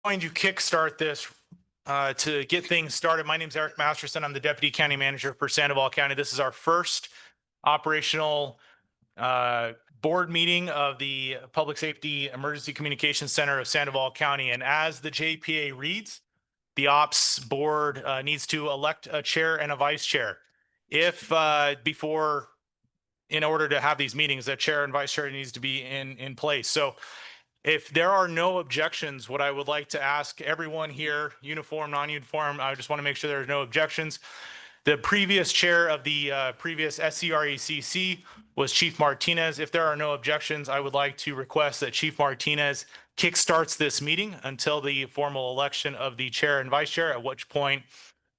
going to kickstart this to get things started. My name is Eric Masterson. I'm the Deputy County Manager for Sandoval County. This is our first operational board meeting of the Public Safety Emergency Communications Center of Sandoval County. And as the JPA reads, the ops board needs to elect a chair and a vice chair. If in order to have these meetings, a chair and vice chair needs to be in place. So if there are no objections, what I would like to ask everyone here, uniform, non-uniform, I just want to make sure there's no objections. The previous chair of the previous SCRECC was Chief Martinez. If there are no objections, I would like to request that Chief Martinez kickstarts this meeting until the formal election of the chair and vice chair, at which point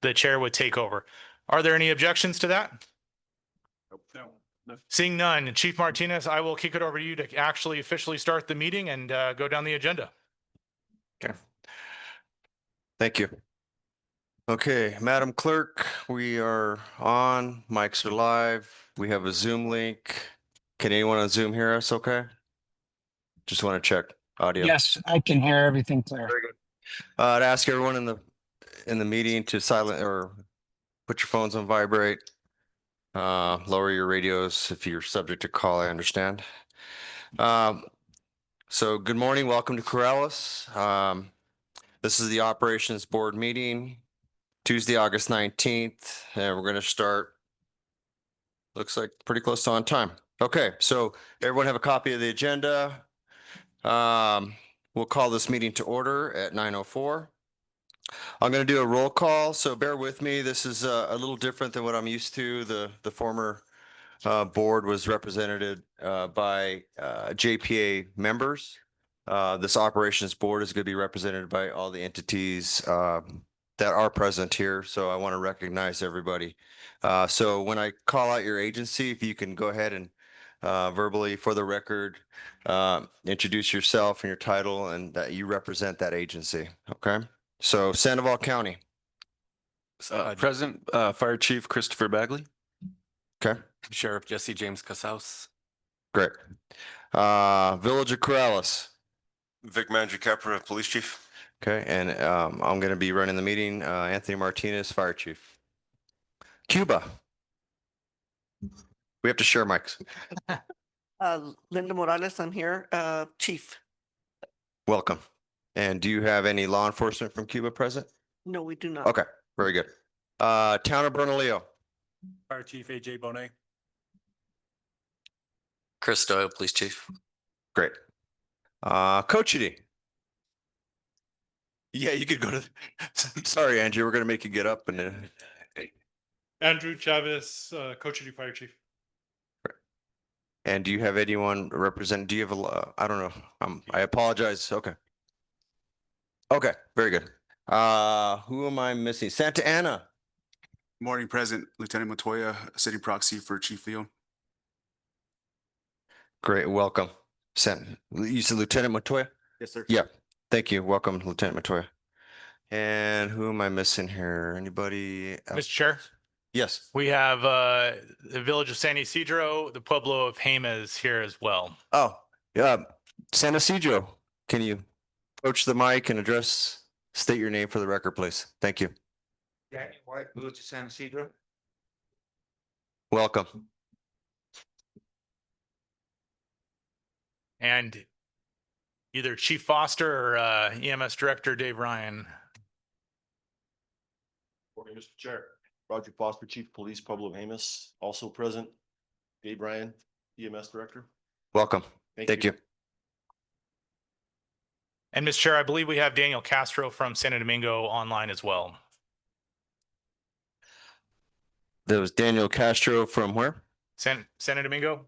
the chair would take over. Are there any objections to that? No. Seeing none, Chief Martinez, I will kick it over to you to actually officially start the meeting and go down the agenda. Okay. Thank you. Okay, Madam Clerk, we are on. Mics are live. We have a Zoom link. Can anyone on Zoom hear us okay? Just want to check audio. Yes, I can hear everything clear. Very good. I'd ask everyone in the meeting to silent or put your phones on vibrate. Lower your radios if you're subject to call, I understand. So good morning, welcome to Corrales. This is the operations board meeting, Tuesday, August 19th, and we're going to start, looks like pretty close to on time. Okay, so everyone have a copy of the agenda. We'll call this meeting to order at 9:04. I'm going to do a roll call, so bear with me. This is a little different than what I'm used to. The former board was represented by JPA members. This operations board is going to be represented by all the entities that are present here. So I want to recognize everybody. So when I call out your agency, if you can go ahead and verbally, for the record, introduce yourself and your title and that you represent that agency. Okay. So Sandoval County. President, Fire Chief Christopher Bagley. Okay. Sheriff Jesse James Casaus. Great. Village of Corrales. Vic Manager Capra, Police Chief. Okay. And I'm going to be running the meeting. Anthony Martinez, Fire Chief. Cuba. We have to share mics. Linda Morales, I'm here, Chief. Welcome. And do you have any law enforcement from Cuba present? No, we do not. Okay, very good. Town of Bernalillo. Fire Chief AJ Bonet. Chris Doyle, Police Chief. Great. Cochiti. Yeah, you could go to. Sorry, Andrew, we're going to make you get up and. Andrew Chavez, Cochiti Fire Chief. And do you have anyone represent? Do you have a? I don't know. I apologize. Okay. Okay, very good. Who am I missing? Santa Ana. Morning, President Lieutenant Montoya, City Proxy for Chief Leo. Great, welcome. You said Lieutenant Montoya? Yes, sir. Yeah, thank you. Welcome, Lieutenant Montoya. And who am I missing here? Anybody else? Mr. Chair? Yes. We have the village of San Isidro, the Pueblo of Jemez here as well. Oh, yeah. San Isidro, can you approach the mic and state your name for the record, please? Thank you. Daniel White, Village of San Isidro. Welcome. And either Chief Foster or EMS Director Dave Ryan. Morning, Mr. Chair. Roger Foster, Chief Police, Pueblo of Jemez, also present. Dave Ryan, EMS Director. Welcome. Thank you. And Mr. Chair, I believe we have Daniel Castro from Santo Domingo online as well. There was Daniel Castro from where? Santo Domingo.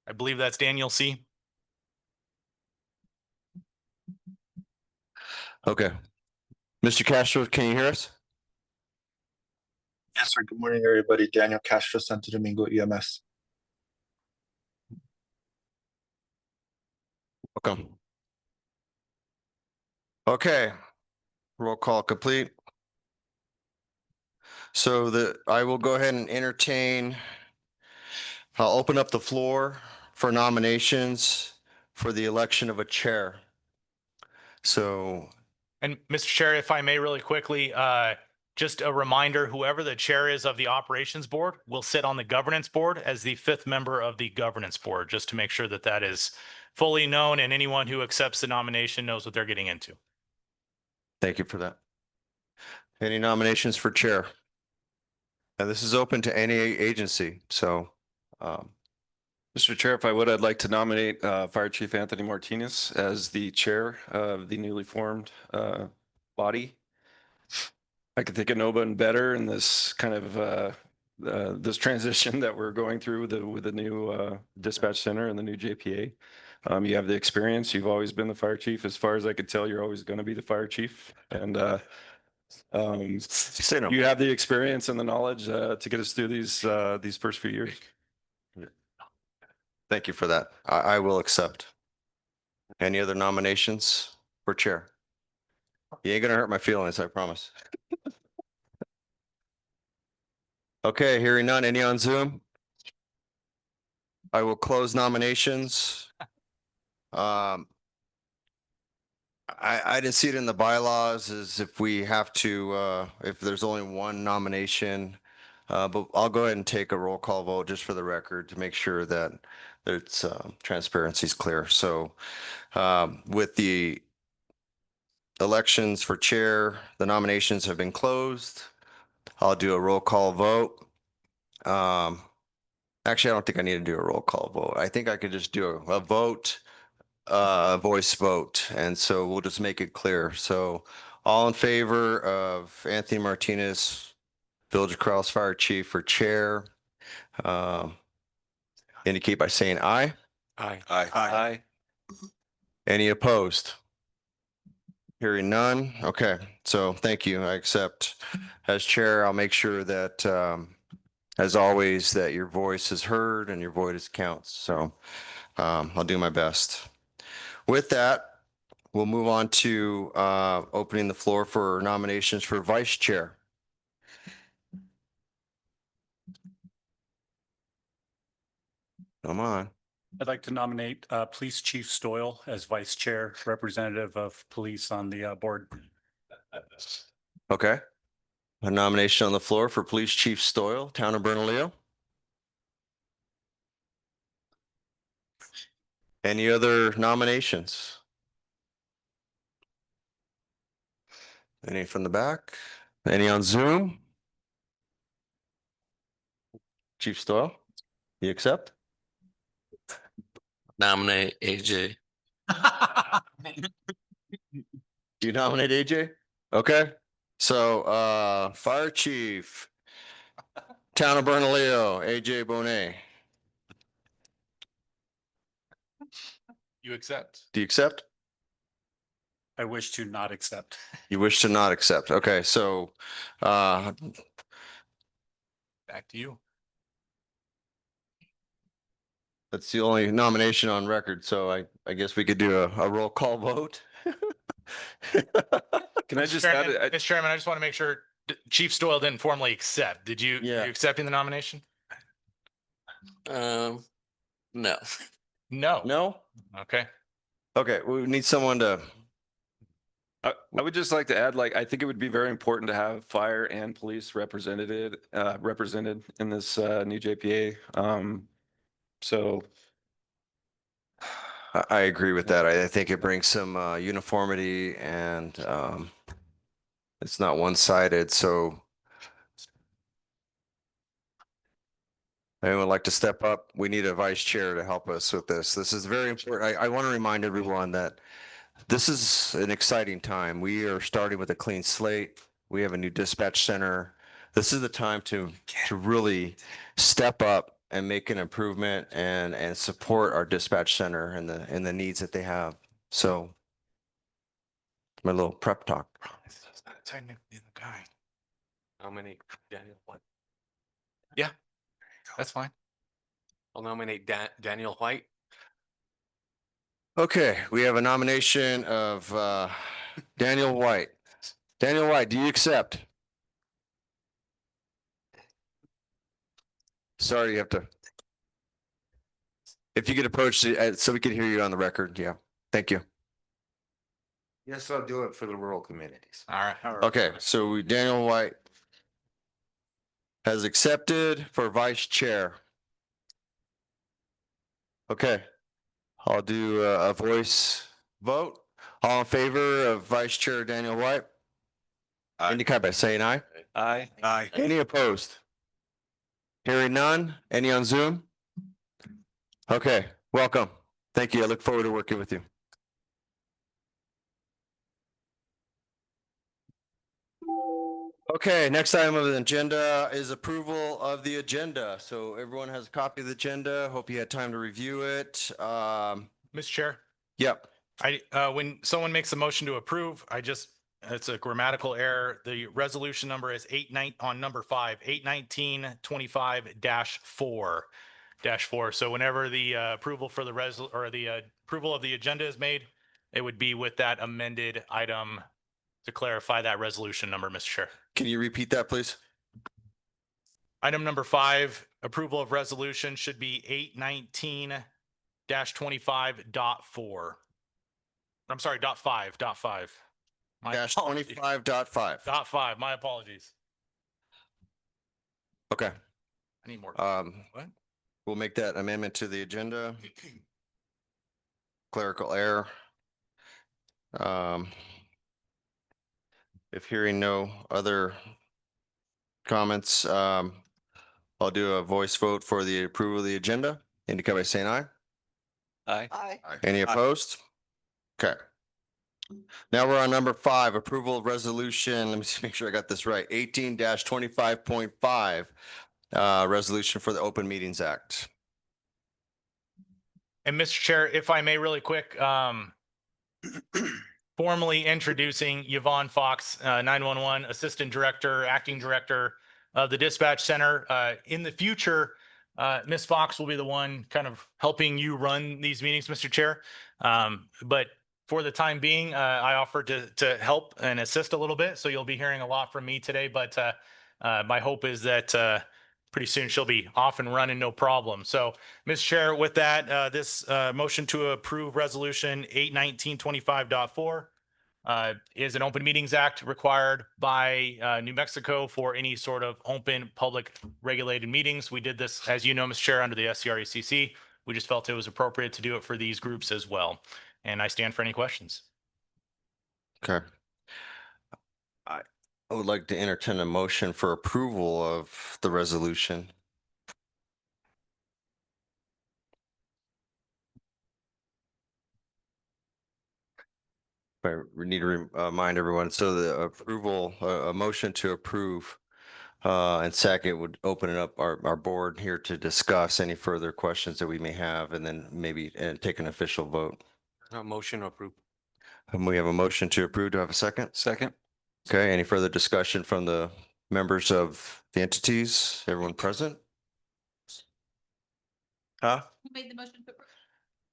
I believe that's Daniel C. Okay. Mr. Castro, can you hear us? Yes, sir. Good morning, everybody. Daniel Castro, Santo Domingo EMS. Welcome. Okay. Roll call complete. So I will go ahead and I'll open up the floor for nominations for the election of a chair. So And Mr. Chair, if I may really quickly, just a reminder, whoever the chair is of the operations board will sit on the governance board as the fifth member of the governance board, just to make sure that that is fully known and anyone who accepts the nomination knows what they're getting into. thank you for that. Any nominations for chair? And this is open to any agency, so Mr. Chair, if I would, I'd like to nominate Fire Chief Anthony Martinez as the chair of the newly formed body. I could think of no one better in this kind of this transition that we're going through with the new dispatch center and the new JPA. You have the experience. You've always been the fire chief. As far as I could tell, you're always going to be the fire chief. And say no. you have the experience and the knowledge to get us through these first few years. Thank you for that. I will accept. Any other nominations for chair? You ain't gonna hurt my feelings, I promise. Okay, hearing none. Any on Zoom? I will close nominations. I didn't see it in the bylaws as if we have to, if there's only one nomination. But I'll go ahead and take a roll call vote just for the record to make sure that it's transparency is clear. So with the elections for chair, the nominations have been closed. I'll do a roll call vote. Actually, I don't think I need to do a roll call vote. I think I could just do a vote, voice vote. And so we'll just make it clear. So all in favor of Anthony Martinez, Village of Krause Fire Chief for chair, indicate by saying aye. Aye. Aye. Any opposed? Hearing none. Okay, so thank you. I accept as chair. I'll make sure that, as always, that your voice is heard and your voice counts. So I'll do my best. With that, we'll move on to opening the floor for nominations for vice chair. Come on. I'd like to nominate Police Chief Stoyle as Vice Chair, representative of police on the board. Okay. A nomination on the floor for Police Chief Stoyle, Town of Bernalillo. Any other nominations? Any from the back? Any on Zoom? Chief Stoyle, you accept? Nominate AJ. You nominate AJ? Okay. So Fire Chief, Town of Bernalillo, AJ Bonet. You accept? Do you accept? I wish to not accept. You wish to not accept. Okay, so Back to you. that's the only nomination on record, so I guess we could do a roll call vote. Can I Mr. just Chairman, add? Mr. Chairman, I just want to make sure Chief Stoyle didn't formally accept. Did you, Yeah. you accepting the nomination? No. No. No? Okay. Okay, we need someone to, I would just like to add, like, I think it would be very important to have fire and police represented in this new JPA. So I agree with that. I think it brings some uniformity and it's not one-sided, so anyone would like to step up? We need a vice chair to help us with this. This is very important. I want to remind everyone that this is an exciting time. We are starting with a clean slate. We have a new dispatch center. This is the time to really step up and make an improvement and support our dispatch center and the needs that they have. So my little prep talk. That's not technically the guy. nominate Daniel White. Yeah, that's fine. I'll nominate Daniel White. Okay, we have a nomination of Daniel White. Daniel White, do you accept? Sorry, you have to. If you could approach so we can hear you on the record. Yeah, thank you. Yes, I'll do it for the rural communities. All right. Okay, so Daniel White has accepted for vice chair. Okay, I'll do a voice vote. All in favor of Vice Chair Daniel White? Indicate by saying aye. Aye. Aye. Any opposed? Hearing none? Any on Zoom? Okay, welcome. Thank you. I look forward to working with you. Okay, next item of the agenda is approval of the agenda. So everyone has a copy of the agenda. Hope you had time to review it. Mr. Chair, Yep. when someone makes a motion to approve, it's a grammatical error. The resolution number is on number 5, 819-25-4. So whenever the approval for the approval of the agenda is made, it would be with that amended item to clarify that resolution number, Mr. Chair. Can you repeat that, please? Item number 5, approval of resolution should be 819-25.4. I'm sorry, .5. My Dash apologies. 25.5. .5, my apologies. Okay. I need more. What? We'll make that amendment to the agenda. Clerical error. If hearing no other comments, I'll do a voice vote for the approval of the agenda. Indicate by saying aye. Aye. Aye. Any opposed? Okay. Now we're on number 5, approval of resolution. Let me just make sure I got this right. 18-25.5, resolution for the Open Meetings Act. And Mr. Chair, if I may really quick, formally introducing Yvonne Fox, 911 Assistant Director, Acting Director of the Dispatch Center. In the future, Ms. Fox will be the one kind of helping you run these meetings, Mr. Chair. But for the time being, I offered to help and assist a little bit. So you'll be hearing a lot from me today, but my hope is that pretty soon she'll be off and running, no problem. So, Ms. Chair, with that, this motion to approve resolution 819-25.4 is an Open Meetings Act required by New Mexico for any sort of open public regulated meetings. We did this, as you know, Mr. Chair, under the SCRECC. We just felt it was appropriate to do it for these groups as well. And I stand for any questions. Okay. I would like to entertain a motion for approval of the resolution. We need to remind everyone, so the approval, a motion to approve, and second would open it up our board here to discuss any further questions that we may have, and then maybe take an official vote. Motion approved. And we have a motion to approve. Do I have a second? Second. Okay, any further discussion from the members of the entities? Everyone present? Huh? Who made the motion to approve?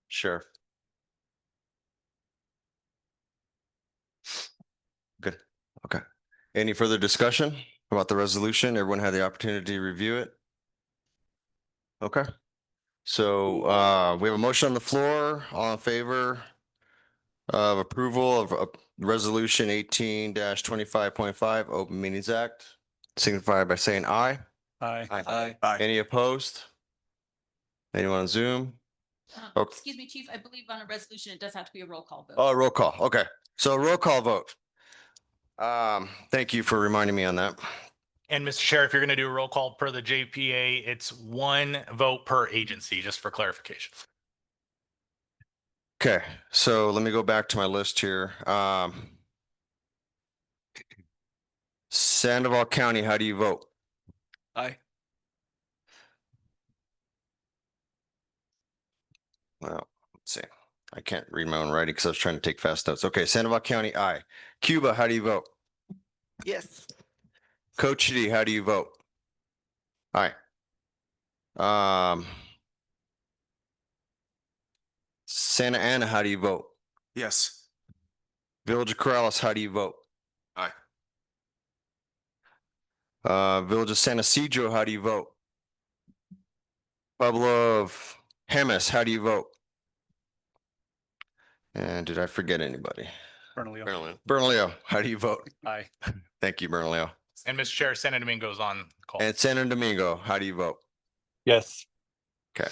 Sure. Good. Okay. Any further discussion about the resolution? Everyone had the opportunity to review it? Okay. So we have a motion on the floor. All in favor of approval of resolution 18-25.5 Open Meetings Act, signify by saying aye. Aye. Aye. Any opposed? Anyone on Zoom? Okay. Excuse me, Chief, I believe on a resolution, it does have to be a roll call vote. Oh, roll call. Okay. So roll call vote. Thank you for reminding me on that. And Mr. Chair, if you're going to do a roll call per the JPA, it's 1 vote per agency, just for clarification. Okay, so let me go back to my list here. Sandoval County, how do you vote? Aye. Well, let's see. I can't read my own writing because I was trying to take fast notes. Okay, Sandoval County, aye. Cuba, how do you vote? Yes. Cochise, how do you vote? Aye. Santa Ana, how do you vote? Yes. Village of Corrales, how do you vote? Aye. Village of San Isidro, how do you vote? Pueblo of Jemez, how do you vote? And did I forget anybody? Bernalillo. Bernalillo, how do you vote? Aye. Thank you, Bernalillo. And Mr. Chair, San Domingo's on the call. And San Domingo, how do you vote? Yes. Okay.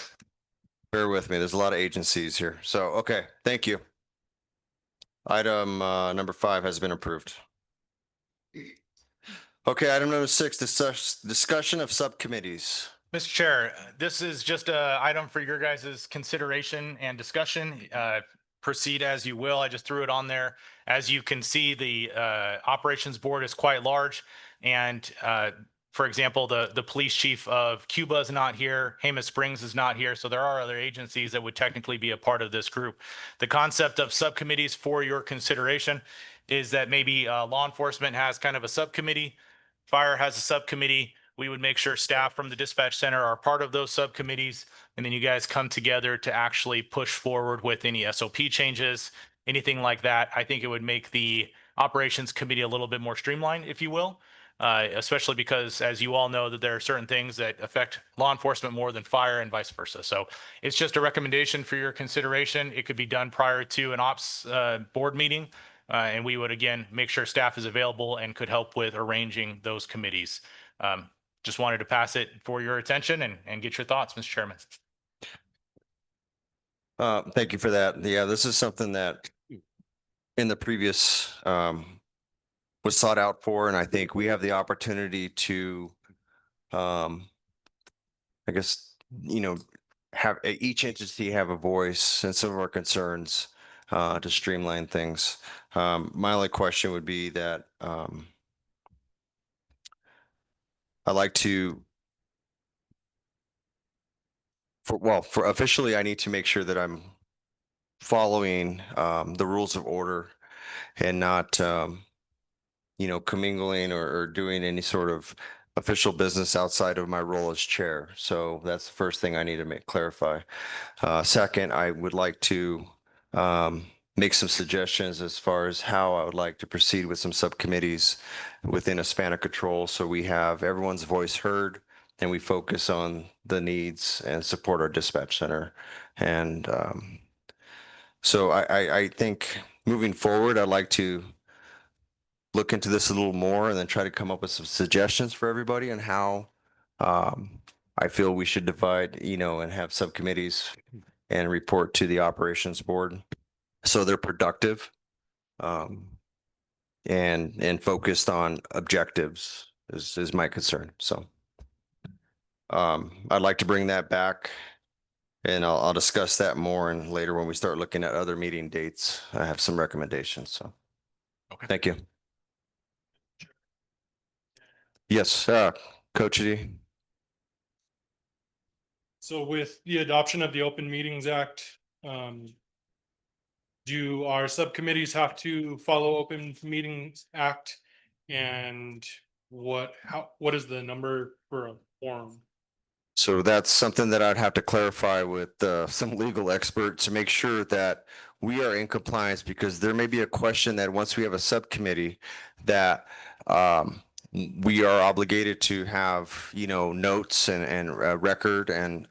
Bear with me. There's a lot of agencies here. So, okay, thank you. Item number 5 has been approved. Okay, item number 6, discussion of subcommittees. Mr. Chair, this is just a item for your guys' consideration and discussion. Proceed as you will. I just threw it on there. As you can see, the operations board is quite large. And for example, the police chief of Cuba is not here. Jemez Springs is not here. So there are other agencies that would technically be a part of this group. The concept of subcommittees for your consideration is that maybe law enforcement has kind of a subcommittee, fire has a subcommittee. We would make sure staff from the dispatch center are part of those subcommittees. And then you guys come together to actually push forward with any SOP changes, anything like that. I think it would make the operations committee a little bit more streamlined, if you will. Especially because, as you all know, that there are certain things that affect law enforcement more than fire and vice versa. So it's just a recommendation for your consideration. It could be done prior to an ops board meeting. And we would, again, make sure staff is available and could help with arranging those committees. Just wanted to pass it for your attention and get your thoughts, Mr. Chairman. Thank you for that. Yeah, this is something that in the previous was sought out for, and I think we have the opportunity to, I guess, have each entity have a voice and some of our concerns to streamline things. My only question would be that I'd like to, for officially, I need to make sure that I'm following the rules of order and not, commingling or doing any sort of official business outside of my role as chair. So that's the first thing I need to clarify. Second, I would like to make some suggestions as far as how I would like to proceed with some subcommittees within a span of control. So we have everyone's voice heard and we focus on the needs and support our dispatch center. And so I think moving forward, I'd like to look into this a little more and then try to come up with some suggestions for everybody on how I feel we should divide, and have subcommittees and report to the operations board. So they're productive and focused on objectives is my concern. So I'd like to bring that back and I'll discuss that more and later when we start looking at other meeting dates, I have some recommendations. So, Okay. Thank you. Yes, Coach D. So with the adoption of the Open Meetings Act, do our subcommittees have to follow Open Meetings Act? And what is the number for a quorum? So that's something that I'd have to clarify with some legal experts to make sure that we are in compliance, because there may be a question that once we have a subcommittee that we are obligated to have, notes and record and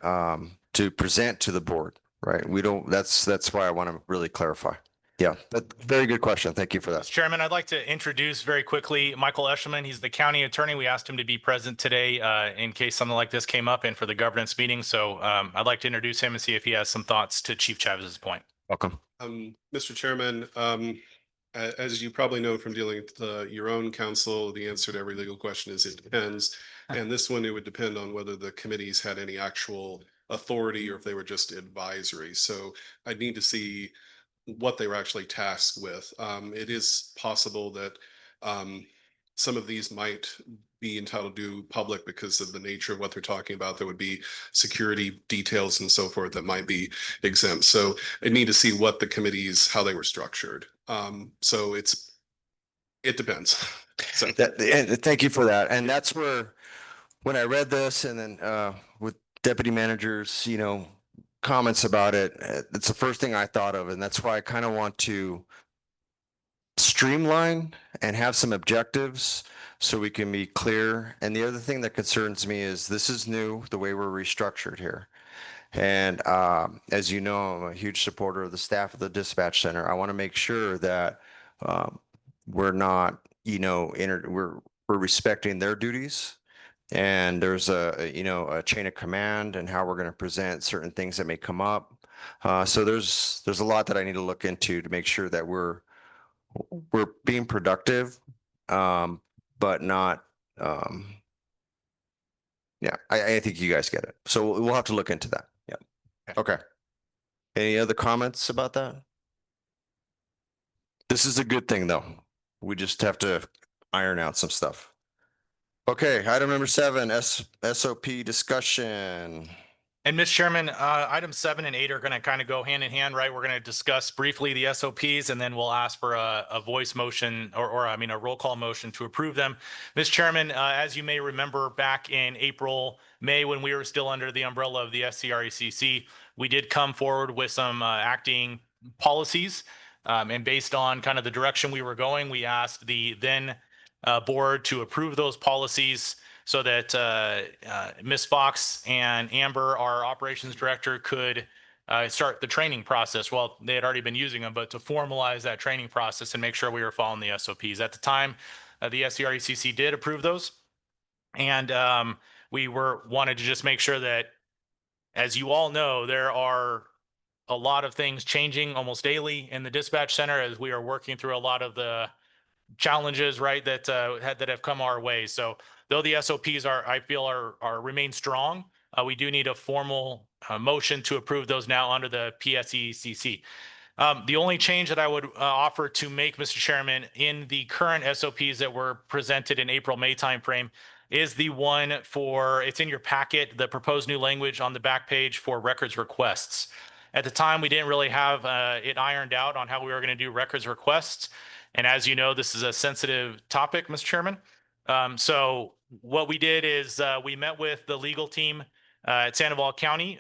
to present to the board, right? We don't, that's why I want to really clarify. Yeah, but very good question. Thank you for that. Mr. Chairman, I'd like to introduce very quickly Michael Eshelman. He's the county attorney. We asked him to be present today in case something like this came up and for the governance meeting. So I'd like to introduce him and see if he has some thoughts to Chief Chavez's point. Welcome. Mr. Chairman, as you probably know from dealing with your own counsel, the answer to every legal question is it depends. And this one, it would depend on whether the committees had any actual authority or if they were just advisory. So I'd need to see what they were actually tasked with. It is possible that some of these might be entitled to public because of the nature of what they're talking about. There would be security details and so forth that might be exempt. So I need to see what the committees, how they were structured. So it depends. So and thank you for that. And that's where, when I read this and then with deputy managers, comments about it, it's the first thing I thought of. And that's why I kind of want to streamline and have some objectives so we can be clear. And the other thing that concerns me is this is new, the way we're restructured here. And as you know, I'm a huge supporter of the staff of the dispatch center. I want to make sure that we're not, we're respecting their duties. And there's a chain of command and how we're going to present certain things that may come up. So there's a lot that I need to look into to make sure that we're being productive, but not, yeah, I think you guys get it. So we'll have to look into that. Yeah. Okay. Any other comments about that? This is a good thing, though. We just have to iron out some stuff. Okay, item number 7, SOP discussion. And Mr. Chairman, items 7 and 8 are going to kind of go hand in hand, right? We're going to discuss briefly the SOPs and then we'll ask for a voice motion or I mean, a roll call motion to approve them. Mr. Chairman, as you may remember back in April, May, when we were still under the umbrella of the SCRECC, we did come forward with some acting policies. And based on kind of the direction we were going, we asked the then board to approve those policies so that Ms. Fox and Amber, our operations director, could start the training process. Well, they had already been using them, but to formalize that training process and make sure we were following the SOPs. At the time, the SCRECC did approve those. And we wanted to just make sure that, as you all know, there are a lot of things changing almost daily in the dispatch center as we are working through a lot of the challenges, right, that have come our way. So though the SOPs I feel remain strong, we do need a formal motion to approve those now under the PSECC. The only change that I would offer to make, Mr. Chairman, in the current SOPs that were presented in April-May timeframe is the one it's in your packet, the proposed new language on the back page for records requests. At the time, we didn't really have it ironed out on how we were going to do records requests. And as you know, this is a sensitive topic, Mr. Chairman. So what we did is we met with the legal team at Sandoval County.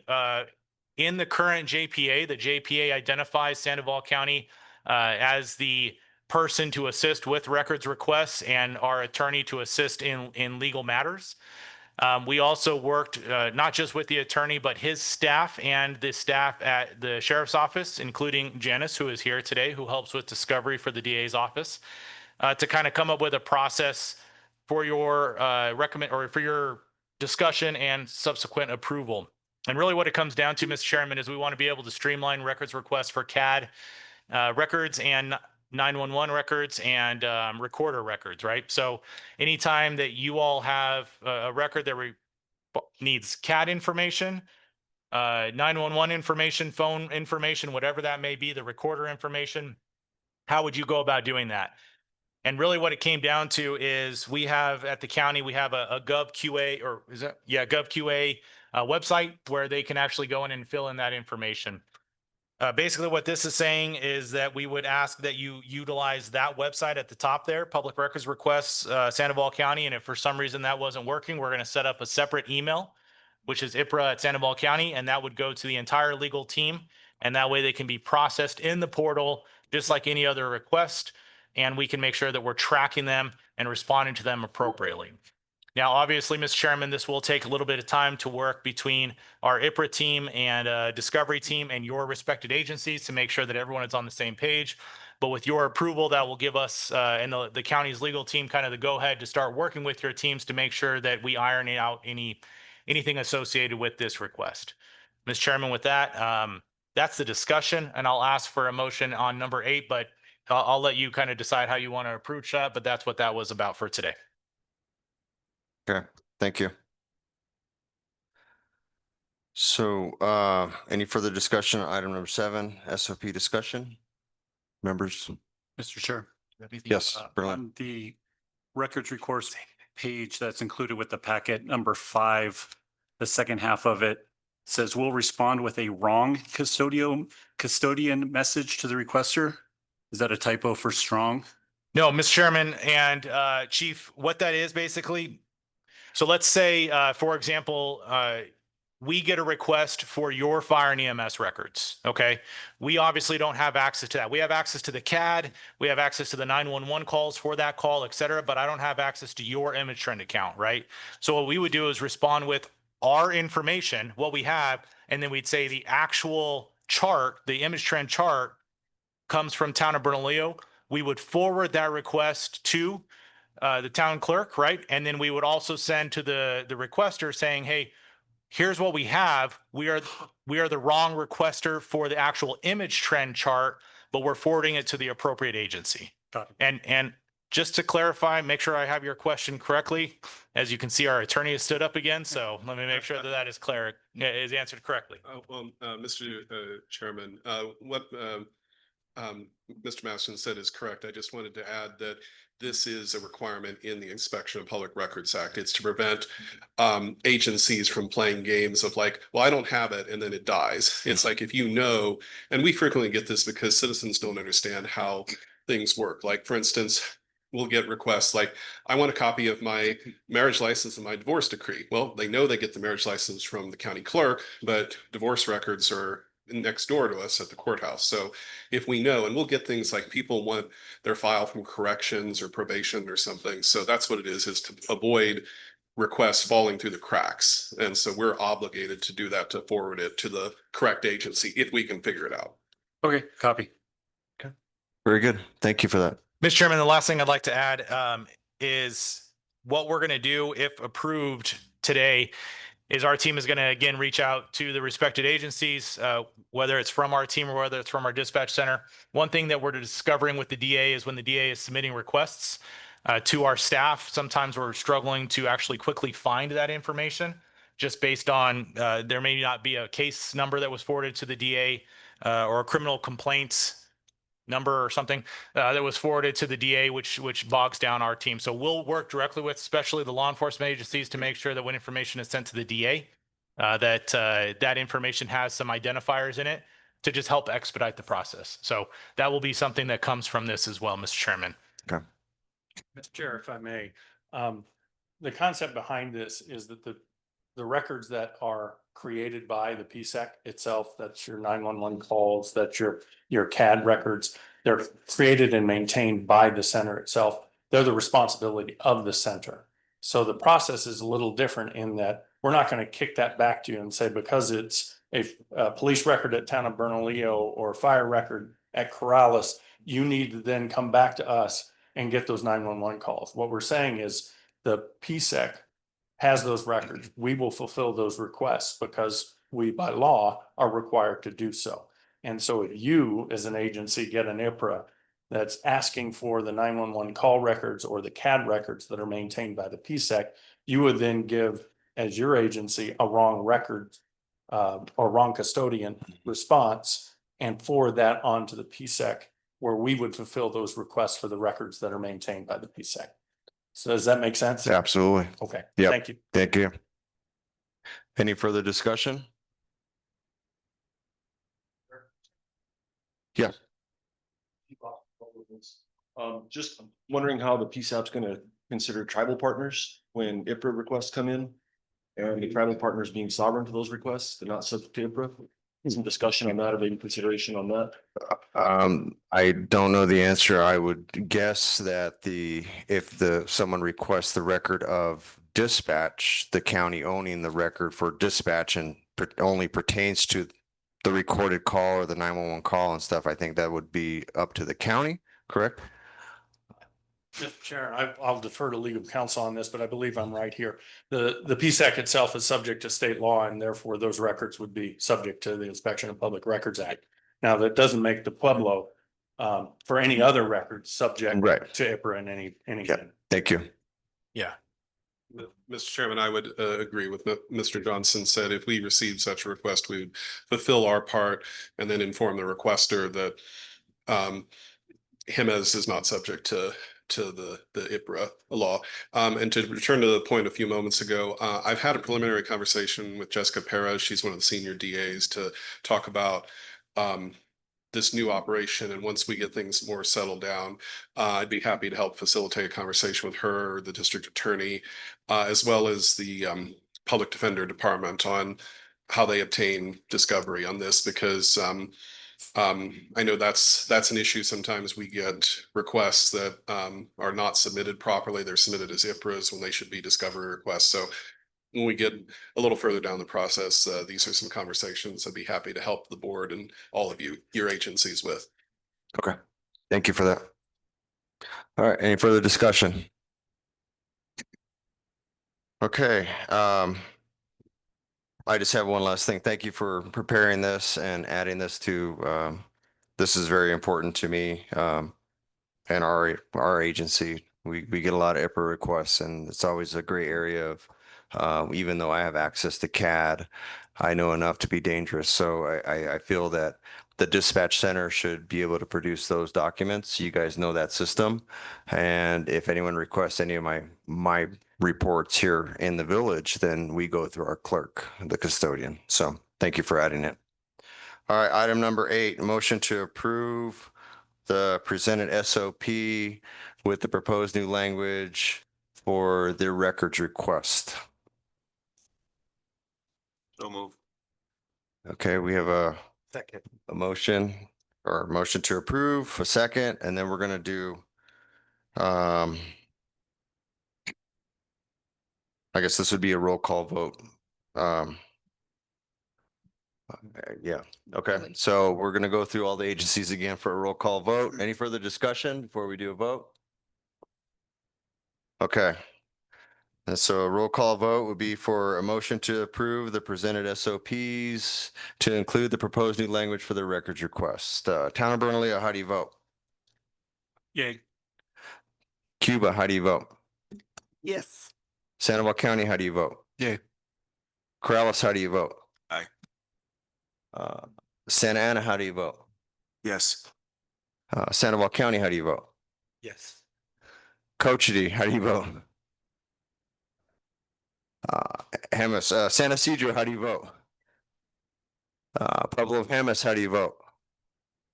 In the current JPA, the JPA identifies Sandoval County as the person to assist with records requests and our attorney to assist in legal matters. We also worked not just with the attorney, but his staff and the staff at the sheriff's office, including Janice, who is here today, who helps with discovery for the DA's office, to kind of come up with a process for your for your discussion and subsequent approval. And really what it comes down to, Mr. Chairman, is we want to be able to streamline records requests for CAD records and 911 records and recorder records, right? So anytime that you all have a record that needs CAD information, 911 information, phone information, whatever that may be, the recorder information, how would you go about doing that? And really what it came down to is we have at the county, we have a GovQA or is that? Yeah, GovQA website where they can actually go in and fill in that information. Basically, what this is saying is that we would ask that you utilize that website at the top there, Public Records Requests, Sandoval County. And if for some reason that wasn't working, we're going to set up a separate email, which is IPRA@Sandoval County, and that would go to the entire legal team. And that way they can be processed in the portal, just like any other request. And we can make sure that we're tracking them and responding to them appropriately. Now, obviously, Mr. Chairman, this will take a little bit of time to work between our IPRA team and discovery team and your respected agencies to make sure that everyone is on the same page. But with your approval, that will give us and the county's legal team kind of the go-ahead to start working with your teams to make sure that we iron out anything associated with this request. Mr. Chairman, with that, that's the discussion, and I'll ask for a motion on number 8, but I'll let you kind of decide how you want to approach that, but that's what that was about for today. Okay, thank you. So any further discussion on item number 7, SOP discussion? Members? Mr. Chair. Yes, Berlin. On the records request page that's included with the packet, number 5, the second half of it says we'll respond with a wrong custodian message to the requester. Is that a typo for strong? No, Mr. Chairman and Chief, what that is basically, so let's say, for example, we get a request for your fire and EMS records, okay? We obviously don't have access to that. We have access to the CAD, we have access to the 911 calls for that call, et cetera, but I don't have access to your image trend account, right? So what we would do is respond with our information, what we have, and then we'd say the actual chart, the image trend chart comes from Town of Bernalillo. we would forward that request to the town clerk, right? And then we would also send to the requester saying, hey, here's what we have. We are the wrong requester for the actual image trend chart, but we're forwarding it to the appropriate agency. Got it. And just to clarify, make sure I have your question correctly. As you can see, our attorney has stood up again, so let me make sure that is clear, is answered correctly. Mr. Chairman, what Mr. Maston said is correct. I just wanted to add that this is a requirement in the Inspection of Public Records Act. It's to prevent agencies from playing games of like, well, I don't have it, and then it dies. It's like, if you know, and we frequently get this because citizens don't understand how things work. Like, for instance, we'll get requests like, I want a copy of my marriage license and my divorce decree. Well, they know they get the marriage license from the county clerk, but divorce records are next door to us at the courthouse. So if we know, and we'll get things like people want their file from corrections or probation or something. So that's what it is to avoid requests falling through the cracks. And so we're obligated to do that, to forward it to the correct agency if we can figure it out. Okay, copy. Very good. Thank you for that. Mr. Chairman, the last thing I'd like to add is what we're going to do if approved today is our team is going to again reach out to the respected agencies, whether it's from our team or whether it's from our dispatch center. One thing that we're discovering with the DA is when the DA is submitting requests to our staff, sometimes we're struggling to actually quickly find that information just based on there may not be a case number that was forwarded to the DA or a criminal complaints number or something that was forwarded to the DA, which bogs down our team. So we'll work directly with, especially the law enforcement agencies, to make sure that when information is sent to the DA, that information has some identifiers in it to just help expedite the process. So that will be something that comes from this as well, Mr. Chairman. Okay. Mr. Chair, if I may, the concept behind this is that the records that are created by the PSEC itself, that's your 911 calls, that's your CAD records, they're created and maintained by the center itself. They're the responsibility of the center. So the process is a little different in that we're not going to kick that back to you and say, because it's a police record at Town of Bernalillo or a fire record at Corrales, you need to then come back to us and get those 911 calls. What we're saying is the PSEC has those records. We will fulfill those requests because we, by law, are required to do so. And so if you, as an agency, get an IPRA that's asking for the 911 call records or the CAD records that are maintained by the PSEC, you would then give, as your agency, a wrong record or wrong custodian response and forward that on to the PSEC, where we would fulfill those requests for the records that are maintained by the PSEC. So does that make sense? Absolutely. Okay. Yep. Thank you. Thank you. Any further discussion? Yeah. Just wondering how the PSAP's going to consider tribal partners when IPRA requests come in, and the tribal partners being sovereign to those requests, they're not subject to IPRA. Some discussion on that, or maybe consideration on that. I don't know the answer. I would guess that if someone requests the record of dispatch, the county owning the record for dispatch and only pertains to the recorded call or the 911 call and stuff, I think that would be up to the county, correct? Mr. Chair, I'll defer to legal counsel on this, but I believe I'm right here. The PSEC itself is subject to state law, and therefore those records would be subject to the Inspection of Public Records Act. Now, that doesn't make the Pueblo for any other records subject to IPRA in any. Yeah. Thank you. Yeah. Mr. Chairman, I would agree with what Mr. Johnson said. If we receive such a request, we would fulfill our part and then inform the requester that HIMAS is not subject to the IPRA law. And to return to the point a few moments ago, I've had a preliminary conversation with Jessica Perez. She's one of the senior DAs, to talk about this new operation. And once we get things more settled down, I'd be happy to help facilitate a conversation with her, the district attorney, as well as the public defender department on how they obtain discovery on this, because I know that's an issue. Sometimes we get requests that are not submitted properly. They're submitted as IPRAs when they should be discovery requests. So when we get a little further down the process, these are some conversations I'd be happy to help the board and all of you, your agencies with. Okay. Thank you for that. All right, any further discussion? Okay, I just have one last thing. Thank you for preparing this and adding this to, this is very important to me, and our agency. We get a lot of IPRA requests and it's always a gray area of, even though I have access to CAD, I know enough to be dangerous. So I feel that the dispatch center should be able to produce those documents. You guys know that system. And if anyone requests any of my reports here in the village, then we go through our clerk, the custodian. So thank you for adding it. All right, item number 8, motion to approve the presented SOP with the proposed new language for the records request. So move. Okay, we have a Second. motion or motion to approve, a second, and then we're gonna do I guess this would be a roll call vote. Yeah, okay. So we're gonna go through all the agencies again for a roll call vote. Any further discussion before we do a vote? Okay. And so a roll call vote would be for a motion to approve the presented SOPs to include the proposed new language for the records request. Town of Bernalillo, how do you vote? Yay. Cuba, how do you vote? Yes. Sandoval County, how do you vote? Yay. Corrales, how do you vote? Aye. Santa Ana, how do you vote? Yes. Sandoval County, how do you vote? Yes. Cochiti, how do you vote? San Isidro, how do you vote? Pueblo of Hemis, how do you vote?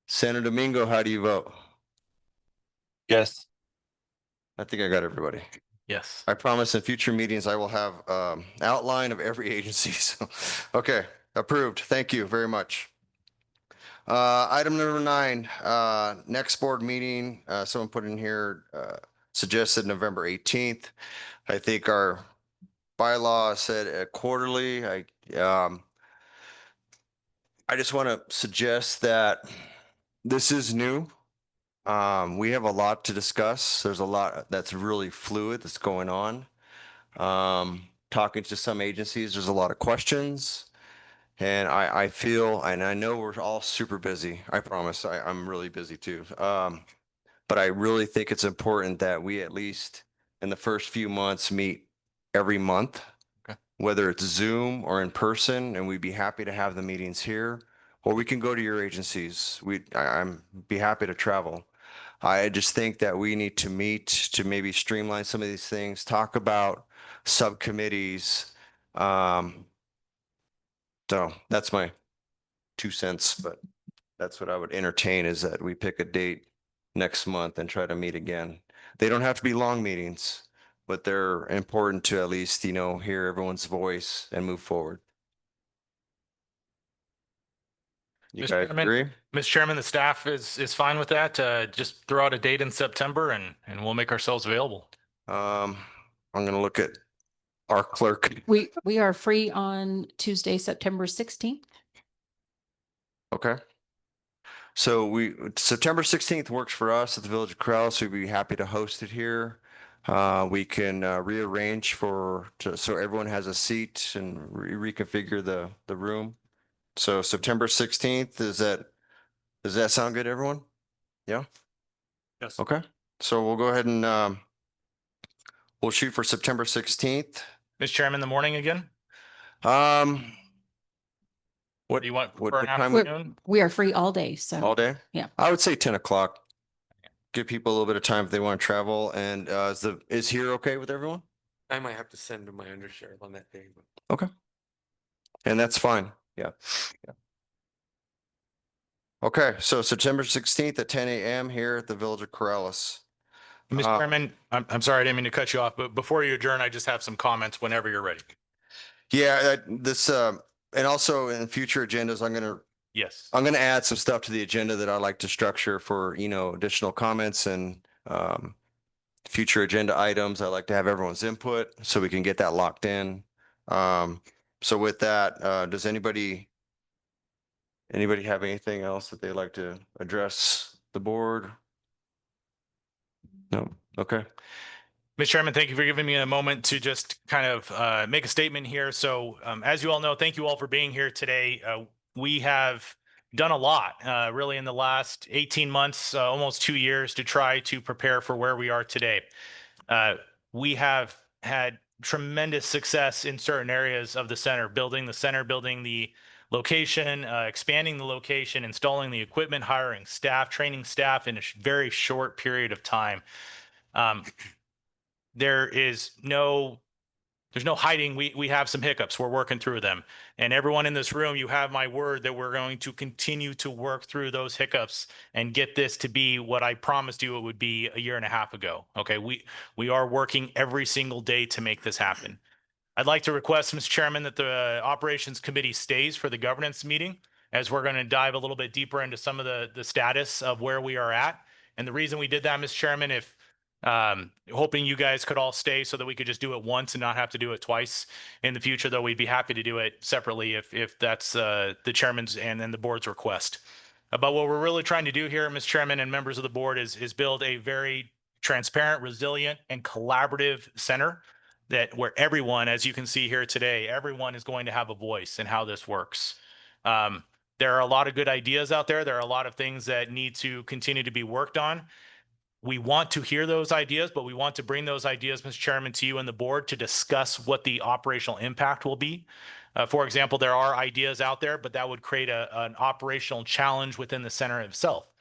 Santo Domingo, how do you vote? Yes. I think I got everybody. Yes. I promise in future meetings, I will have outline of every agency. So, okay, approved. Thank you very much. Item number 9, next board meeting, someone put in here, suggested November 18th. I think our bylaw said quarterly. I just want to suggest that this is new. We have a lot to discuss. There's a lot that's really fluid that's going on. Talking to some agencies, there's a lot of questions. And I feel, and I know we're all super busy. I promise I'm really busy too. But I really think it's important that we at least in the first few months meet every month. Okay. Whether it's Zoom or in person, and we'd be happy to have the meetings here, or we can go to your agencies. I'm be happy to travel. I just think that we need to meet to maybe streamline some of these things, talk about subcommittees. So that's my 2 cents, but that's what I would entertain is that we pick a date next month and try to meet again. They don't have to be long meetings, but they're important to at least, hear everyone's voice and move forward. You Mr. guys Chairman, agree? Mr. Chairman, the staff is fine with that. Just throw out a date in September and we'll make ourselves available. I'm gonna look at our clerk. We are free on Tuesday, September 16th. Okay. So September 16th works for us at the Village of Corrales. We'd be happy to host it here. We can rearrange so everyone has a seat and reconfigure the room. So September 16th, does that sound good, everyone? Yeah? Yes. Okay. So we'll go ahead and we'll shoot for September 16th. Mr. Chairman, the morning again? What Do you want what for an time? afternoon? We are free all day, so. All day? Yeah. I would say 10 o'clock. Give people a little bit of time if they want to travel. And is here okay with everyone? I might have to send to my undersheriff on that day. Okay. And that's fine. Yeah. Okay, so September 16th at 10 a.m. here at the Village of Corrales. Mr. Chairman, I'm sorry, I didn't mean to cut you off, but before you adjourn, I just have some comments whenever you're ready. Yeah, and also in future agendas, Yes. I'm gonna add some stuff to the agenda that I like to structure for, additional comments and future agenda items. I like to have everyone's input so we can get that locked in. So with that, does anybody have anything else that they'd like to address the board? No. Okay. Mr. Chairman, thank you for giving me a moment to just kind of make a statement here. So as you all know, thank you all for being here today. We have done a lot really in the last 18 months, almost 2 years to try to prepare for where we are today. We have had tremendous success in certain areas of the center, building the location, expanding the location, installing the equipment, hiring staff, training staff in a very short period of time. There's no hiding. We have some hiccups. We're working through them. And everyone in this room, you have my word that we're going to continue to work through those hiccups and get this to be what I promised you it would be a year and a half ago. Okay. We are working every single day to make this happen. I'd like to request, Mr. Chairman, that the Operations Committee stays for the governance meeting, as we're going to dive a little bit deeper into some of the status of where we are at. And the reason we did that, Mr. Chairman, if hoping you guys could all stay so that we could just do it once and not have to do it twice in the future, though we'd be happy to do it separately if that's the chairman's and then the board's request. But what we're really trying to do here, Mr. Chairman and members of the board, is build a very transparent, resilient, and collaborative center that where everyone, as you can see here today, everyone is going to have a voice in how this works. There are a lot of good ideas out there. There are a lot of things that need to continue to be worked on. We want to hear those ideas, but we want to bring those ideas, Mr. Chairman, to you and the board to discuss what the operational impact will be. For example, there are ideas out there, but that would create an operational challenge within the center itself.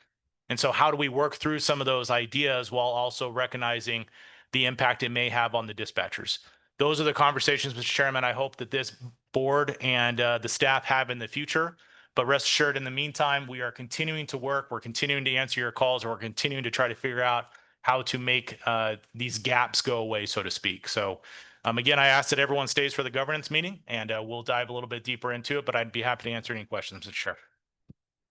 And so how do we work through some of those ideas while also recognizing the impact it may have on the dispatchers? Those are the conversations, Mr. Chairman, I hope that this board and the staff have in the future. But rest assured, in the meantime, we are continuing to work. We're continuing to answer your calls, and we're continuing to try to figure out how to make these gaps go away, so to speak. So again, I ask that everyone stays for the governance meeting, and we'll dive a little bit deeper into it, but I'd be happy to answer any questions, Mr. Chair.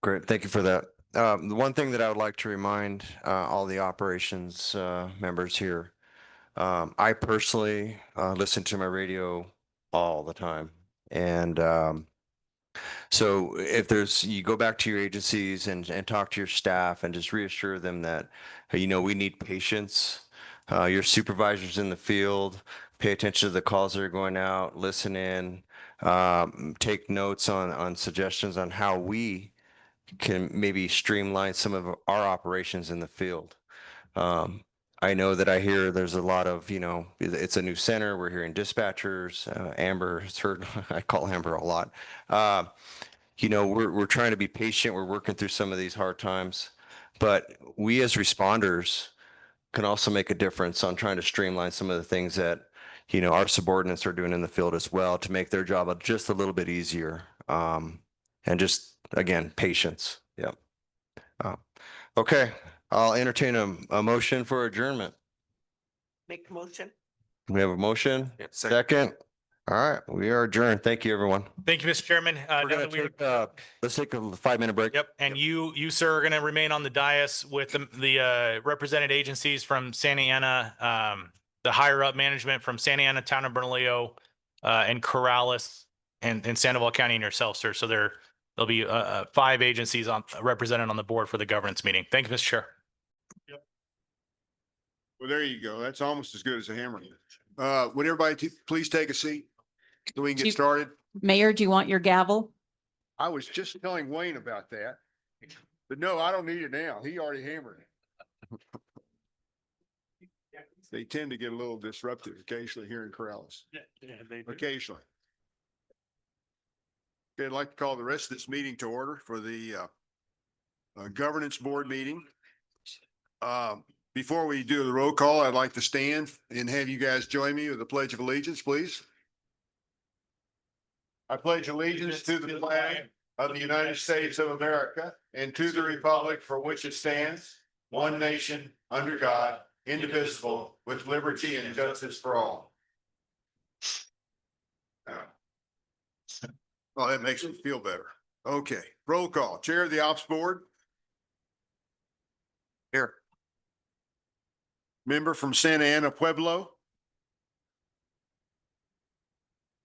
Great. Thank you for that. The one thing that I would like to remind all the operations members here, I personally listen to my radio all the time. And so if you go back to your agencies and talk to your staff and just reassure them that, you know, we need patience. Your supervisors in the field, pay attention to the calls that are going out, listen in, take notes on suggestions on how we can maybe streamline some of our operations in the field. I know that I hear there's a lot of, you know, it's a new center. We're hearing dispatchers. Amber has heard, I call Amber a lot. You know, we're trying to be patient. We're working through some of these hard times, but we as responders can also make a difference on trying to streamline some of the things that, you know, our subordinates are doing in the field as well to make their job just a little bit easier. And just, again, patience. Yep. Okay. I'll entertain a motion for adjournment. Make a motion. We have a motion. Yeah, Second. All right. We are adjourned. Thank you, everyone. Thank you, Mr. Chairman. We're going to let's take a 5-minute break. Yep. And you, sir, are going to remain on the dais with the represented agencies from Santa Ana, the higher up management from Santa Ana, Town of Bernalillo, and Corrales and Sandoval County and yourself, sir. So there'll be 5 agencies represented on the board for the governance meeting. Thank you, Mr. Chair. Well, there you go. That's almost as good as a hammer. Would everybody please take a seat so we can get started? Mayor, do you want your gavel? I was just telling Wayne about that, but no, I don't need it now. He already hammered it. They tend to get a little disruptive occasionally here in Corrales. Yeah, they do. Occasionally. Okay, I'd like to call the rest of this meeting to order for the governance board meeting. Before we do the roll call, I'd like to stand and have you guys join me with the Pledge of Allegiance, please. I pledge allegiance to the flag of the United States of America and to the republic for which it stands, one nation, under God, indivisible, with liberty and justice for all. Well, that makes me feel better. Okay, roll call. Chair of the Ops Board. Here. Member from Santa Ana Pueblo.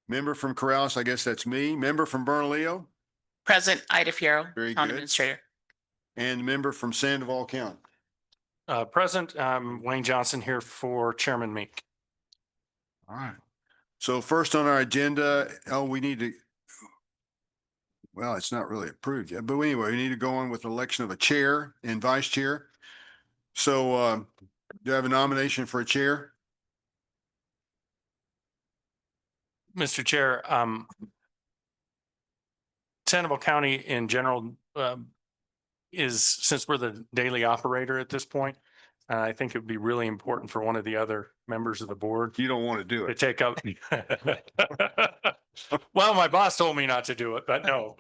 Member from Corrales, I guess that's me. Member from Bernalillo. Present, Ida Fierro, Very Town good. Administrator. And member from Sandoval County. Present, Wayne Johnson here for Chairman Meek. All right. So first on our agenda, we need to, well, it's not really approved yet, but anyway, we need to go on with election of a chair and vice chair. So do I have a nomination for a chair? Mr. Chair, Sandoval County in general is, since we're the daily operator at this point, I think it would be really important for one of the other members of the board You don't want to do to it. take up. Well, my boss told me not to do it, but no.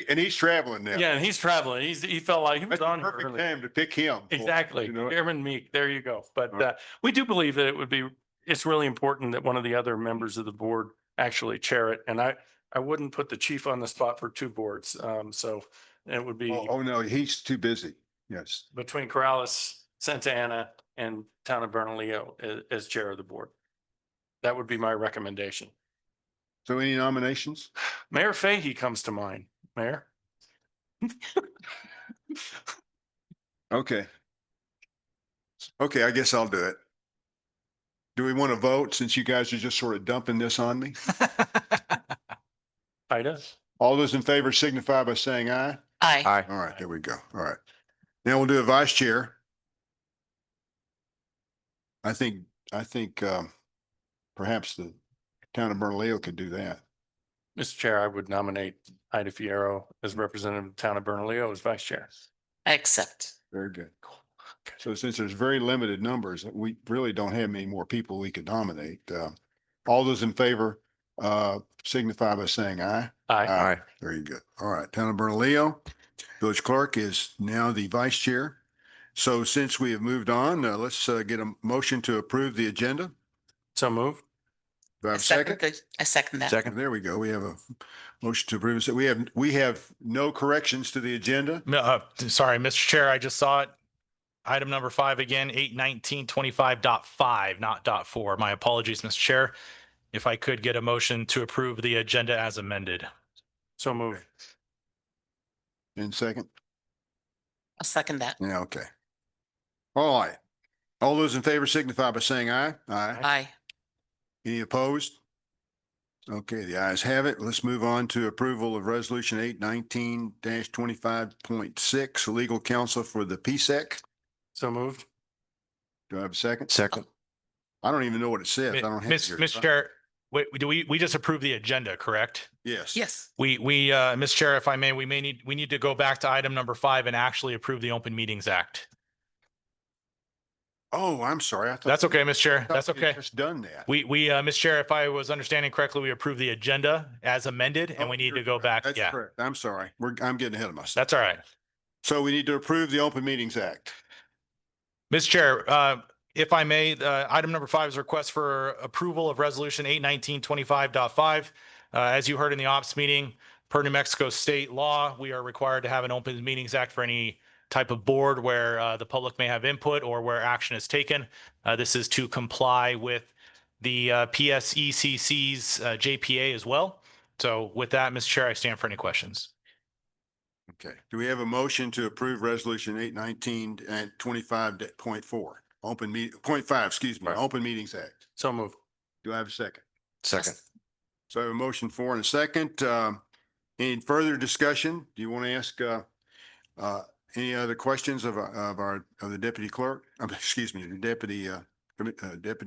And he's traveling now. Yeah, and he's traveling. He felt like he was That's the on here perfect early. time to pick him. Exactly. You know? Chairman Meek, there you go. But All right. we do believe that it's really important that one of the other members of the board actually chair it. And I wouldn't put the chief on the spot for two boards. So it would be Oh, no, he's too busy. Yes. between Corrales, Santa Ana, and Town of Bernalillo as chair of the board. That would be my recommendation. So any nominations? Mayor Fahey comes to mind. Mayor? Okay. Okay, I guess I'll do it. Do we want to vote since you guys are just sort of dumping this on me? Ida? All those in favor signify by saying aye. Aye. All right, there we go. All right. Now we'll do a vice chair. I think perhaps the town of Bernalillo could do that. Mr. Chair, I would nominate Ida Fierro as representative of the Town of Bernalillo as vice chair. I accept. Very good. So since there's very limited numbers, we really don't have many more people we could nominate. All those in favor signify by saying aye. Aye. Very good. All right, Town of Bernalillo, village clerk is now the vice chair. So since we have moved on, let's get a motion to approve the agenda. So move. Do I have a second? I second that. Second. There we go. We have a motion to approve. So we have no corrections to the agenda. No, sorry, Mr. Chair, I just saw it. Item number 5 again, 81925.5, not .4. My apologies, Mr. Chair. If I could get a motion to approve the agenda as amended. So move. In second. I'll second that. Yeah, okay. All right. All those in favor signify by saying aye. Aye. Aye. Any opposed? Okay, the ayes have it. Let's move on to approval of resolution 819-25.6, legal counsel for the PSEC. So moved. Do I have a second? Second. I don't even know what it says. I don't have it here. Mr. Chair, we just approved the agenda, correct? Yes. Yes. Mr. Chair, if I may, we need to go back to item number 5 and actually approve the Open Meetings Act. Oh, I'm sorry. I thought. That's okay, Mr. Chair. I thought That's we had okay. Just done that. Mr. Chair, if I was understanding correctly, we approved the agenda as amended and we need to go back. That's Yeah, correct. I'm sorry. I'm getting ahead of myself. that's all right. So we need to approve the Open Meetings Act. Mr. Chair, if I may, item number 5 is a request for approval of resolution 81925.5. As you heard in the ops meeting, per New Mexico state law, we are required to have an Open Meetings Act for any type of board where the public may have input or where action is taken. This is to comply with the PSECC's JPA as well. So with that, Mr. Chair, I stand for any questions. Okay. Do we have a motion to approve resolution 819-25.4? Open meet, 0.5, excuse me, Open Meetings Act. So moved. Do I have a second? Second. So I have a motion for and a second. Any further discussion? Do you want to ask any other questions of the deputy clerk? Excuse me, the deputy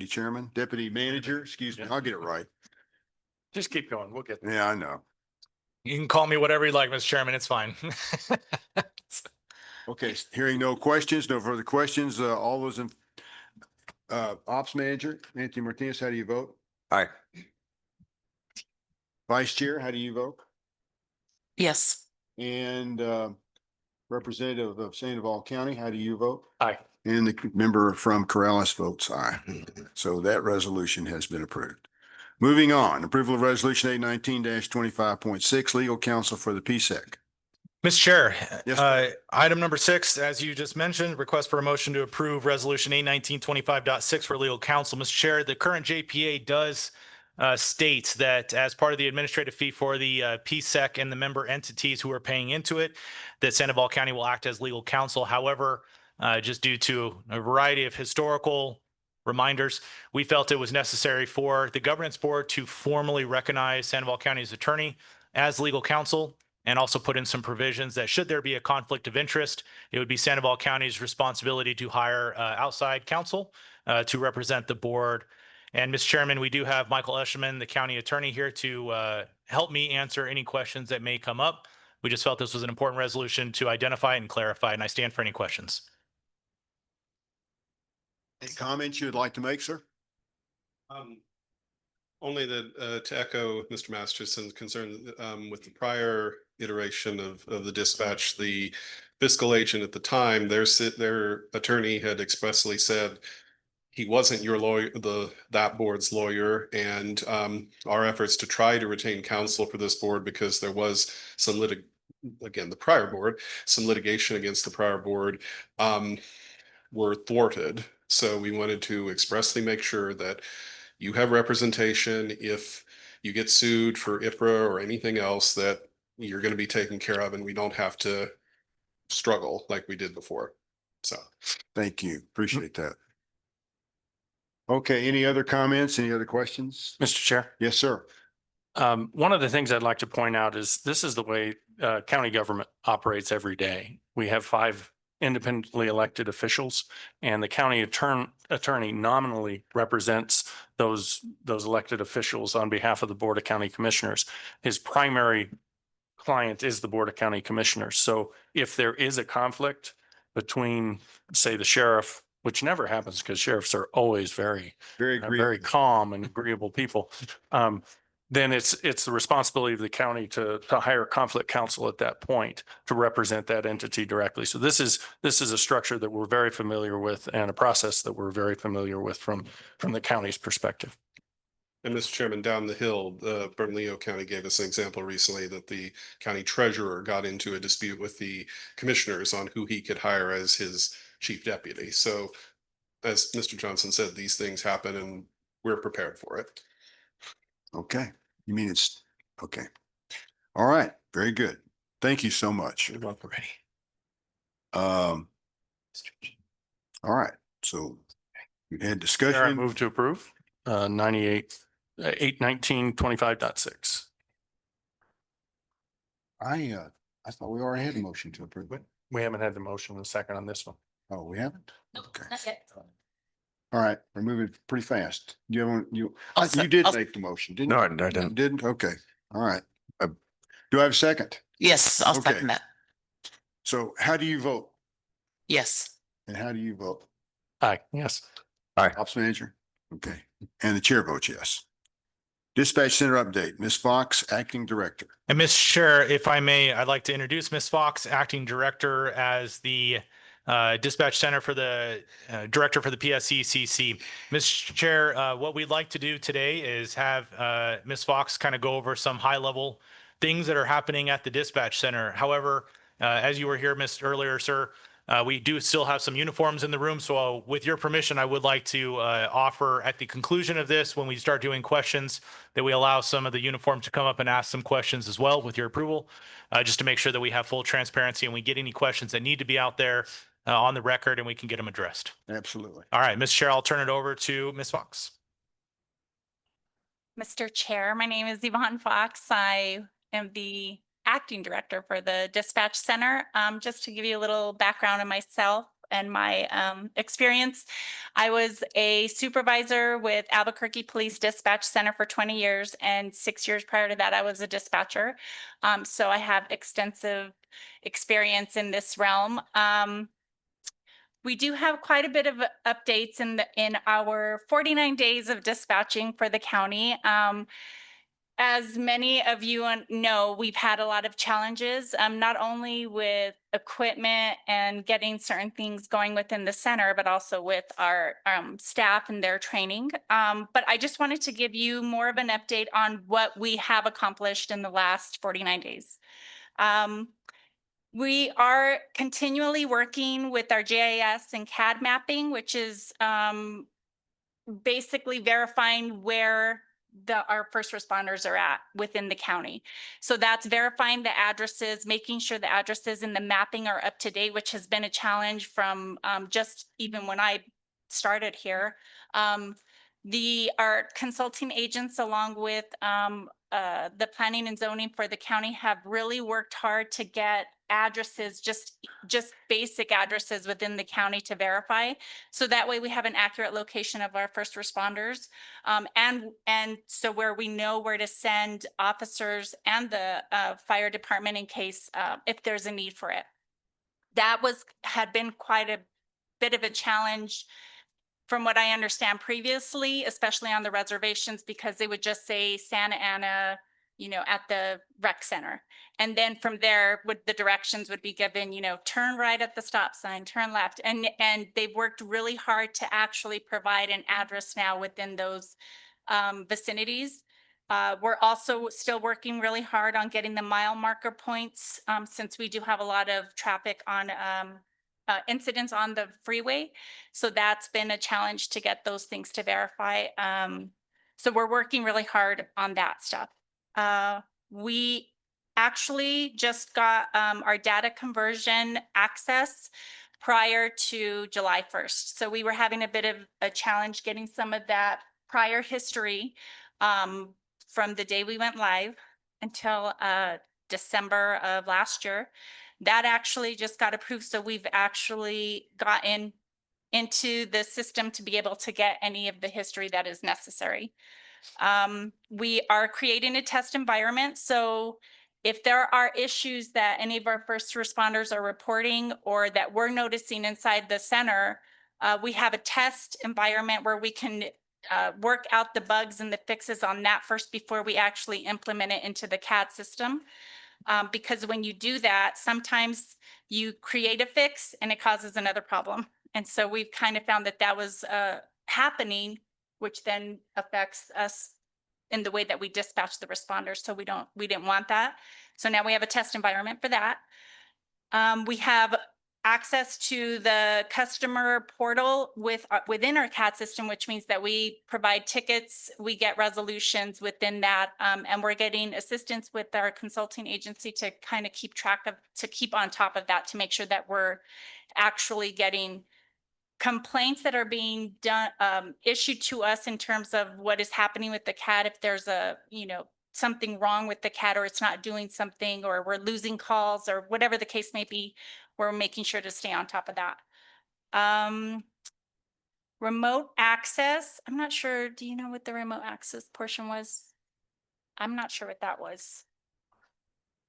chairman, deputy manager, excuse me. I'll get it right. Just keep going. We'll get there. Yeah, I know. You can call me whatever you like, Mr. Chairman. It's fine. Okay, hearing no questions, no further questions, all those in ops manager, Anthony Martinez, how do you vote? Aye. Vice chair, how do you vote? Yes. And representative of Sandoval County, how do you vote? Aye. And the member from Corrales votes aye. So that resolution has been approved. Moving on, approval of resolution 819-25.6, legal counsel for the PSEC. Mr. Chair, Yes, sir. item number 6, as you just mentioned, request for a motion to approve resolution 81925.6 for legal counsel. Mr. Chair, the current JPA does state that as part of the administrative fee for the PSEC and the member entities who are paying into it, that Sandoval County will act as legal counsel. However, just due to a variety of historical reminders. We felt it was necessary for the governance board to formally recognize Sandoval County's attorney as legal counsel and also put in some provisions that should there be a conflict of interest, it would be Sandoval County's responsibility to hire outside counsel to represent the board. And Mr. Chairman, we do have Michael Eshelman, the county attorney, here to help me answer any questions that may come up. We just felt this was an important resolution to identify and clarify, and I stand for any questions. Any comments you'd like to make, sir? Only that, to echo Mr. Masterson's concern, with the prior iteration of the dispatch, the fiscal agent at the time, their attorney had expressly said he wasn't your lawyer, that board's lawyer, and our efforts to try to retain counsel for this board because there was some the prior board, some litigation against the prior board, were thwarted. So we wanted to expressly make sure that you have representation if you get sued for IPRA or anything else, that you're going to be taken care of and we don't have to struggle like we did before. So Thank you. Appreciate that. Okay, any other comments? Any other questions? Mr. Chair, Yes, sir. one of the things I'd like to point out is this is the way county government operates every day. We have 5 independently elected officials, and the county attorney nominally represents those elected officials on behalf of the Board of County Commissioners. His primary client is the Board of County Commissioners. So if there is a conflict between, say, the sheriff, which never happens because sheriffs are always very calm and agreeable people, then it's the responsibility of the county to hire conflict counsel at that point to represent that entity directly. So this is a structure that we're very familiar with and a process that we're very familiar with from the county's perspective. And Mr. Chairman, down the hill, Bernalillo County gave us an example recently that the county treasurer got into a dispute with the commissioners on who he could hire as his chief deputy. So as Mr. Johnson said, these things happen and we're prepared for it. Okay. You mean it's, okay. All right. Very good. Thank you so much. You're welcome. Ready. All right. So we had Chair, I discussion. move to approve 81925.6. I thought we already had a motion to approve it. We haven't had the motion in a second on this one. Oh, we haven't? Okay. Not yet. All right. We're moving pretty fast. You I'll did I'll- make the motion, didn't No, you? I didn't. Didn't? Okay. All right. Do I have a second? Yes, I'll Okay. second that. So how do you vote? Yes. And how do you vote? Aye. Yes. Ops manager? Okay. And the chair votes yes. Dispatch center update, Ms. Fox, acting director. And Ms. Chair, if I may, I'd like to introduce Ms. Fox, acting director, as the dispatch center for the director for the PSECC. Ms. Chair, what we'd like to do today is have Ms. Fox kind of go over some high level things that are happening at the dispatch center. However, as you were here, earlier, sir, we do still have some uniforms in the room. So with your permission, I would like to offer at the conclusion of this, when we start doing questions, that we allow some of the uniforms to come up and ask some questions as well with your approval, just to make sure that we have full transparency and we get any questions that need to be out there on the record and we can get them addressed. Absolutely. All right, Ms. Chair, I'll turn it over to Ms. Fox. Mr. Chair, my name is Yvonne Fox. I am the acting director for the dispatch center. Just to give you a little background on myself and my experience, I was a supervisor with Albuquerque Police Dispatch Center for 20 years, and 6 years prior to that, I was a dispatcher. So I have extensive experience in this realm. We do have quite a bit of updates in our 49 days of dispatching for the county. As many of you know, we've had a lot of challenges, not only with equipment and getting certain things going within the center, but also with our staff and their training. But I just wanted to give you more of an update on what we have accomplished in the last 49 days. We are continually working with our GIS and CAD mapping, which is basically verifying where our first responders are at within the county. So that's verifying the addresses, making sure the addresses and the mapping are up to date, which has been a challenge from just even when I started here. Our consulting agents, along with the planning and zoning for the county, have really worked hard to get addresses, just basic addresses within the county to verify. So that way we have an accurate location of our first responders. And so where we know where to send officers and the fire department in case if there's a need for it. That had been quite a bit of a challenge from what I understand previously, especially on the reservations, because they would just say Santa Ana, at the rec center. And then from there, the directions would be given, turn right at the stop sign, turn left. And they've worked really hard to actually provide an address now within those vicinities. We're also still working really hard on getting the mile marker points since we do have a lot of traffic on incidents on the freeway. So that's been a challenge to get those things to verify. So we're working really hard on that stuff. We actually just got our data conversion access prior to July 1st. So we were having a bit of a challenge getting some of that prior history from the day we went live until December of last year. That actually just got approved. So we've actually gotten into the system to be able to get any of the history that is necessary. We are creating a test environment. So if there are issues that any of our first responders are reporting or that we're noticing inside the center, we have a test environment where we can work out the bugs and the fixes on that first before we actually implement it into the CAD system. Because when you do that, sometimes you create a fix and it causes another problem. And so we've kind of found that that was happening, which then affects us in the way that we dispatch the responders. So we didn't want that. So now we have a test environment for that. We have access to the customer portal within our CAD system, which means that we provide tickets, we get resolutions within that, and we're getting assistance with our consulting agency to kind of keep on top of that, to make sure that we're actually getting complaints that are being done, issued to us in terms of what is happening with the CAD. If there's something wrong with the CAD, or it's not doing something, or we're losing calls, or whatever the case may be, we're making sure to stay on top of that. Remote access. I'm not sure. Do you know what the remote access portion was? I'm not sure what that was.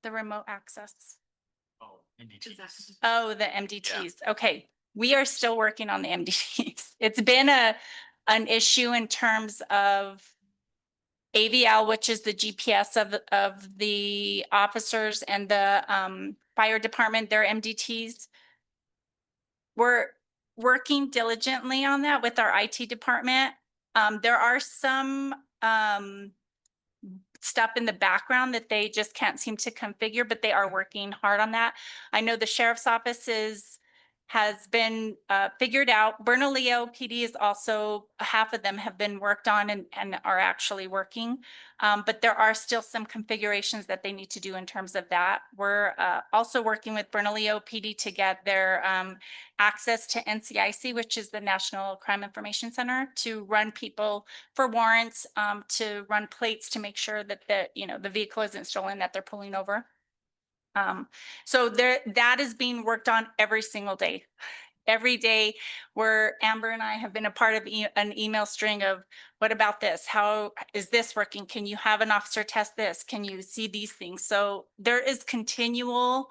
The remote access. Oh, MDTs. Oh, the MDTs. Yeah. Okay. We are still working on the MDTs. It's been an issue in terms of AVL, which is the GPS of the officers and the fire department, their MDTs. We're working diligently on that with our IT department. There are some stuff in the background that they just can't seem to configure, but they are working hard on that. I know the sheriff's office has been figured out. Bernalillo PD is also, half of them have been worked on and are actually working. But there are still some configurations that they need to do in terms of that. We're also working with Bernalillo PD to get their access to NCIC, which is the National Crime Information Center, to run people for warrants, to run plates to make sure that the vehicle isn't stolen, that they're pulling over. So that is being worked on every single day. Every day, where Amber and I have been a part of an email string of, what about this? How is this working? Can you have an officer test this? Can you see these things? So there is continual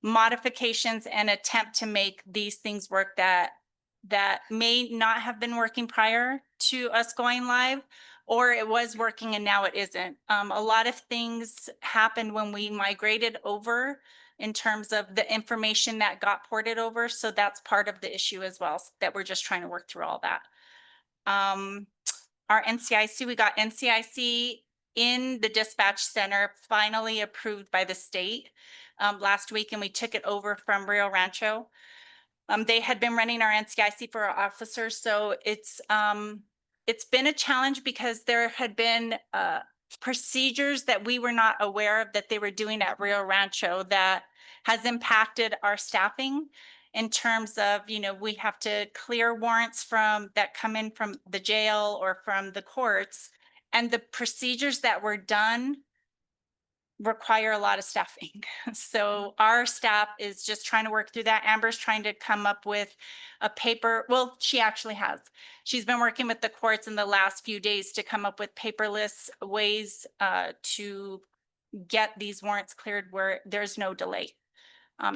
modifications and attempt to make these things work that may not have been working prior to us going live, or it was working and now it isn't. A lot of things happened when we migrated over in terms of the information that got ported over. So that's part of the issue as well, that we're just trying to work through all that. Our NCIC, we got NCIC in the dispatch center finally approved by the state last week, and we took it over from Rio Rancho. They had been running our NCIC for our officers, so it's it's been a challenge because there had been procedures that we were not aware of that they were doing at Rio Rancho that has impacted our staffing in terms of, we have to clear warrants that come in from the jail or from the courts. And the procedures that were done require a lot of staffing. So our staff is just trying to work through that. Amber's trying to come up with a paper. Well, she actually has. She's been working with the courts in the last few days to come up with paperless ways to get these warrants cleared where there's no delay.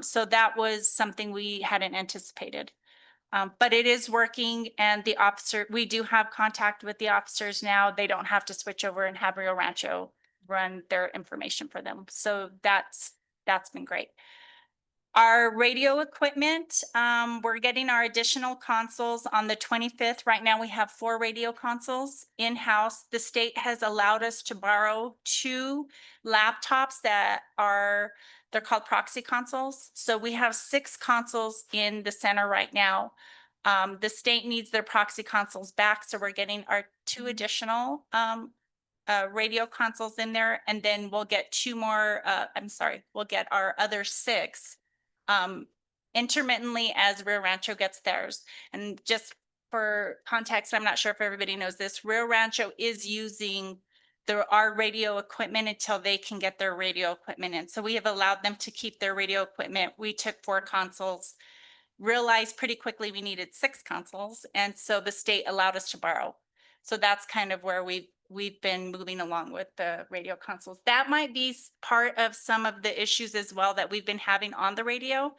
So that was something we hadn't anticipated. But it is working, and we do have contact with the officers now. They don't have to switch over and have Rio Rancho run their information for them. So that's been great. Our radio equipment, we're getting our additional consoles on the 25th. Right now we have 4 radio consoles in-house. The state has allowed us to borrow 2 laptops they're called proxy consoles. So we have 6 consoles in the center right now. The state needs their proxy consoles back, so we're getting our 2 additional radio consoles in there, and then we'll get 2 more, we'll get our other 6 intermittently as Rio Rancho gets theirs. And just for context, I'm not sure if everybody knows this, Rio Rancho is using our radio equipment until they can get their radio equipment in. So we have allowed them to keep their radio equipment. We took 4 consoles, realized pretty quickly we needed 6 consoles, and so the state allowed us to borrow. So that's kind of where we've been moving along with the radio consoles. That might be part of some of the issues as well that we've been having on the radio,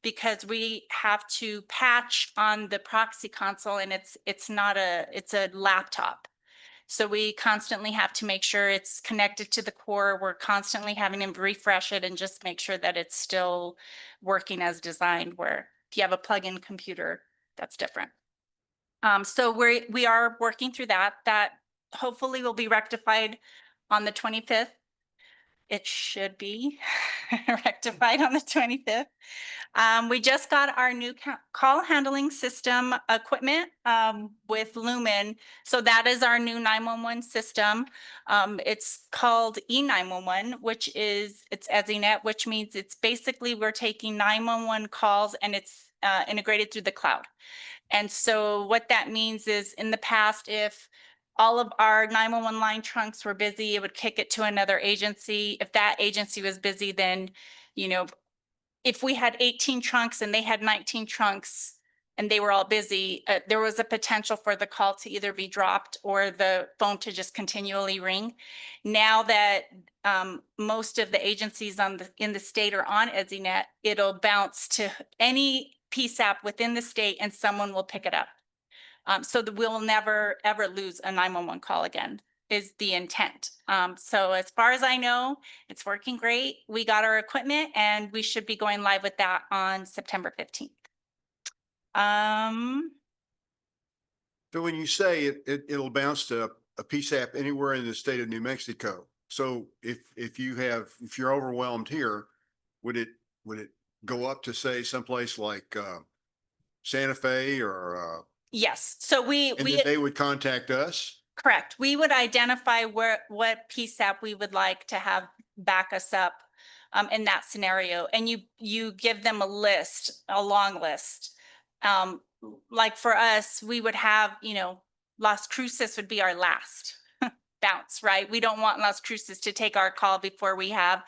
because we have to patch on the proxy console, and it's a laptop. So we constantly have to make sure it's connected to the core. We're constantly having to refresh it and just make sure that it's still working as designed, where if you have a plug-in computer, that's different. So we are working through that. That hopefully will be rectified on the 25th. It should be rectified on the 25th. We just got our new call handling system equipment with Lumen. So that is our new 911 system. It's called E911, it's EZNet, which means it's basically we're taking 911 calls and it's integrated through the cloud. And so what that means is, in the past, if all of our 911 line trunks were busy, it would kick it to another agency. If that agency was busy, then, if we had 18 trunks and they had 19 trunks and they were all busy, there was a potential for the call to either be dropped or the phone to just continually ring. Now that most of the agencies in the state are on EZNet, it'll bounce to any PSAP within the state and someone will pick it up. So that we'll never, ever lose a 911 call again, is the intent. So as far as I know, it's working great. We got our equipment and we should be going live with that on September 15th. So when you say it'll bounce to a PSAP anywhere in the state of New Mexico, so if you're overwhelmed here, would it go up to, say, someplace like Santa Fe or Yes. So and then they would contact us? Correct. We would identify what PSAP we would like to have back us up in that scenario. And you give them a list, a long list. Like for us, we would have, Las Cruces would be our last bounce, right? We don't want Las Cruces to take our call before we have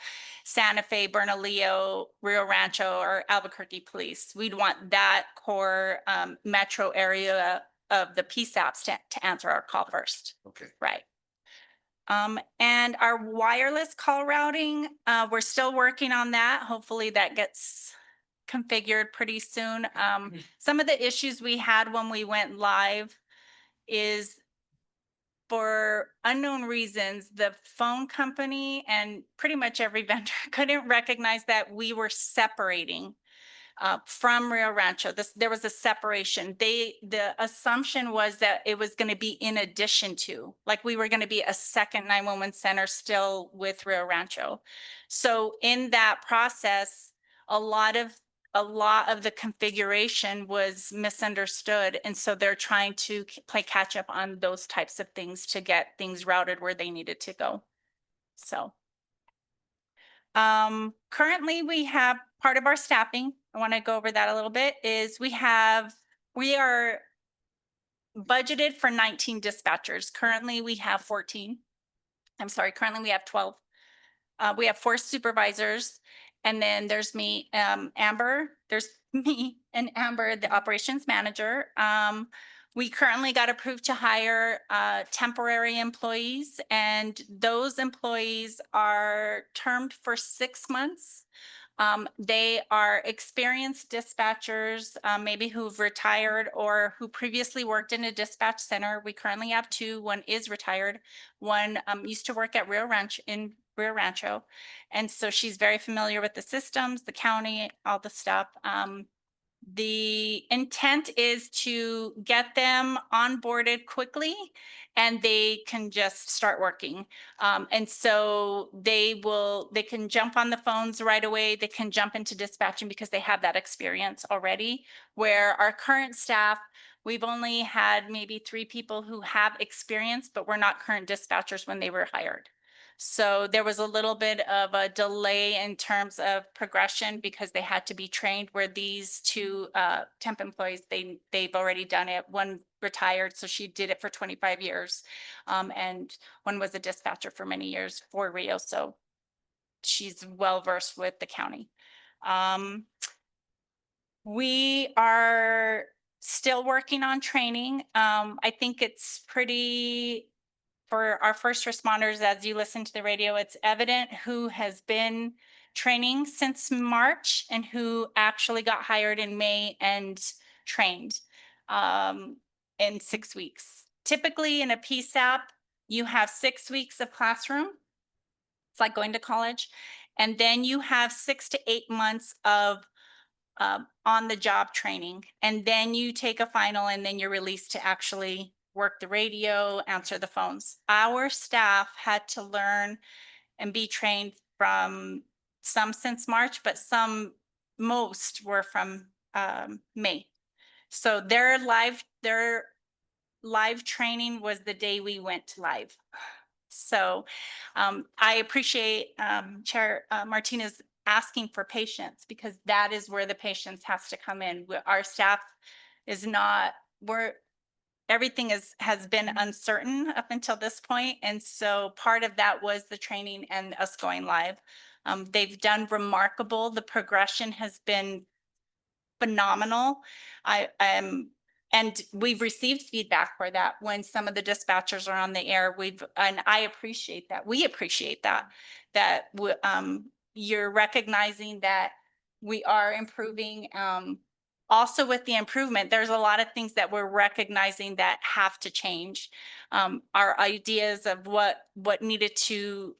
Santa Fe, Bernalillo, Rio Rancho, or Albuquerque police. We'd want that core metro area of the PSAPs to answer our call first. Okay. Right. And our wireless call routing, we're still working on that. Hopefully that gets configured pretty soon. Some of the issues we had when we went live is, for unknown reasons, the phone company and pretty much every vendor couldn't recognize that we were separating from Rio Rancho. There was a separation. The assumption was that it was going to be in addition to, like we were going to be a second 911 center still with Rio Rancho. So in that process, a lot of a lot of the configuration was misunderstood. And so they're trying to play catch up on those types of things to get things routed where they needed to go. So currently we have part of our staffing. I want to go over that a little bit is we are budgeted for 19 dispatchers. Currently we have 14. I'm sorry, currently we have 12. We have 4 supervisors, and then there's me, Amber, there's me and Amber, the operations manager. We currently got approved to hire temporary employees, and those employees are termed for 6 months. They are experienced dispatchers, maybe who've retired or who previously worked in a dispatch center. We currently have 2. One is retired. One used to work at Rio Rancho. And so she's very familiar with the systems, the county, all the stuff. The intent is to get them onboarded quickly and they can just start working. And so they can jump on the phones right away. They can jump into dispatching because they have that experience already. Where our current staff, we've only had maybe 3 people who have experience, but we're not current dispatchers when they were hired. So there was a little bit of a delay in terms of progression because they had to be trained, where these 2 temp employees, they've already done it. One retired, so she did it for 25 years. And one was a dispatcher for many years for Rio. So she's well versed with the county. We are still working on training. I think it's pretty, for our first responders, as you listen to the radio, it's evident who has been training since March and who actually got hired in May and trained in 6 weeks. Typically in a PSAP, you have 6 weeks of classroom. It's like going to college. And then you have 6 to 8 months of on-the-job training. And then you take a final and then you're released to actually work the radio, answer the phones. Our staff had to learn and be trained from some since March, but most were from May. So their live training was the day we went live. So I appreciate Chair Martinez asking for patience, because that is where the patience has to come in. Our staff is not, everything has been uncertain up until this point. And so part of that was the training and us going live. They've done remarkable. The progression has been phenomenal. And we've received feedback for that when some of the dispatchers are on the air. And I appreciate that. We appreciate that you're recognizing that we are improving. Also with the improvement, there's a lot of things that we're recognizing that have to change. Our ideas of what needed to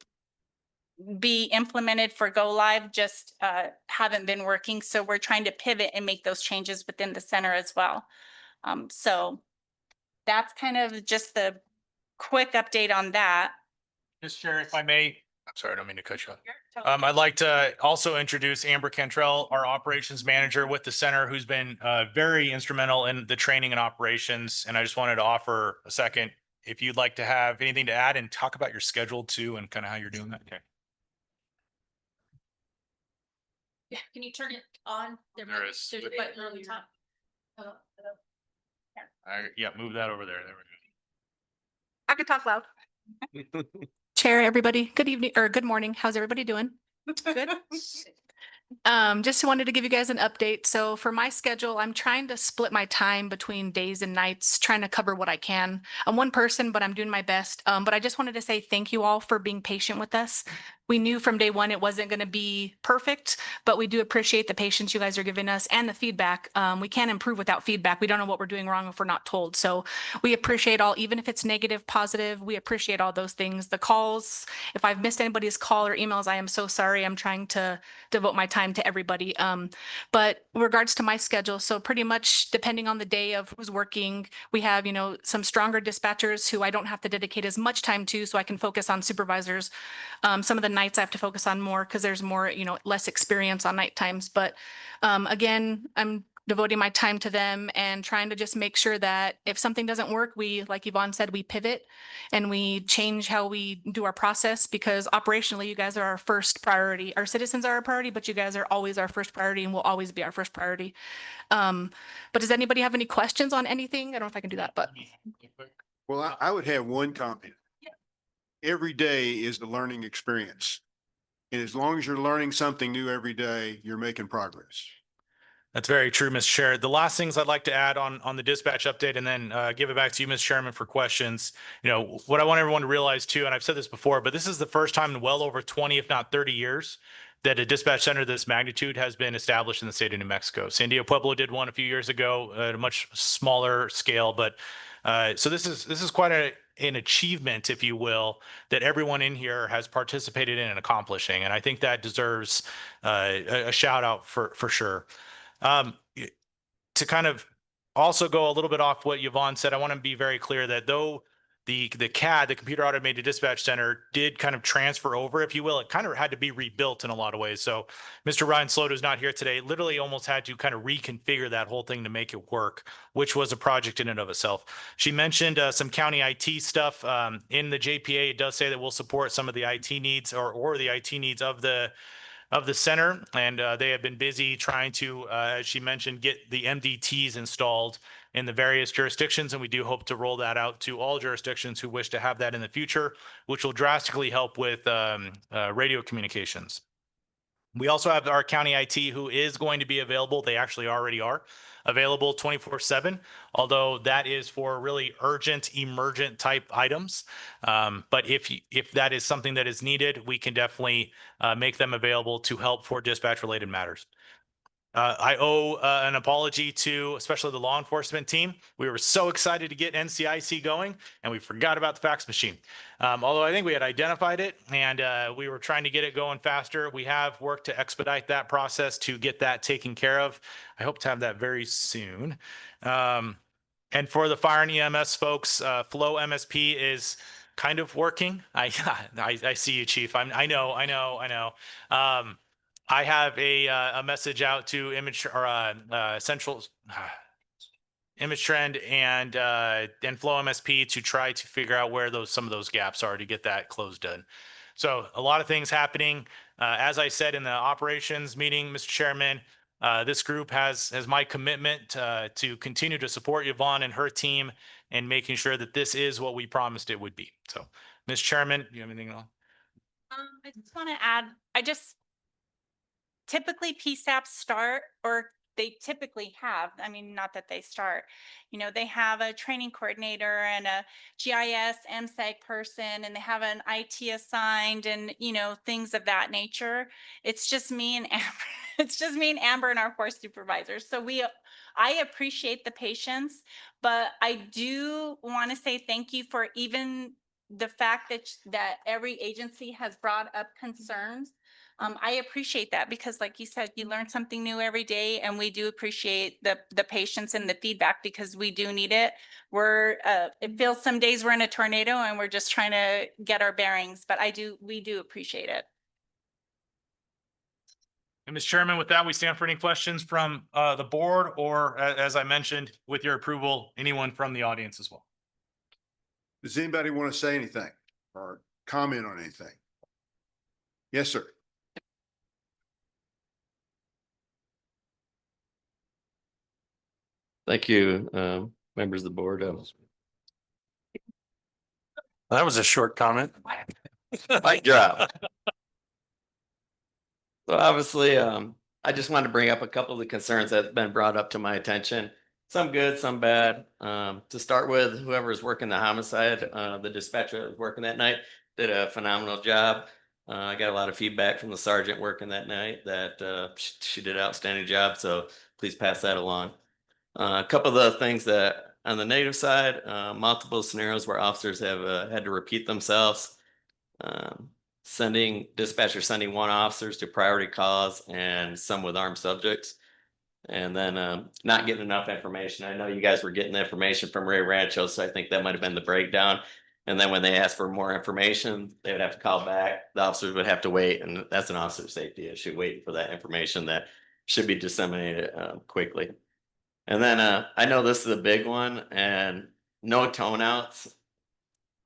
be implemented for go live just haven't been working. So we're trying to pivot and make those changes within the center as well. So that's kind of just the quick update on that. Mr. Chair, if I may, I'm sorry, I don't mean to cut you off. I'd like to also introduce Amber Cantrell, our operations manager with the center, who's been very instrumental in the training and operations. And I just wanted to offer a second, if you'd like to have anything to add and talk about your schedule too, and kind of how you're doing that. Okay. Yeah, can you turn it on? There is. There's a button on the top. Yeah, move that over there. There we I could talk loud. Chair, everybody, good evening or good morning. How's everybody doing? Good. Just wanted to give you guys an update. So for my schedule, I'm trying to split my time between days and nights, trying to cover what I can. I'm one person, but I'm doing my best. But I just wanted to say thank you all for being patient with us. We knew from day one it wasn't going to be perfect, but we do appreciate the patience you guys are giving us and the feedback. We can't improve without feedback. We don't know what we're doing wrong if we're not told. So we appreciate all, even if it's negative, positive, we appreciate all those things. The calls, if I've missed anybody's call or emails, I am so sorry. I'm trying to devote my time time to everybody. But in regards to my schedule, so pretty much depending on the day of who's working, we have, you know, some stronger dispatchers who I don't have to dedicate as much time to, so I can focus on supervisors. Some of the nights I have to focus on more because there's more, you know, less experience on night times. But again, I'm devoting my time to them and trying to just make sure that if something doesn't work, we, like Yvonne said, we pivot and we change how we do our process, because operationally, you guys are our first priority. Our citizens are our priority, but you guys are always our first priority and will always be our first priority. But does anybody have any questions on anything? I don't know if I can do that, but. Well, I would have one comment. Every day is the learning experience. And as long as you're learning something new every day, you're making progress. That's very true, Mr. Chair. The last things I'd like to add on the dispatch update and then give it back to you, Mr. Chairman, for questions. You know, what I want everyone to realize too, and I've said this before, but this is the first time in well over 20, if not 30 years, that a dispatch center of this magnitude has been established in the state of New Mexico. San Diego Pueblo did one a few years ago at a much smaller scale, but so this is quite an achievement, if you will, that everyone in here has participated in and accomplishing, and I think that deserves a shout out for sure. To kind of also go a little bit off what Yvonne said, I want to be very clear that though the CAD, the Computer Automated Dispatch Center, did kind of transfer over, if you will, it kind of had to be rebuilt in a lot of ways. So Mr. Ryan Sloat, who's not here today, literally almost had to kind of reconfigure that whole thing to make it work, which was a project in and of itself. She mentioned some county IT stuff. In the JPA, it does say that we'll support some of the IT needs or the IT needs of the center, and they have been busy trying to, as she mentioned, get the MDTs installed in the various jurisdictions, and we do hope to roll that out to all jurisdictions who wish to have that in the future, which will drastically help with radio communications. We also have our county IT who is going to be available. They actually already are available 24/7, although that is for really urgent, emergent type items. But if that is something that is needed, we can definitely make them available to help for dispatch related matters. I owe an apology to especially the law enforcement team. We were so excited to get NCIC going and we forgot about the fax machine. Although I think we had identified it and we were trying to get it going faster. We have worked to expedite that process to get that taken care of. I hope to have that very soon. And for the fire and EMS folks, Flow MSP is kind of working. I see you, Chief. I know. I have a message out to Image or Central Image Trend and Flow MSP to try to figure out where some of those gaps are to get that closed done. So a lot of things happening. As I said in the operations meeting, Mr. Chairman, this group has my commitment to continue to support Yvonne and her team and making sure that this is what we promised it would be. So, Mr. Chairman, do you have anything else? I just want to add, typically PSAPs start, or they typically have, I mean, not that they start, you know, they have a training coordinator and a GIS MSEG person, and they have an IT assigned and, you know, things of that nature. It's just me and Amber. It's just me and Amber and our 4 supervisors. So I appreciate the patience, but I do want to say thank you for even the fact that every agency has brought up concerns. I appreciate that because like you said, you learn something new every day, and we do appreciate the patience and the feedback because we do need it. It feels some days we're in a tornado and we're just trying to get our bearings, but we do appreciate it. And Mr. Chairman, with that, we stand for any questions from the board or as I mentioned, with your approval, anyone from the audience as well. Does anybody want to say anything or comment on anything? Yes, sir. Thank you, members of the board. That was a short comment. Mic drop. So obviously, I just wanted to bring up a couple of the concerns that have been brought up to my attention. Some good, some bad. To start with, whoever is working the homicide, the dispatcher that was working that night did a phenomenal job. I got a lot of feedback from the sergeant working that night that she did an outstanding job. So please pass that along. A couple of the things that on the negative side, multiple scenarios where officers have had to repeat themselves. sending one officers to priority calls and some with armed subjects. And then not getting enough information. I know you guys were getting the information from Ray Rancho, so I think that might have been the breakdown. And then when they asked for more information, they would have to call back. The officers would have to wait, and that's an officer safety issue, waiting for that information that should be disseminated quickly. And then I know this is a big one, and no tone outs.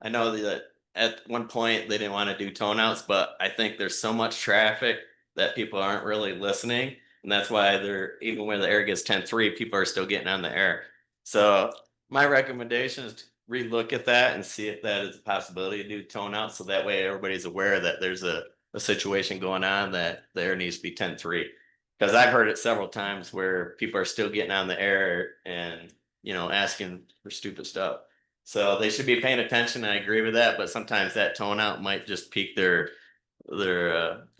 I know that at one point they didn't want to do tone outs, but I think there's so much traffic that people aren't really listening. And that's why they're, even when the air gets 10-3, people are still getting on the air. So my recommendation is to relook at that and see if that is a possibility to do tone out. So that way everybody's aware that there's a situation going on that the air needs to be 10-3. Because I've heard it several times where people are still getting on the air and, asking for stupid stuff. So they should be paying attention. I agree with that, but sometimes that tone out might just pique their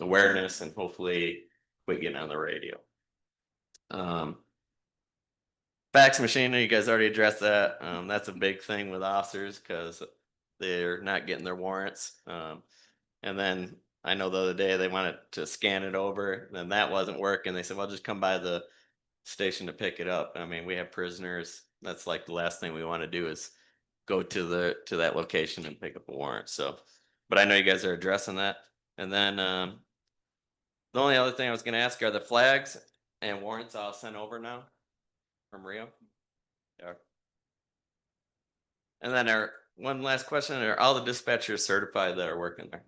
awareness and hopefully quit getting on the radio. Fax machine, you guys already addressed that. That's a big thing with officers because they're not getting their warrants. And then I know the other day they wanted to scan it over, then that wasn't working. They said, well, just come by the station to pick it up. I mean, we have prisoners. That's like the last thing we want to do is go to that location and pick up a warrant. So, but I know you guys are addressing that. And then the only other thing I was going to ask, are the flags and warrants all sent over now from Rio? Yeah. And then one last question, are all the dispatchers certified that are working there?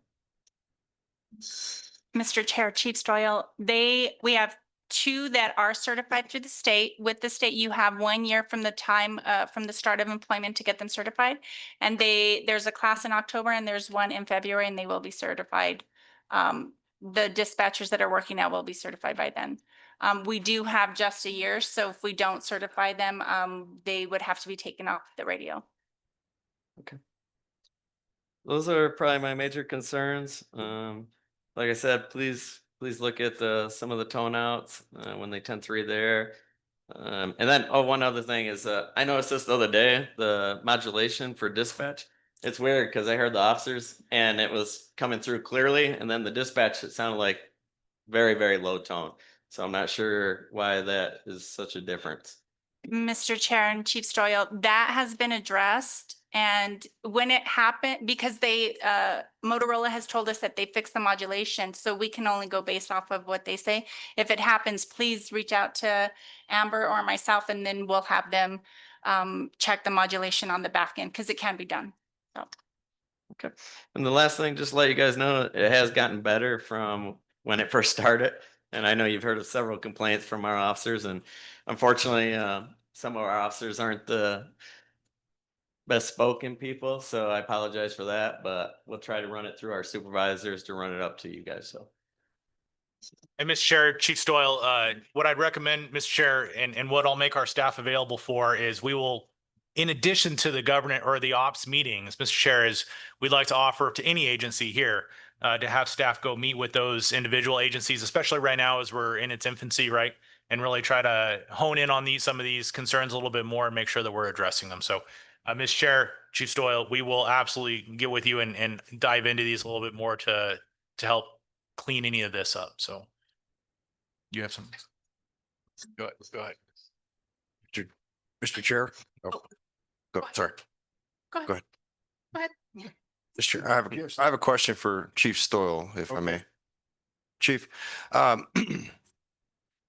Mr. Chair, Chief Stoyl, we have 2 that are certified through the state. With the state, you have 1 year from the time, from the start of employment to get them certified. And there's a class in October and there's one in February, and they will be certified. The dispatchers that are working now will be certified by then. We do have just a year, so if we don't certify them, they would have to be taken off the radio. Okay. Those are probably my major concerns. Like I said, please look at some of the tone outs when they 10-3 there. And then, one other thing is, I noticed this the other day, the modulation for dispatch. It's weird because I heard the officers and it was coming through clearly, and then the dispatch, it sounded like very, very low tone. So I'm not sure why that is such a difference. Mr. Chair and Chief Stoyl, that has been addressed. And when it happened, because Motorola has told us that they fixed the modulation, so we can only go based off of what they say. If it happens, please reach out to Amber or myself, and then we'll have them check the modulation on the back end, because it can be done. So. Okay. And the last thing, just to let you guys know, it has gotten better from when it first started. And I know you've heard of several complaints from our officers, and unfortunately, some of our officers aren't the best spoken people. So I apologize for that, but we'll try to run it through our supervisors to run it up to you guys. So. And Mr. Chair, Chief Stoyl, what I'd recommend, Mr. Chair, and what I'll make our staff available for is we will, in addition to the government or the ops meetings, Mr. Chair, is we'd like to offer to any agency here to have staff go meet with those individual agencies, especially right now as we're in its infancy, right? And really try to hone in on some of these concerns a little bit more and make sure that we're addressing them. So, Ms. Chair, Chief Stoyl, we will absolutely get with you and dive into these a little bit more to help clean any of this up. So you have some. Go ahead. Mr. Chair. Sorry. Go ahead. Go ahead. Go ahead. Mr. Chair, I have a question for Chief Stoyl, if I may. Chief,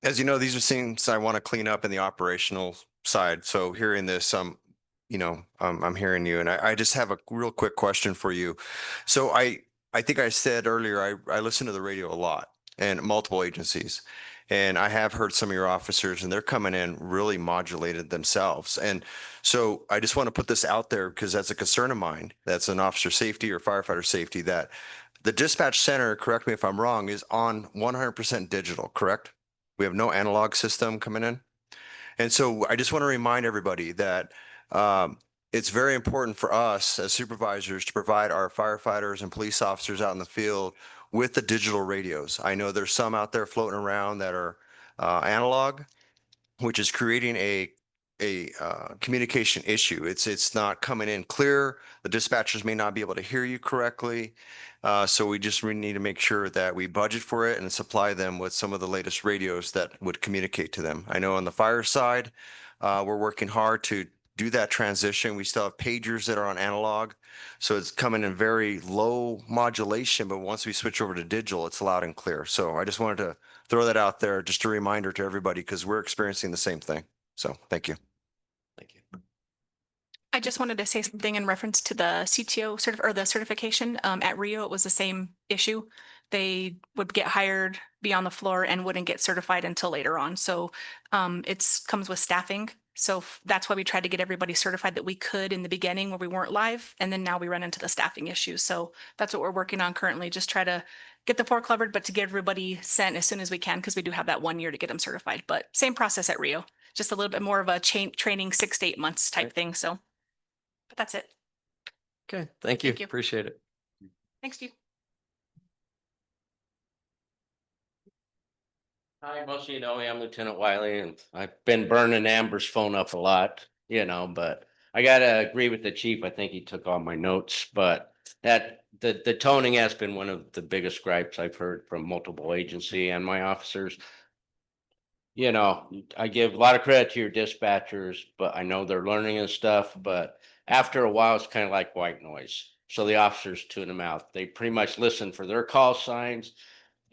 as you know, these are things I want to clean up in the operational side. So hearing this, I'm hearing you, and I just have a real quick question for you. So I think I said earlier, I listen to the radio a lot and multiple agencies. And I have heard some of your officers, and they're coming in really modulated themselves. And so I just want to put this out there because that's a concern of mine. That's an officer safety or firefighter safety, that the dispatch center, correct me if I'm wrong, is on 100% digital, correct? We have no analog system coming in. And so I just want to remind everybody that it's very important for us as supervisors to provide our firefighters and police officers out in the field with the digital radios. I know there's some out there floating around that are analog, which is creating a communication issue. It's not coming in clear. The dispatchers may not be able to hear you correctly. So we just really need to make sure that we budget for it and supply them with some of the latest radios that would communicate to them. I know on the fire side, we're working hard to do that transition. We still have pagers that are on analog. So it's coming in very low modulation, but once we switch over to digital, it's loud and clear. So I just wanted to throw that out there, just a reminder to everybody, because we're experiencing the same thing. So thank you. I just wanted to say something in reference to the CTO or the certification. At Rio, it was the same issue. They would get hired, be on the floor, and wouldn't get certified until later on. So it's comes with staffing. So that's why we tried to get everybody certified that we could in the beginning where we weren't live. And then now we run into the staffing issues. So that's what we're working on currently. Just try to get the four covered, but to get everybody sent as soon as we can, because we do have that 1 year to get them certified. But same process at Rio, just a little bit more of a training 6 to 8 months type thing. So. But that's it. Okay, thank you. Thank you. Appreciate it. Thanks, Steve. Hi, most of you know me, I'm Lieutenant Wiley, and I've been burning Amber's phone up a lot, but I gotta agree with the chief. I think he took all my notes, but that the toning has been one of the biggest gripes I've heard from multiple agency and my officers. I give a lot of credit to your dispatchers, but I know they're learning and stuff, but after a while, it's kind of like white noise. So the officers tune them out. They pretty much listen for their call signs,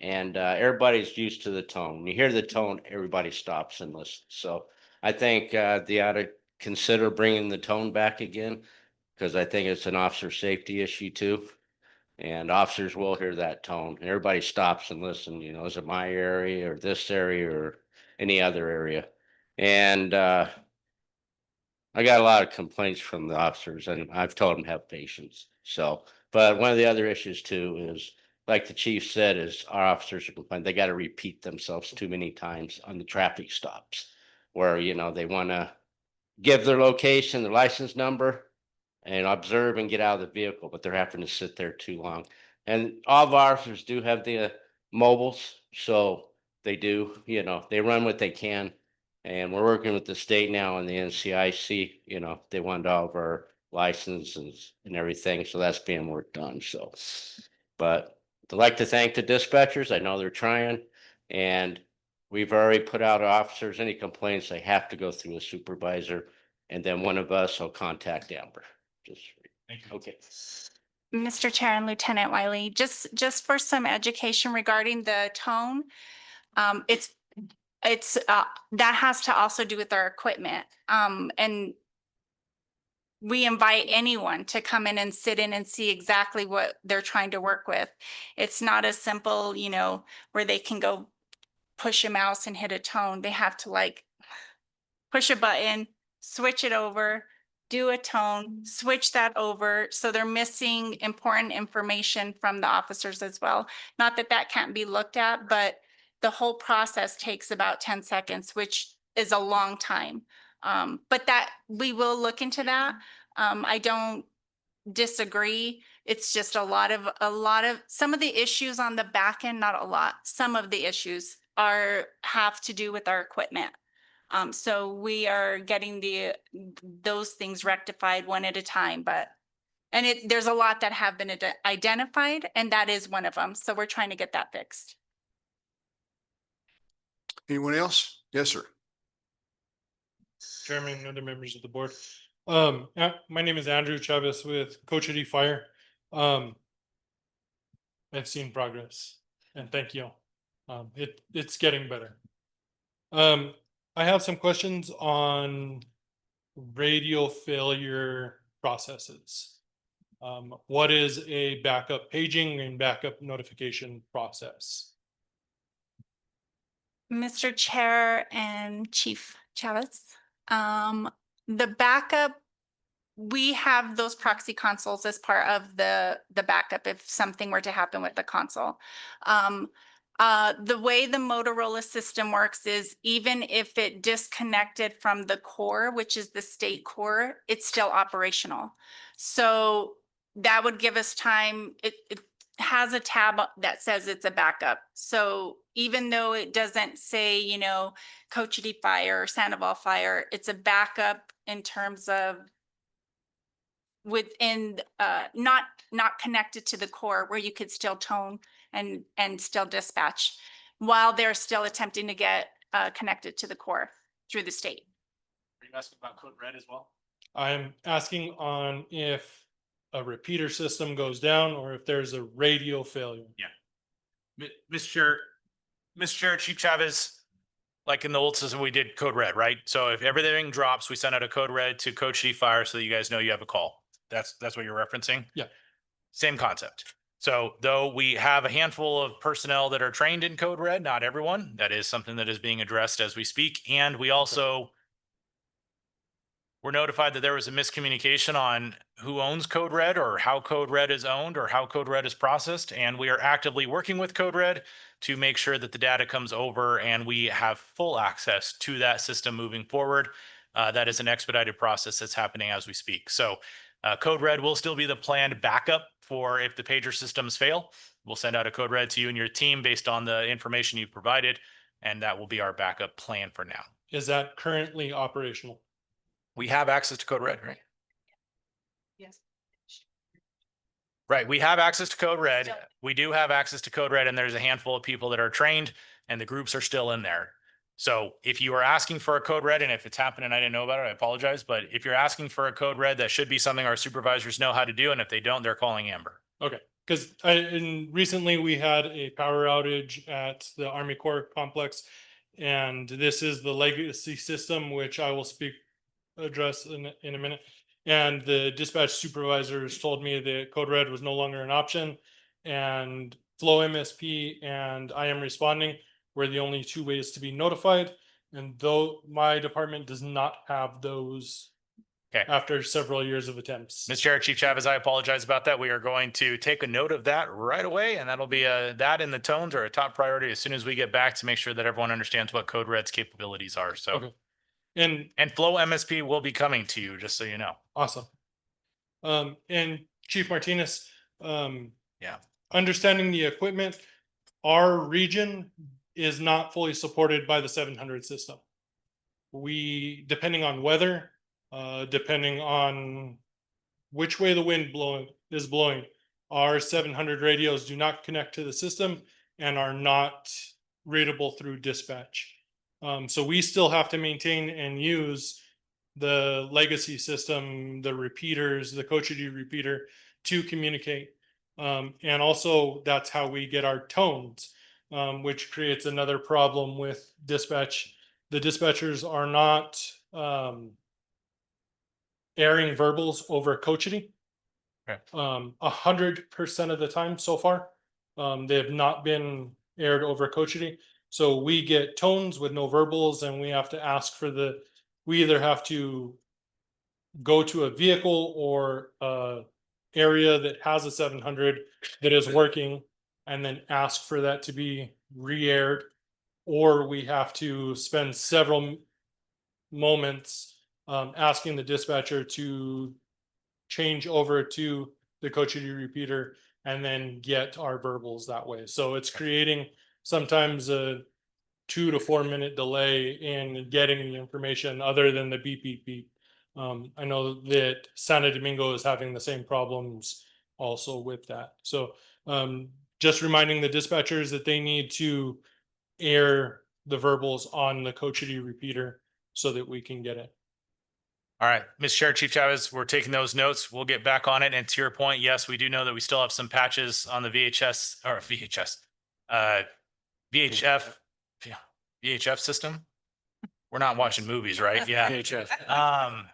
and everybody's used to the tone. When you hear the tone, everybody stops and listens. So I think they ought to consider bringing the tone back again, because I think it's an officer safety issue too. And officers will hear that tone. Everybody stops and listen, is it my area or this area or any other area? And I got a lot of complaints from the officers, and I've told them to have patience. So, but one of the other issues too is, like the chief said, is our officers are complaining, they got to repeat themselves too many times on the traffic stops where, they want to give their location, their license number, and observe and get out of the vehicle, but they're having to sit there too long. And all of our officers do have the mobiles, so they do, they run what they can. And we're working with the state now and the NCIC, they want all of our licenses and everything, so that's being worked on, so. But I'd like to thank the dispatchers, I know they're trying, and we've already put out officers, any complaints, they have to go through a supervisor, and then one of us will contact Amber. Okay. Mr. Chair and Lieutenant Wiley, just for some education regarding the tone, it's that has to also do with our equipment. And we invite anyone to come in and sit in and see exactly what they're trying to work with. It's not as simple, where they can go push a mouse and hit a tone. They have to push a button, switch it over, do a tone, switch that over. So they're missing important information from the officers as well. Not that that can't be looked at, but the whole process takes about 10 seconds, which is a long time. But that we will look into that. I don't disagree. It's just some of the issues on the back end, not a lot. Some of the issues have to do with our equipment. So we are getting those things rectified one at a time, and there's a lot that have been identified, and that is one of them. So we're trying to get that fixed. Anyone else? Yes, sir. Chairman and other members of the board. My name is Andrew Chavez with Cochiti Fire. I've seen progress, and thank you. It's getting better. I have some questions on radio failure processes. What is a backup paging and backup notification process? Mr. Chair and Chief Chavez, the backup, we have those proxy consoles as part of the backup if something were to happen with the console. The way the Motorola system works is even if it disconnected from the core, which is the state core, it's still operational. So that would give us time. has a tab that says it's a backup. So even though it doesn't say, you know, Cochiti Fire or Sandoval Fire, it's a backup in terms of within, not connected to the core where you could still tone and still dispatch while they're still attempting to get connected to the core through the state. Are you asking about code red as well? I'm asking on if a repeater system goes down or if there's a radio failure. Yeah. Mr. Chair, Chief Chavez, like in the old system, we did code red, right? So if everything drops, we send out a code red to Coach Chief Fire so that you guys know you have a call. That's what you're referencing? Yeah. Same concept. So though we have a handful of personnel that are trained in code red, not everyone, that is something that is being addressed as we speak. And we also were notified that there was a miscommunication on who owns code red or how code red is owned or how code red is processed. And we are actively working with code red to make sure that the data comes over and we have full access to that system moving forward. That is an expedited process that's happening as we speak. So code red will still be the planned backup for if the pager systems fail. We'll send out a code red to you and your team based on the information you've provided. And that will be our backup plan for now. Is that currently operational? We have access to code red, right? Yes. Right. We have access to code red. Still. We do have access to code red, and there's a handful of people that are trained and the groups are still in there. So if you are asking for a code red, and if it's happened and I didn't know about it, I apologize. But if you're asking for a code red, that should be something our supervisors know how to do. And if they don't, they're calling Amber. Okay, because recently we had a power outage at the Army Corps complex. And this is the legacy system, which I will address in a minute. And the dispatch supervisors told me that code red was no longer an option, and Flow MSP and I am responding were the only two ways to be notified. And though my department does not have those Okay. after several years of attempts. Mr. Chair, Chief Chavez, I apologize about that. We are going to take a note of that right away. And that'll be that in the tones are a top priority as soon as we get back to make sure that everyone understands what code red's capabilities are. So. Okay. And Flow MSP will be coming to you, just so you know. awesome. And Chief Martinez, Yeah. understanding the equipment, our region is not fully supported by the 700 system. We, depending on weather, depending on which way the wind is blowing, our 700 radios do not connect to the system and are not readable through dispatch. So we still have to maintain and use the legacy system, the repeaters, the Cochiti repeater to communicate. And also that's how we get our tones, which creates another problem with dispatch. The dispatchers are not airing verbals over Cochiti. 100% of the time so far. They have not been aired over Cochiti. So we get tones with no verbals, and we have to ask for we either have to go to a vehicle or area that has a 700 that is working and then ask for that to be re-aired, or we have to spend several moments asking the dispatcher to change over to the Cochiti repeater and then get our verbals that way. So it's creating sometimes a 2 to 4 minute delay in getting the information other than the beep, beep, beep. I know that Santo Domingo is having the same problems also with that. So just reminding the dispatchers that they need to air the verbals on the Cochiti repeater so that we can get it. All right, Mr. Chair, Chief Chavez, we're taking those notes. We'll get back on it. And to your point, yes, we do know that we still have some patches on the VHF system. We're not watching movies, right? Yeah. VHF.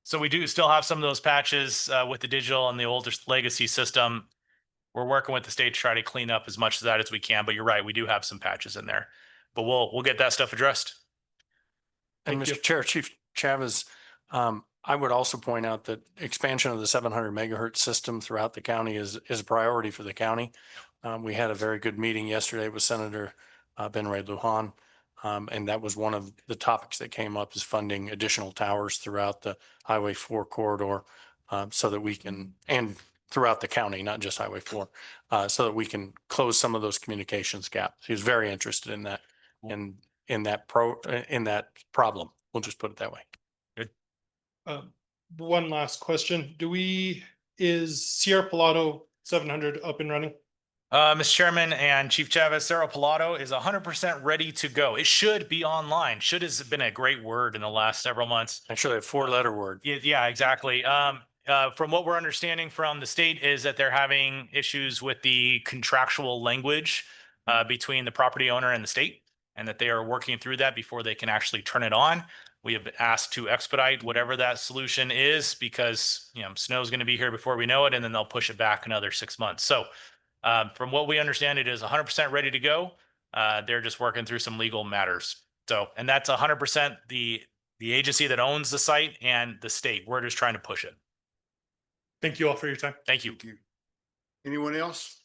So we do still have some of those patches with the digital and the older legacy system. We're working with the state to try to clean up as much of that as we can. But you're right, we do have some patches in there. But we'll get that stuff addressed. And Thank you. Mr. Chair, Chief Chavez, I would also point out that expansion of the 700 megahertz system throughout the county is a priority for the county. We had a very good meeting yesterday with Senator Ben Ray Lujan. And that was one of the topics that came up is funding additional towers throughout the Highway 4 corridor so that we can, and throughout the county, not just Highway 4, so that we can close some of those communications gaps. He was very interested in that, in that problem. We'll just put it that way. One last question. Is Sierra Pilado 700 up and running? Mr. Chairman and Chief Chavez, Cerro Pilado is 100% ready to go. It should be online. Should has been a great word in the last several months. Actually, a 4-letter word. Yeah, exactly. From what we're understanding from the state is that they're having issues with the contractual language between the property owner and the state, and that they are working through that before they can actually turn it on. We have been asked to expedite whatever that solution is because, you know, snow is going to be here before we know it, and then they'll push it back another 6 months. So from what we understand, it is 100% ready to go. They're just working through some legal matters. So, and that's 100% the agency that owns the site and the state. We're just trying to push it. Thank you all for your time. Thank you. Anyone else?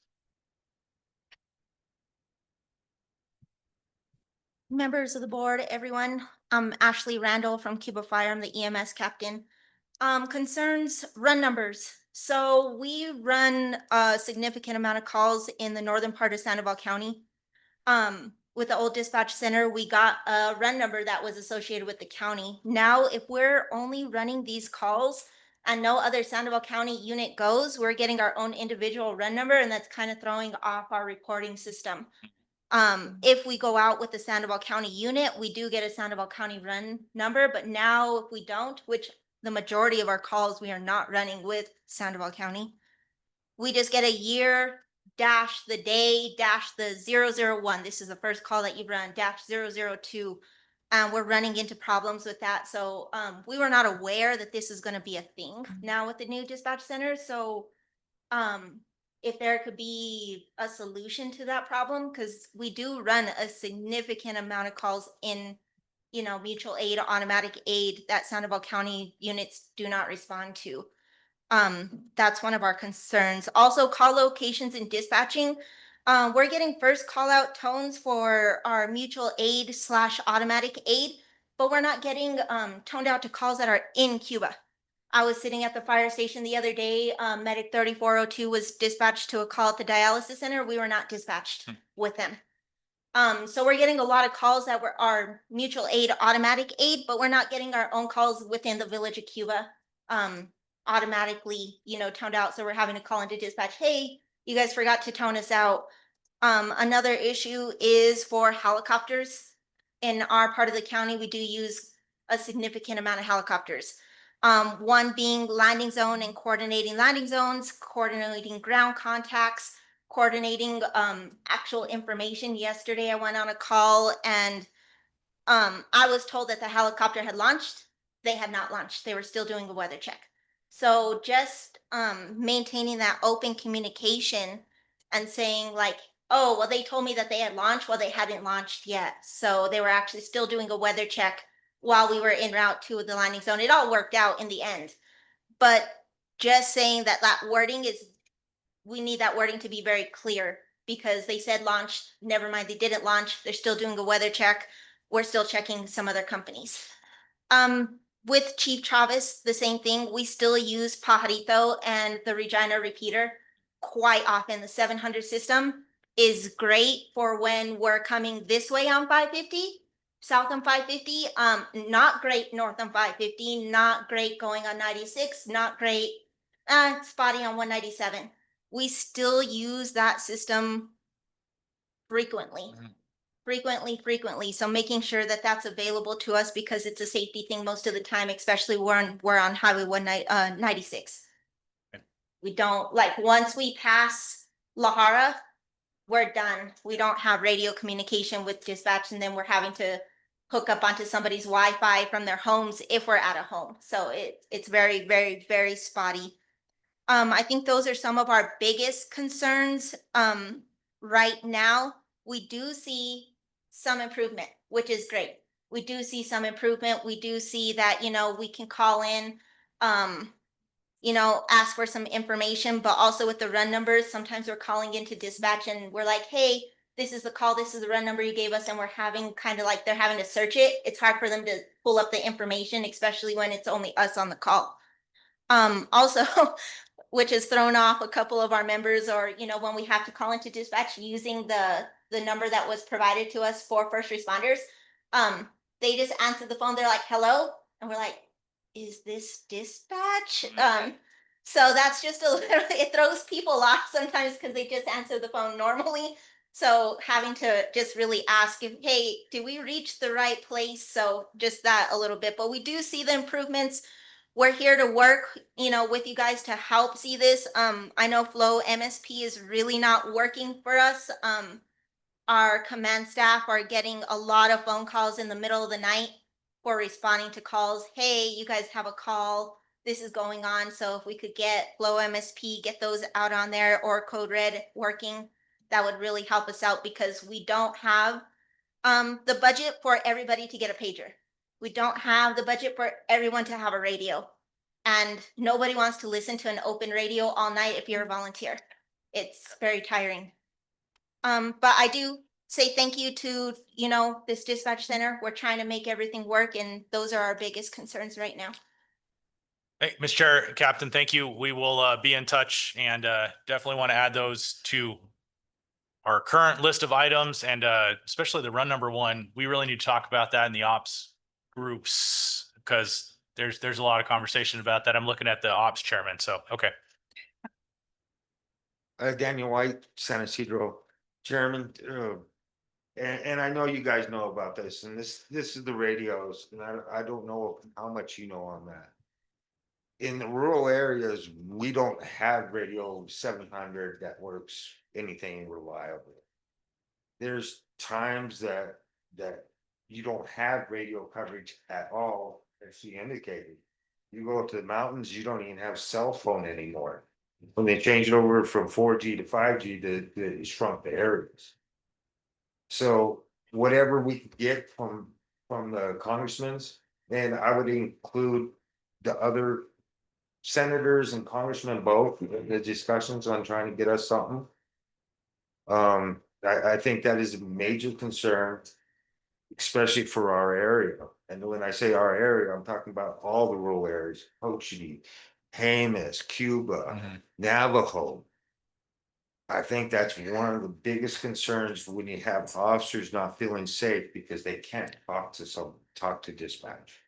Members of the board, everyone, I'm Ashley Randall from Cuba Fire. I'm the EMS captain. Concerns, run numbers. So we run a significant amount of calls in the northern part of Sandoval County. With the old dispatch center, we got a run number that was associated with the county. Now, if we're only running these calls and no other Sandoval County unit goes, we're getting our own individual run number, and that's kind of throwing off our reporting system. If we go out with the Sandoval County unit, we do get a Sandoval County run number, but now if we don't, which the majority of our calls we are not running with Sandoval County, we just get a year dash the day dash the 001. This is the first call that you run dash 002. And we're running into problems with that. So we were not aware that this is going to be a thing now with the new dispatch center. So if there could be a solution to that problem, because we do run a significant amount of calls in, you know, mutual aid, automatic aid that Sandoval County units do not respond to. That's one of our concerns. Also, call locations and dispatching. We're getting first call out tones for our mutual aid / automatic aid, but we're not getting toned out to calls that are in Cuba. I was sitting at the fire station the other day. Medic 3402 was dispatched to a call at the dialysis center. We were not dispatched with them. So we're getting a lot of calls that were our mutual aid, automatic aid, but we're not getting our own calls within the village of Cuba automatically, you know, toned out. So we're having to call into dispatch. Hey, you guys forgot to tone us out. Another issue is for helicopters. In our part of the county, we do use a significant amount of helicopters. One being landing zone and coordinating landing zones, coordinating ground contacts, coordinating actual information. Yesterday I went on a call and I was told that the helicopter had launched. They had not launched. They were still doing a weather check. So just maintaining that open communication and saying like, oh, well, they told me that they had launched. Well, they hadn't launched yet. So they were actually still doing a weather check while we were en route to the landing zone. It all worked out in the end. But just saying that wording is, we need that wording to be very clear because they said launch, never mind, they didn't launch. They're still doing a weather check. We're still checking some other companies. With Chief Chavez, the same thing. We still use Pajarito and the Regina repeater quite often. The 700 system is great for when we're coming this way on 550, south on 550. Not great north on 550, not great going on 96, not great, spotty on 197. We still use that system frequently. Frequently. So making sure that that's available to us because it's a safety thing most of the time, especially when we're on Highway 196. We don't, like, once we pass La Jara, we're done. We don't have radio communication with dispatch, and then we're having to hook up onto somebody's Wi-Fi from their homes if we're at a home. So it's very, very, very spotty. I think those are some of our biggest concerns. Right now, we do see some improvement, which is great. We do see some improvement. We do see that, you know, we can call in, you know, ask for some information, but also with the run numbers, sometimes we're calling into dispatch and we're like, hey, this is the call, this is the run number you gave us, and we're having kind of like they're having to search it. It's hard for them to pull up the information, especially when it's only us on the call. Also, which has thrown off a couple of our members, or, when we have to call into dispatch using the number that was provided to us for first responders. They just answer the phone. They're like, hello. And we're like, is this dispatch? So that's just a little, it throws people off sometimes because they just answer the phone normally. So having to just really ask if, hey, did we reach the right place? So just that a little bit, but we do see the improvements. We're here to work, with you guys to help see this. I know Flow MSP is really not working for us. Our command staff are getting a lot of phone calls in the middle of the night for responding to calls. Hey, you guys have a call. This is going on. So if we could get Flow MSP, get those out on there, or Code Red working, that would really help us out, because we don't have the budget for everybody to get a pager. We don't have the budget for everyone to have a radio. And nobody wants to listen to an open radio all night if you're a volunteer. It's very tiring. But I do say thank you to, this dispatch center. We're trying to make everything work, and those are our biggest concerns right now. Hey, Mr. Chair, Captain, thank you. We will be in touch, and definitely want to add those to our current list of items, and especially the run number 1. We really need to talk about that in the ops groups, because there's a lot of conversation about that. I'm looking at the ops chairman. So, okay. Daniel White, San Isidro Chairman, and I know you guys know about this, and this is the radios, and I don't know how much you know on that. In the rural areas, we don't have radio 700 that works anything reliably. There's times that you don't have radio coverage at all, as she indicated. You go up to the mountains, you don't even have cell phone anymore. When they changed it over from 4G to 5G, it shrunk the areas. So whatever we can get from the congressmen's, and I would include the other senators and congressmen both, the discussions on trying to get us something. I think that is a major concern, especially for our area. And when I say our area, I'm talking about all the rural areas: Oshie, Jemez, Cuba, Navajo. I think that's one of the biggest concerns when you have officers not feeling safe because they can't talk to dispatch.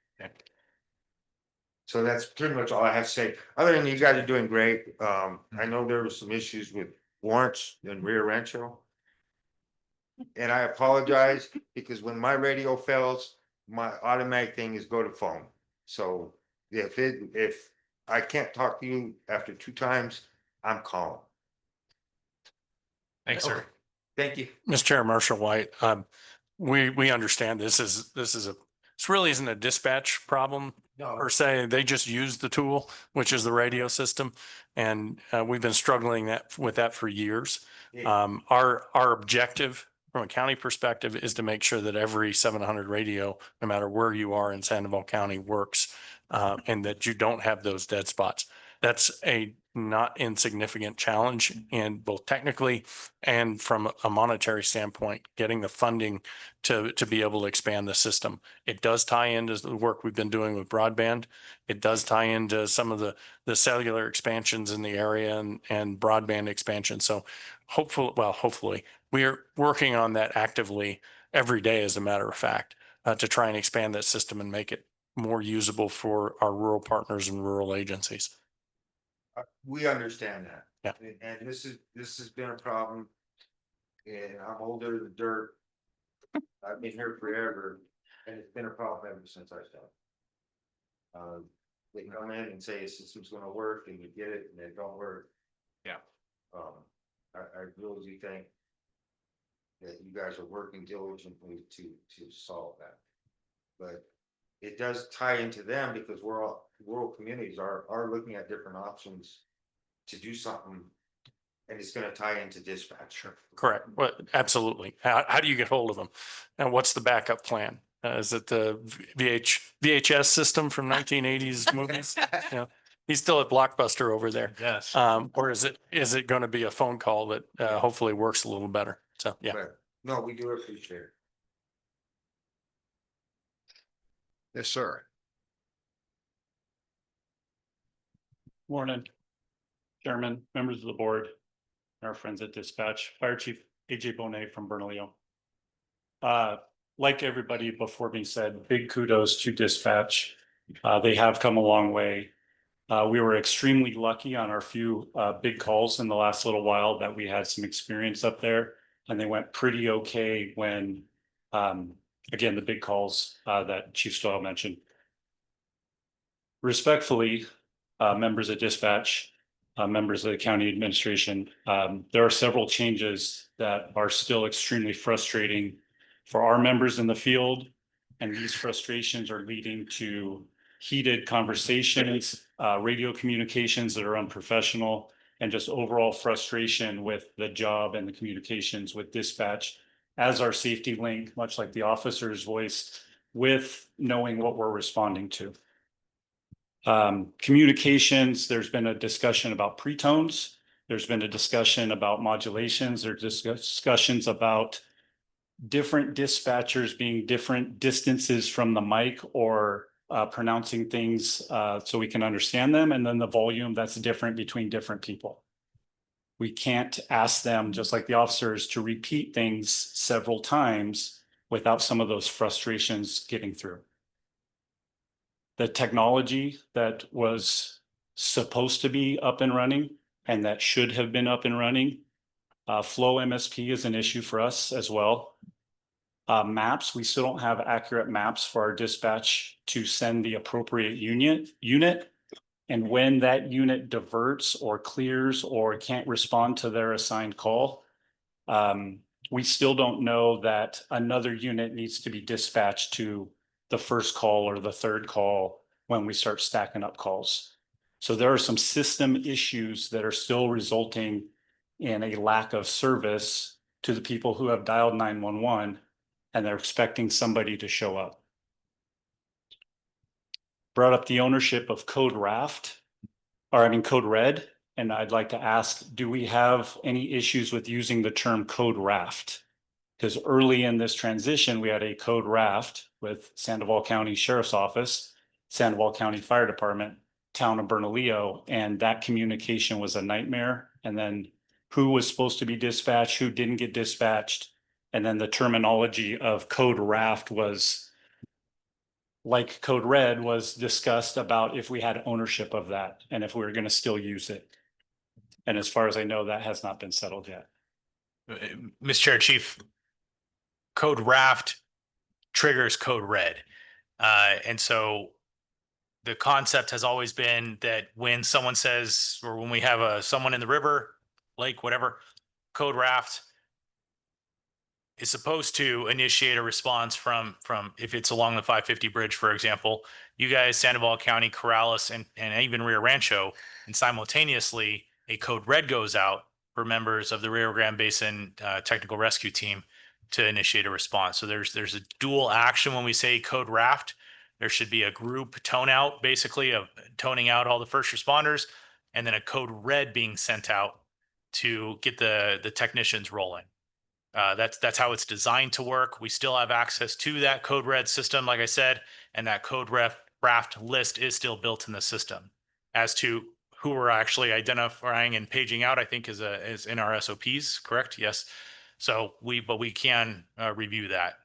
So that's pretty much all I have to say. Other than you guys are doing great. I know there were some issues with warrants in Rio Rancho. And I apologize, because when my radio fails, my automatic thing is go to phone. So if I can't talk to you after 2 times, I'm calling. Thanks, sir. Thank you. Mr. Chair, Marshall White, we understand this really isn't a dispatch problem per se. They just use the tool, which is the radio system. And we've been struggling with that for years. Our objective from a county perspective is to make sure that every 700 radio, no matter where you are in Sandoval County, works, and that you don't have those dead spots. That's a not insignificant challenge, and both technically and from a monetary standpoint, getting the funding to be able to expand the system. It does tie into the work we've been doing with broadband. It does tie into some of the cellular expansions in the area and broadband expansion. So hopefully we are working on that actively every day, as a matter of fact, to try and expand that system and make it more usable for our rural partners and rural agencies. We understand that. Yeah. And this has been a problem. And I'm older than dirt. I've been here forever, and it's been a problem ever since I started. They come in and say the system's gonna work, and you get it, and it don't work. Yeah. I really do think that you guys are working diligently to solve that. But it does tie into them, because rural communities are looking at different options to do something, and it's gonna tie into dispatch. Correct. Well, absolutely. How do you get hold of them? And what's the backup plan? Is it the VHS system from 1980s movies? Yeah. He's still at Blockbuster over there. Yes. Or is it going to be a phone call that hopefully works a little better? So, yeah. But no, we do appreciate it. Yes, sir. Morning. Chairman, members of the board, and our friends at dispatch, Fire Chief AJ Bonet from Bernalillo. Like everybody before me said, big kudos to dispatch. They have come a long way. We were extremely lucky on our few big calls in the last little while that we had some experience up there, and they went pretty okay when, again, the big calls that Chief Stoyle mentioned. Respectfully, members of dispatch, members of the county administration, there are several changes that are still extremely frustrating for our members in the field. And these frustrations are leading to heated conversations, radio communications that are unprofessional, and just overall frustration with the job and the communications with dispatch as our safety link, much like the officer's voice, with knowing what we're responding to. Communications, there's been a discussion about pretones. There's been a discussion about modulations. There's discussions about different dispatchers being different distances from the mic or pronouncing things so we can understand them. And then the volume that's different between different people. We can't ask them, just like the officers, to repeat things several times without some of those frustrations getting through. The technology that was supposed to be up and running and that should have been up and running. Flow MSP is an issue for us as well. Maps, we still don't have accurate maps for our dispatch to send the appropriate unit. And when that unit diverts or clears or can't respond to their assigned call, we still don't know that another unit needs to be dispatched to the first call or the third call when we start stacking up calls. So there are some system issues that are still resulting in a lack of service to the people who have dialed 911 and they're expecting somebody to show up. Brought up the ownership of Code Red, and I'd like to ask, do we have any issues with using the term Code Raft? Because early in this transition, we had a Code Raft with Sandoval County Sheriff's Office, Sandoval County Fire Department, Town of Bernalillo, and that communication was a nightmare. And then who was supposed to be dispatched, who didn't get dispatched, and then the terminology of Code Raft was, like Code Red, was discussed about if we had ownership of that and if we were going to still use it. And as far as I know, that has not been settled yet. Mr. Chair, Chief, Code Raft triggers Code Red. And so the concept has always been that when someone says, or when we have someone in the river, lake, whatever, Code Raft is supposed to initiate a response from if it's along the 550 bridge, for example, you guys, Sandoval County, Corrales, and even Rio Rancho, and simultaneously a Code Red goes out for members of the Rio Grande Basin Technical Rescue Team to initiate a response. So there's a dual action when we say Code Raft. There should be a group tone out, basically, of toning out all the first responders, and then a Code Red being sent out to get the technicians rolling. That's how it's designed to work. We still have access to that Code Red system, like I said, and that Code Raft list is still built in the system. As to who we're actually identifying and paging out, I think is in our SOPs, correct? Yes. So we can review that.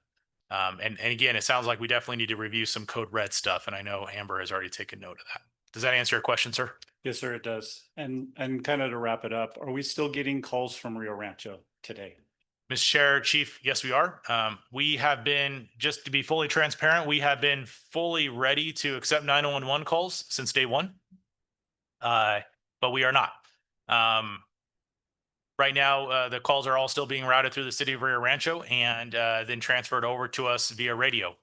And again, it sounds like we definitely need to review some Code Red stuff, and I know Amber has already taken note of that. Does that answer your question, sir? Yes, sir, it does. And kind of to wrap it up, are we still getting calls from Rio Rancho today? Mr. Chair, Chief, yes, we are. We have been, just to be fully transparent, we have been fully ready to accept 911 calls since day one. But we are not. Right now, the calls are all still being routed through the city of Rio Rancho and then transferred over to us via radio.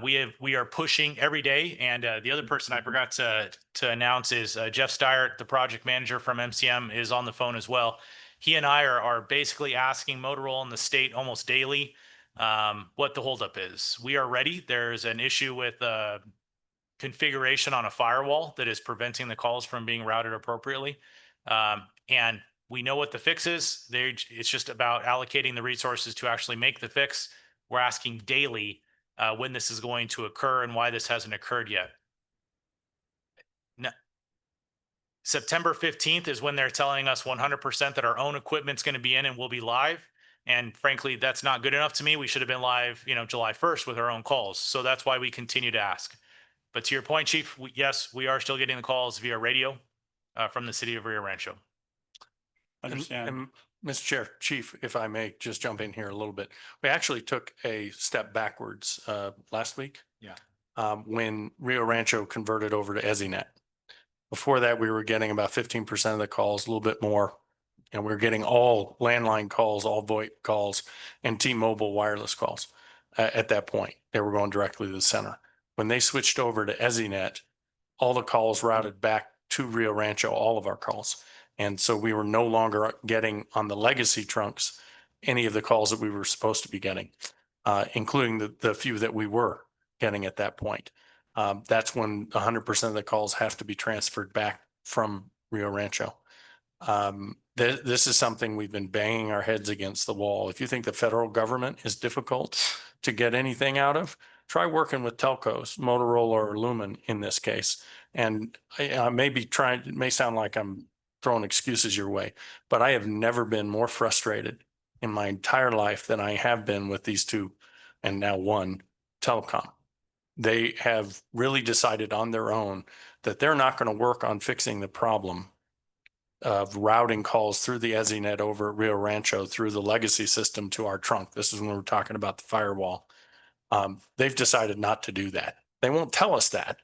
We are pushing every day, and the other person I forgot to announce is Jeff Steyert, the project manager from MCM, is on the phone as well. He and I are basically asking Motorola and the state almost daily what the holdup is. We are ready. There's an issue with configuration on a firewall that is preventing the calls from being routed appropriately, and we know what the fix is. It's just about allocating the resources to actually make the fix. We're asking daily when this is going to occur and why this hasn't occurred yet. No. September 15th is when they're telling us 100% that our own equipment's going to be in and we'll be live. And frankly, that's not good enough to me. We should have been live, July 1st with our own calls. So that's why we continue to ask. But to your point, Chief, yes, we are still getting the calls via radio from the city of Rio Rancho. Understand. And Mr. Chair, Chief, if I may just jump in here a little bit. We actually took a step backwards last week. Yeah. When Rio Rancho converted over to EZNet. Before that, we were getting about 15% of the calls, a little bit more. And we were getting all landline calls, all VoIP calls, and T-Mobile wireless calls at that point. They were going directly to the center. When they switched over to EZNet, all the calls routed back to Rio Rancho, all of our calls. And so we were no longer getting on the legacy trunks any of the calls that we were supposed to be getting, including the few that we were getting at that point. That's when 100% of the calls have to be transferred back from Rio Rancho. This is something we've been banging our heads against the wall. If you think the federal government is difficult to get anything out of, try working with telcos, Motorola or Lumen in this case. And I may be trying, it may sound like I'm throwing excuses your way, but I have never been more frustrated in my entire life than I have been with these two and now one telecom. They have really decided on their own that they're not going to work on fixing the problem of routing calls through the EZNet over at Rio Rancho through the legacy system to our trunk. This is when we're talking about the firewall. They've decided not to do that. They won't tell us that,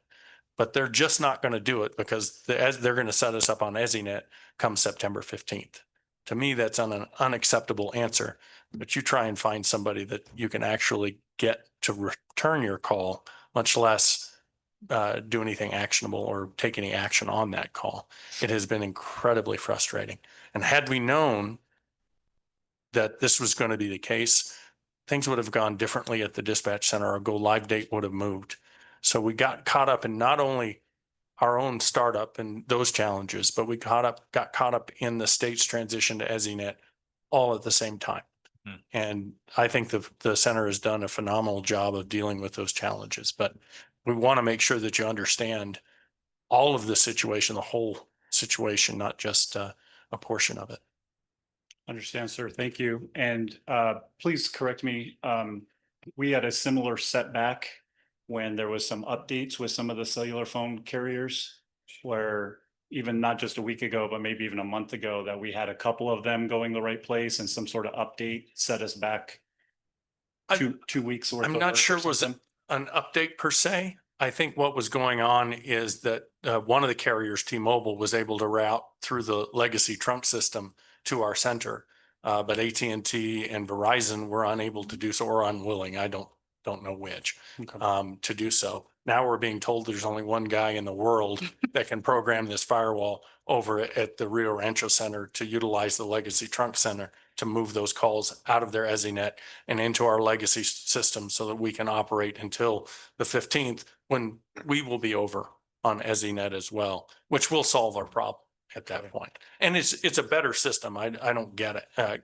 but they're just not going to do it because they're going to set us up on EZNet come September 15th. To me, that's an unacceptable answer, but you try and find somebody that you can actually get to return your call, much less do anything actionable or take any action on that call. It has been incredibly frustrating. And had we known that this was going to be the case, things would have gone differently at the dispatch center. Our go live date would have moved. So we got caught up in not only our own startup and those challenges, but we got caught up in the state's transition to EZNet all at the same time. And I think the center has done a phenomenal job of dealing with those challenges, but we want to make sure that you understand all of the situation, the whole situation, not just a portion of it. Understand, sir. Thank you. And please correct me. We had a similar setback when there was some updates with some of the cellular phone carriers where even not just a week ago, but maybe even a month ago, that we had a couple of them going the right place and some sort of update set us back 2 weeks worth. I'm not sure it was an update per se. I think what was going on is that one of the carriers, T-Mobile, was able to route through the legacy trunk system to our center, but AT&T and Verizon were unable to do so, or unwilling. I don't know which, to do so. Now we're being told there's only one guy in the world that can program this firewall over at the Rio Rancho Center to utilize the legacy trunk center to move those calls out of their EZNet and into our legacy system so that we can operate until the 15th, when we will be over on EZNet as well, which will solve our problem at that point. And it's a better system. I don't get it.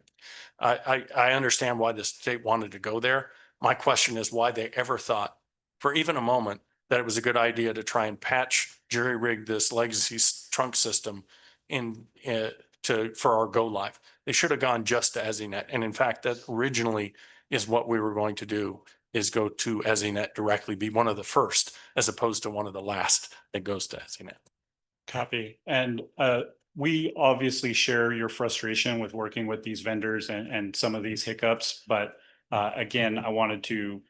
I understand why the state wanted to go there. My question is why they ever thought for even a moment that it was a good idea to try and patch, jury rig this legacy trunk system for our go live. They should have gone just to EZNet. And in fact, that originally is what we were going to do, is go to EZNet directly, be one of the first, as opposed to one of the last that goes to EZNet. Copy. And we obviously share your frustration with working with these vendors and some of these hiccups, but again, I wanted to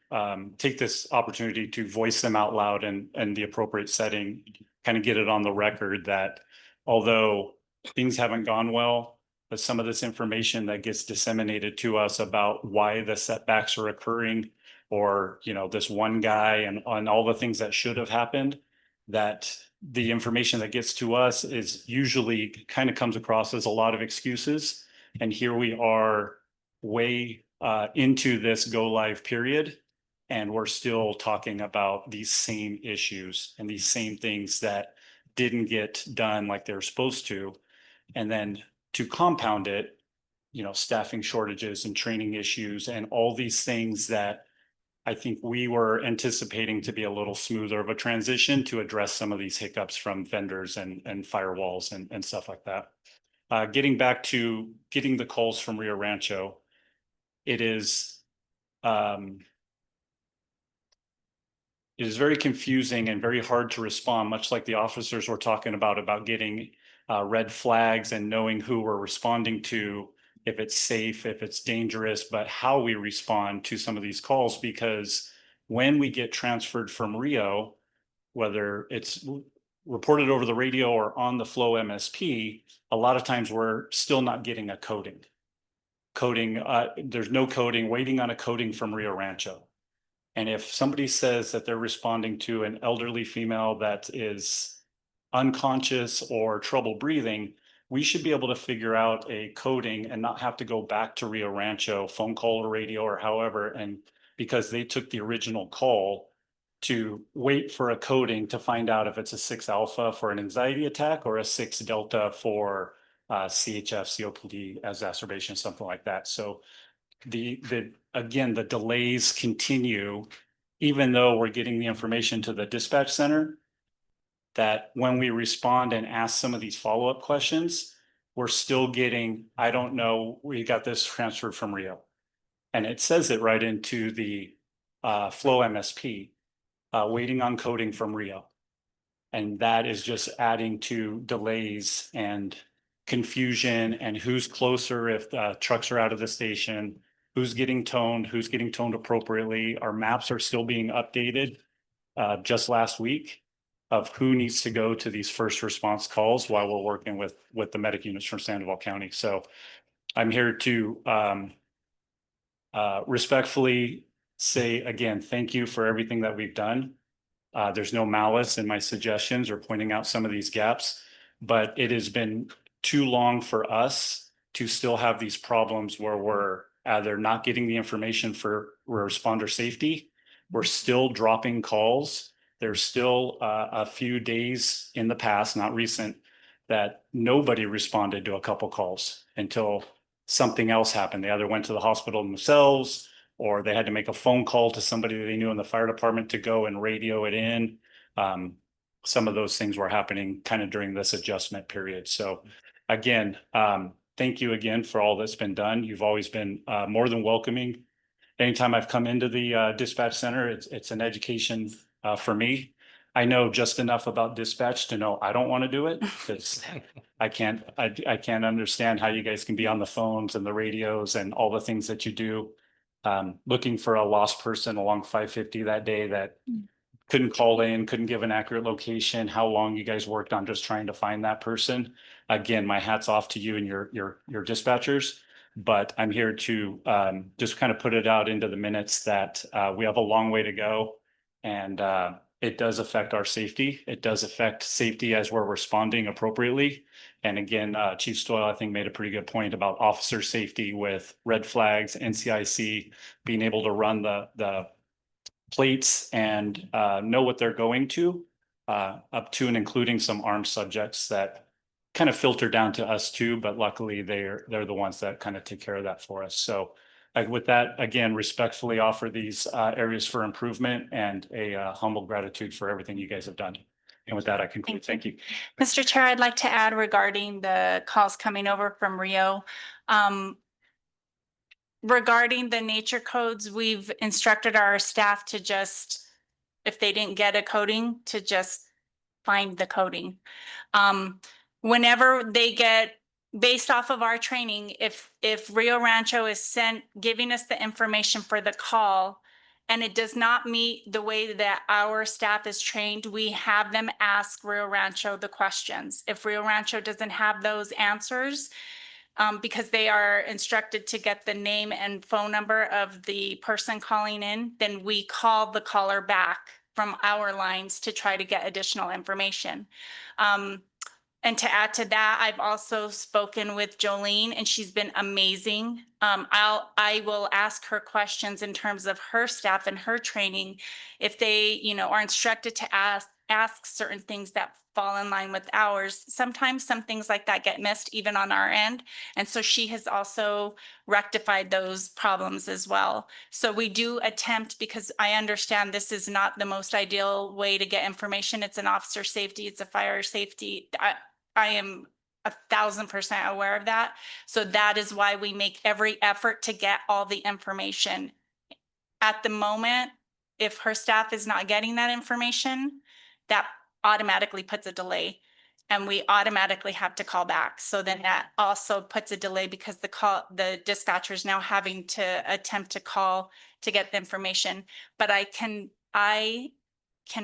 take this opportunity to voice them out loud and the appropriate setting, kind of get it on the record that although things haven't gone well, but some of this information that gets disseminated to us about why the setbacks are occurring, or, this one guy and on all the things that should have happened, that the information that gets to us is usually kind of comes across as a lot of excuses. And here we are way into this go live period, and we're still talking about these same issues and these same things that didn't get done like they're supposed to. And then to compound it, staffing shortages and training issues and all these things that I think we were anticipating to be a little smoother of a transition to address some of these hiccups from vendors and firewalls and stuff like that. Getting back to getting the calls from Rio Rancho, it is very confusing and very hard to respond, much like the officers were talking about getting red flags and knowing who we're responding to, if it's safe, if it's dangerous, but how we respond to some of these calls, because when we get transferred from Rio, whether it's reported over the radio or on the Flow MSP, a lot of times we're still not getting a coding. There's no coding, waiting on a coding from Rio Rancho. And if somebody says that they're responding to an elderly female that is unconscious or trouble breathing, we should be able to figure out a coding and not have to go back to Rio Rancho, phone call or radio or however, and because they took the original call to wait for a coding to find out if it's a 6 alpha for an anxiety attack or a 6 delta for CHF, COPD exacerbation, something like that. So again, the delays continue, even though we're getting the information to the dispatch center, that when we respond and ask some of these follow-up questions, we're still getting, I don't know, we got this transferred from Rio. And it says it right into the Flow MSP, waiting on coding from Rio. And that is just adding to delays and confusion and who's closer if trucks are out of the station, who's getting toned appropriately. Our maps are still being updated just last week of who needs to go to these first response calls while we're working with the medic units from Sandoval County. So I'm here to respectfully say again, thank you for everything that we've done. There's no malice in my suggestions or pointing out some of these gaps, but it has been too long for us to still have these problems where we're either not getting the information for responder safety, we're still dropping calls. There's still a few days in the past, not recent, that nobody responded to a couple calls until something else happened. They either went to the hospital themselves or they had to make a phone call to somebody they knew in the fire department to go and radio it in. Some of those things were happening kind of during this adjustment period. So again, thank you again for all that's been done. You've always been more than welcoming. Anytime I've come into the dispatch center, it's an education for me. I know just enough about dispatch to know I don't want to do it because I can't understand how you guys can be on the phones and the radios and all the things that you do. Looking for a lost person along 550 that day that couldn't call in, couldn't give an accurate location, how long you guys worked on just trying to find that person. Again, my hat's off to you and your dispatchers, but I'm here to just kind of put it out into the minutes that we have a long way to go, and it does affect our safety. It does affect safety as we're responding appropriately. And again, Chief Stoyle, I think, made a pretty good point about officer safety with red flags, NCIC, being able to run the plates and know what they're going to, up to and including some armed subjects that kind of filter down to us too, but luckily they're the ones that kind of take care of that for us. So with that, again, respectfully offer these areas for improvement and a humble gratitude for everything you guys have done. And with that, I conclude. Thank you. Mr. Chair, I'd like to add regarding the calls coming over from Rio. Regarding the nature codes, we've instructed our staff to just, if they didn't get a coding, to just find the coding. Whenever they get, based off of our training, if Rio Rancho is giving us the information for the call and it does not meet the way that our staff is trained, we have them ask Rio Rancho the questions. If Rio Rancho doesn't have those answers, because they are instructed to get the name and phone number of the person calling in, then we call the caller back from our lines to try to get additional information. And to add to that, I've also spoken with Jolene and she's been amazing. I will ask her questions in terms of her staff and her training. If they, are instructed to asks certain things that fall in line with ours, sometimes some things like that get missed even on our end. And so she has also rectified those problems as well. So we do attempt, because I understand this is not the most ideal way to get information. It's an officer safety, it's a fire safety. I am 1,000% aware of that. So that is why we make every effort to get all the information. At the moment, if her staff is not getting that information, that automatically puts a delay, and we automatically have to call back. So then that also puts a delay, because the dispatcher is now having to attempt to call to get the information. But I can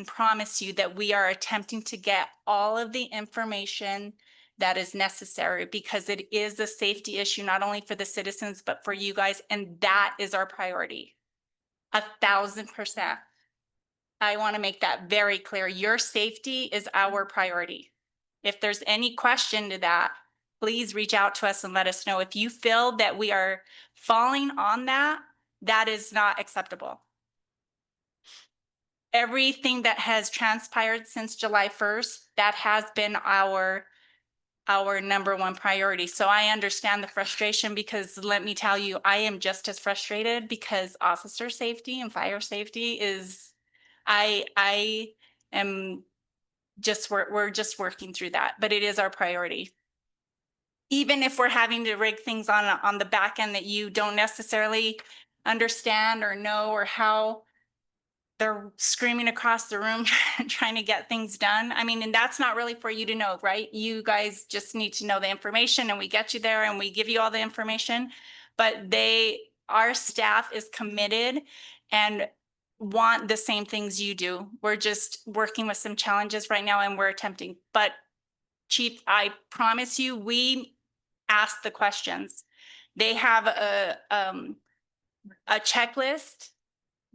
promise you that we are attempting to get all of the information that is necessary, because it is a safety issue, not only for the citizens, but for you guys. And that is our priority. 1,000%. I want to make that very clear. Your safety is our priority. If there's any question to that, please reach out to us and let us know. If you feel that we are falling on that, that is not acceptable. Everything that has transpired since July 1st, that has been our number one priority. So I understand the frustration, because let me tell you, I am just as frustrated, because officer safety and fire safety is, I am just, we're just working through that, but it is our priority. Even if we're having to rig things on the back end that you don't necessarily understand or know, or how they're screaming across the room trying to get things done. I mean, and that's not really for you to know, right? You guys just need to know the information, and we get you there and we give you all the information. But our staff is committed and want the same things you do. We're just working with some challenges right now, and we're attempting. But Chief, I promise you, we ask the questions. They have a checklist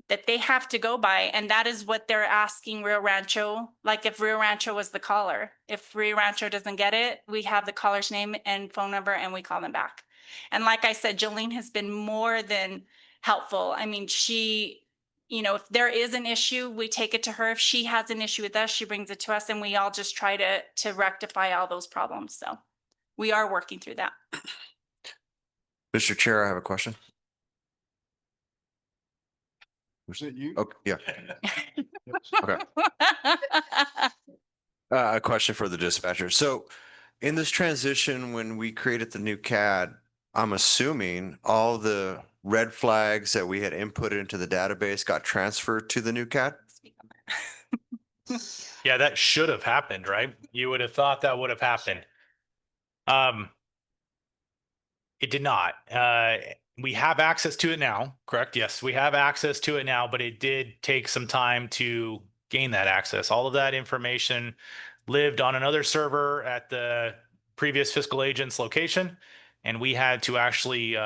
that they have to go by, and that is what they're asking Rio Rancho. Like, if Rio Rancho was the caller, if Rio Rancho doesn't get it, we have the caller's name and phone number, and we call them back. And like I said, Jolene has been more than helpful. I mean, she, if there is an issue, we take it to her. If she has an issue with us, she brings it to us, and we all just try to rectify all those problems. So we are working through that. Mr. Chair, I have a question. Was it you? Okay, yeah. Okay. A question for the dispatcher. So in this transition, when we created the new CAD, I'm assuming all the red flags that we had inputted into the database got transferred to the new CAD? Yeah, that should have happened, right? You would have thought that would have happened. It did not. We have access to it now, correct? Yes, we have access to it now, but it did take some time to gain that access. All of that information lived on another server at the previous fiscal agent's location, and we had to actually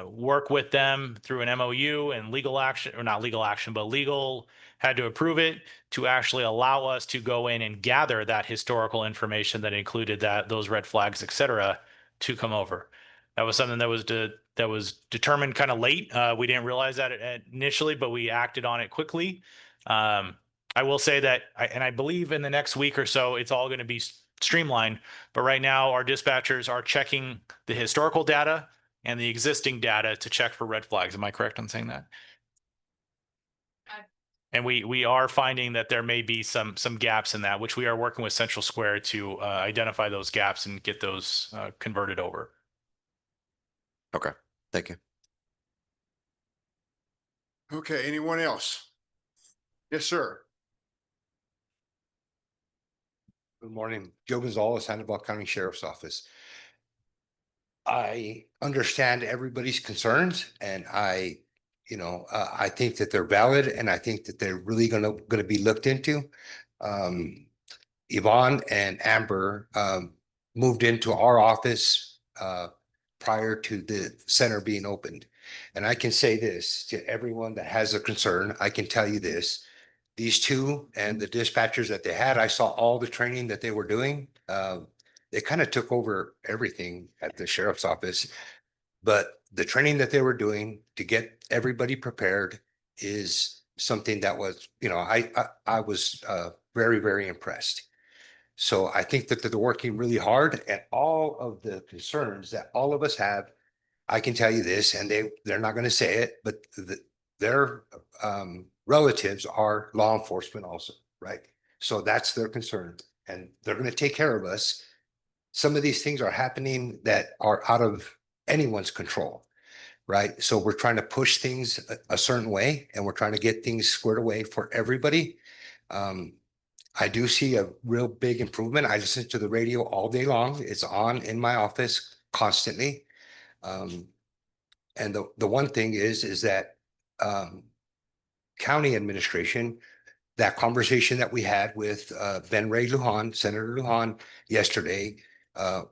work with them through an MOU and legal action, or not legal action, but legal had to approve it to actually allow us to go in and gather that historical information that included those red flags, et cetera, to come over. That was something that was determined kind of late. We didn't realize that initially, but we acted on it quickly. I will say that, I believe in the next week or so, it's all going to be streamlined. But right now, our dispatchers are checking the historical data and the existing data to check for red flags. Am I correct on saying that? And we are finding that there may be some gaps in that, which we are working with Central Square to identify those gaps and get those converted over. Okay, thank you. Okay, anyone else? Yes, sir. Good morning, Joe Gonzalez, Sandoval County Sheriff's Office. I understand everybody's concerns, and I think that they're valid, and I think that they're really gonna be looked into. Yvonne and Amber moved into our office prior to the center being opened. And I can say this to everyone that has a concern, I can tell you this. These two and the dispatchers that they had, I saw all the training that they were doing. They kind of took over everything at the sheriff's office. But the training that they were doing to get everybody prepared is something that was, I was very, very impressed. So I think that they're working really hard, and all of the concerns that all of us have, I can tell you this, and they're not going to say it, but their relatives are law enforcement also, right? So that's their concern, and they're going to take care of us. Some of these things are happening that are out of anyone's control, right? So we're trying to push things a certain way, and we're trying to get things squared away for everybody. I do see a real big improvement. I listen to the radio all day long. It's on in my office constantly. And the one thing is that county administration, that conversation that we had with Ben Ray Lujan, Senator Lujan yesterday,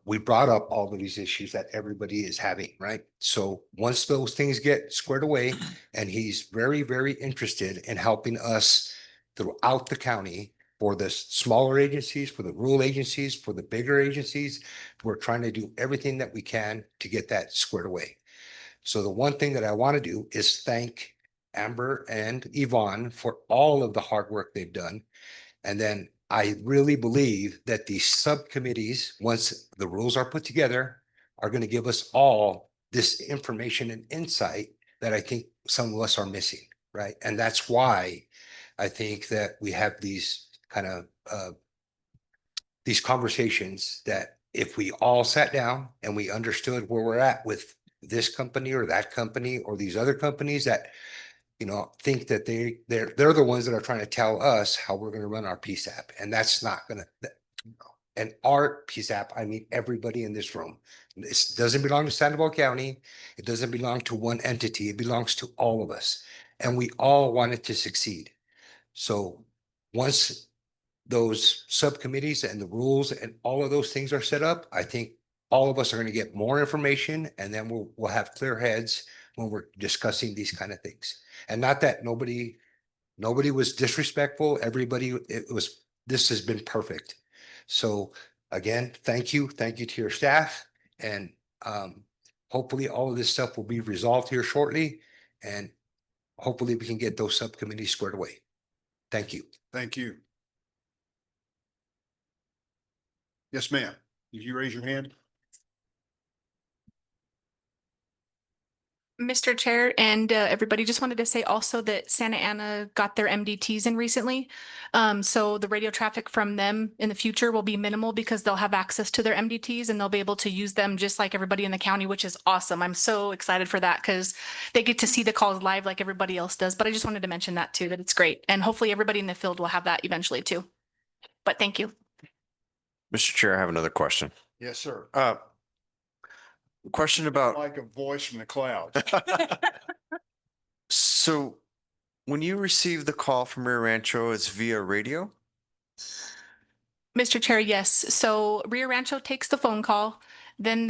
we brought up all of these issues that everybody is having, right? So once those things get squared away, and he's very, very interested in helping us throughout the county for the smaller agencies, for the rural agencies, for the bigger agencies, we're trying to do everything that we can to get that squared away. So the one thing that I want to do is thank Amber and Yvonne for all of the hard work they've done. And then I really believe that these subcommittees, once the rules are put together, are going to give us all this information and insight that I think some of us are missing, right? And that's why I think that we have these kind of these conversations, that if we all sat down and we understood where we're at with this company or that company or these other companies that, think that they're the ones that are trying to tell us how we're going to run our PSAP. And that's not going to, and our PSAP, I mean, everybody in this room. This doesn't belong to Sandoval County. It doesn't belong to one entity. It belongs to all of us. And we all want it to succeed. So once those subcommittees and the rules and all of those things are set up, I think all of us are going to get more information, and then we'll have clear heads when we're discussing these kind of things. And not that nobody was disrespectful. Everybody, this has been perfect. So again, thank you to your staff, and hopefully all of this stuff will be resolved here shortly, and hopefully we can get those subcommittees squared away. Thank you. Thank you. Yes, ma'am. Did you raise your hand? Mr. Chair and everybody, just wanted to say also that Santa Ana got their MDTs in recently. So the radio traffic from them in the future will be minimal because they'll have access to their MDTs and they'll be able to use them just like everybody in the county, which is awesome. I'm so excited for that because they get to see the calls live like everybody else does. But I just wanted to mention that too, that it's great. And hopefully everybody in the field will have that eventually too. But thank you. Mr. Chair, I have another question. Yes, sir. Question about, Like a voice from the clouds. so when you receive the call from Rio Rancho, it's via radio? Mr. Chair, yes. So Rio Rancho takes the phone call, then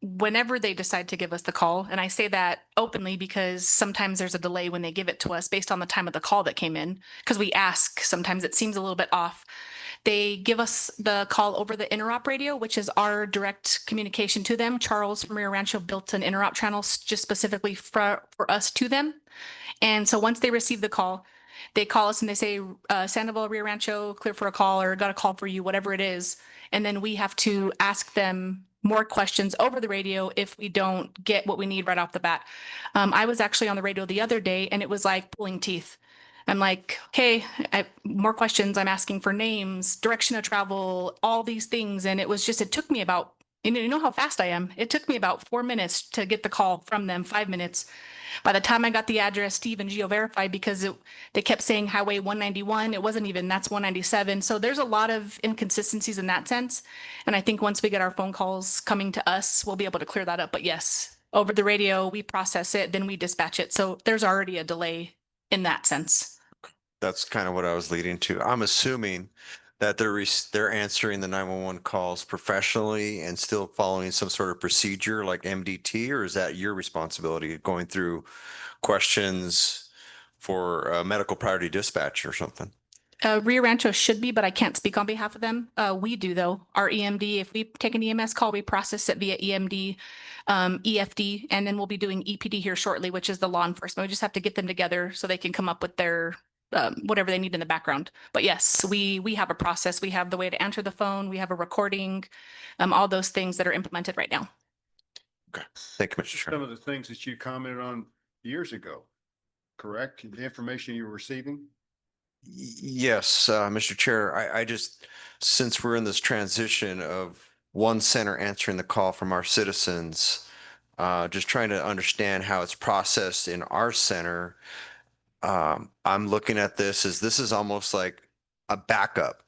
whenever they decide to give us the call, and I say that openly because sometimes there's a delay when they give it to us based on the time of the call that came in, because we ask, sometimes it seems a little bit off. They give us the call over the interop radio, which is our direct communication to them. Charles from Rio Rancho built an interop channel just specifically for us to them. And so once they receive the call, they call us and they say, Sandoval, Rio Rancho, clear for a call, or got a call for you, whatever it is. And then we have to ask them more questions over the radio if we don't get what we need right off the bat. I was actually on the radio the other day and it was like pulling teeth. I'm like, okay, more questions. I'm asking for names, direction of travel, all these things. And it took me about, you know how fast I am. It took me about 4 minutes to get the call from them, 5 minutes. By the time I got the address, Steve and Geo verified because they kept saying Highway 191. It wasn't even, that's 197. So there's a lot of inconsistencies in that sense. And I think once we get our phone calls coming to us, we'll be able to clear that up. But yes, over the radio, we process it, then we dispatch it. So there's already a delay in that sense. That's kind of what I was leading to. I'm assuming that they're answering the 911 calls professionally and still following some sort of procedure like MDT, or is that your responsibility going through questions for medical priority dispatch or something? Rio Rancho should be, but I can't speak on behalf of them. We do though. Our EMD, if we take an EMS call, we process it via EMD, EFD, and then we'll be doing EPD here shortly, which is the law enforcement. We just have to get them together so they can come up with their whatever they need in the background. But yes, we have a process. We have the way to answer the phone. We have a recording, all those things that are implemented right now. Thank you, Mr. Chair. Some of the things that you commented on years ago, correct? The information you were receiving? Yes, Mr. Chair, I just, since we're in this transition of one center answering the call from our citizens, just trying to understand how it's processed in our center. I'm looking at this as this is almost like a backup.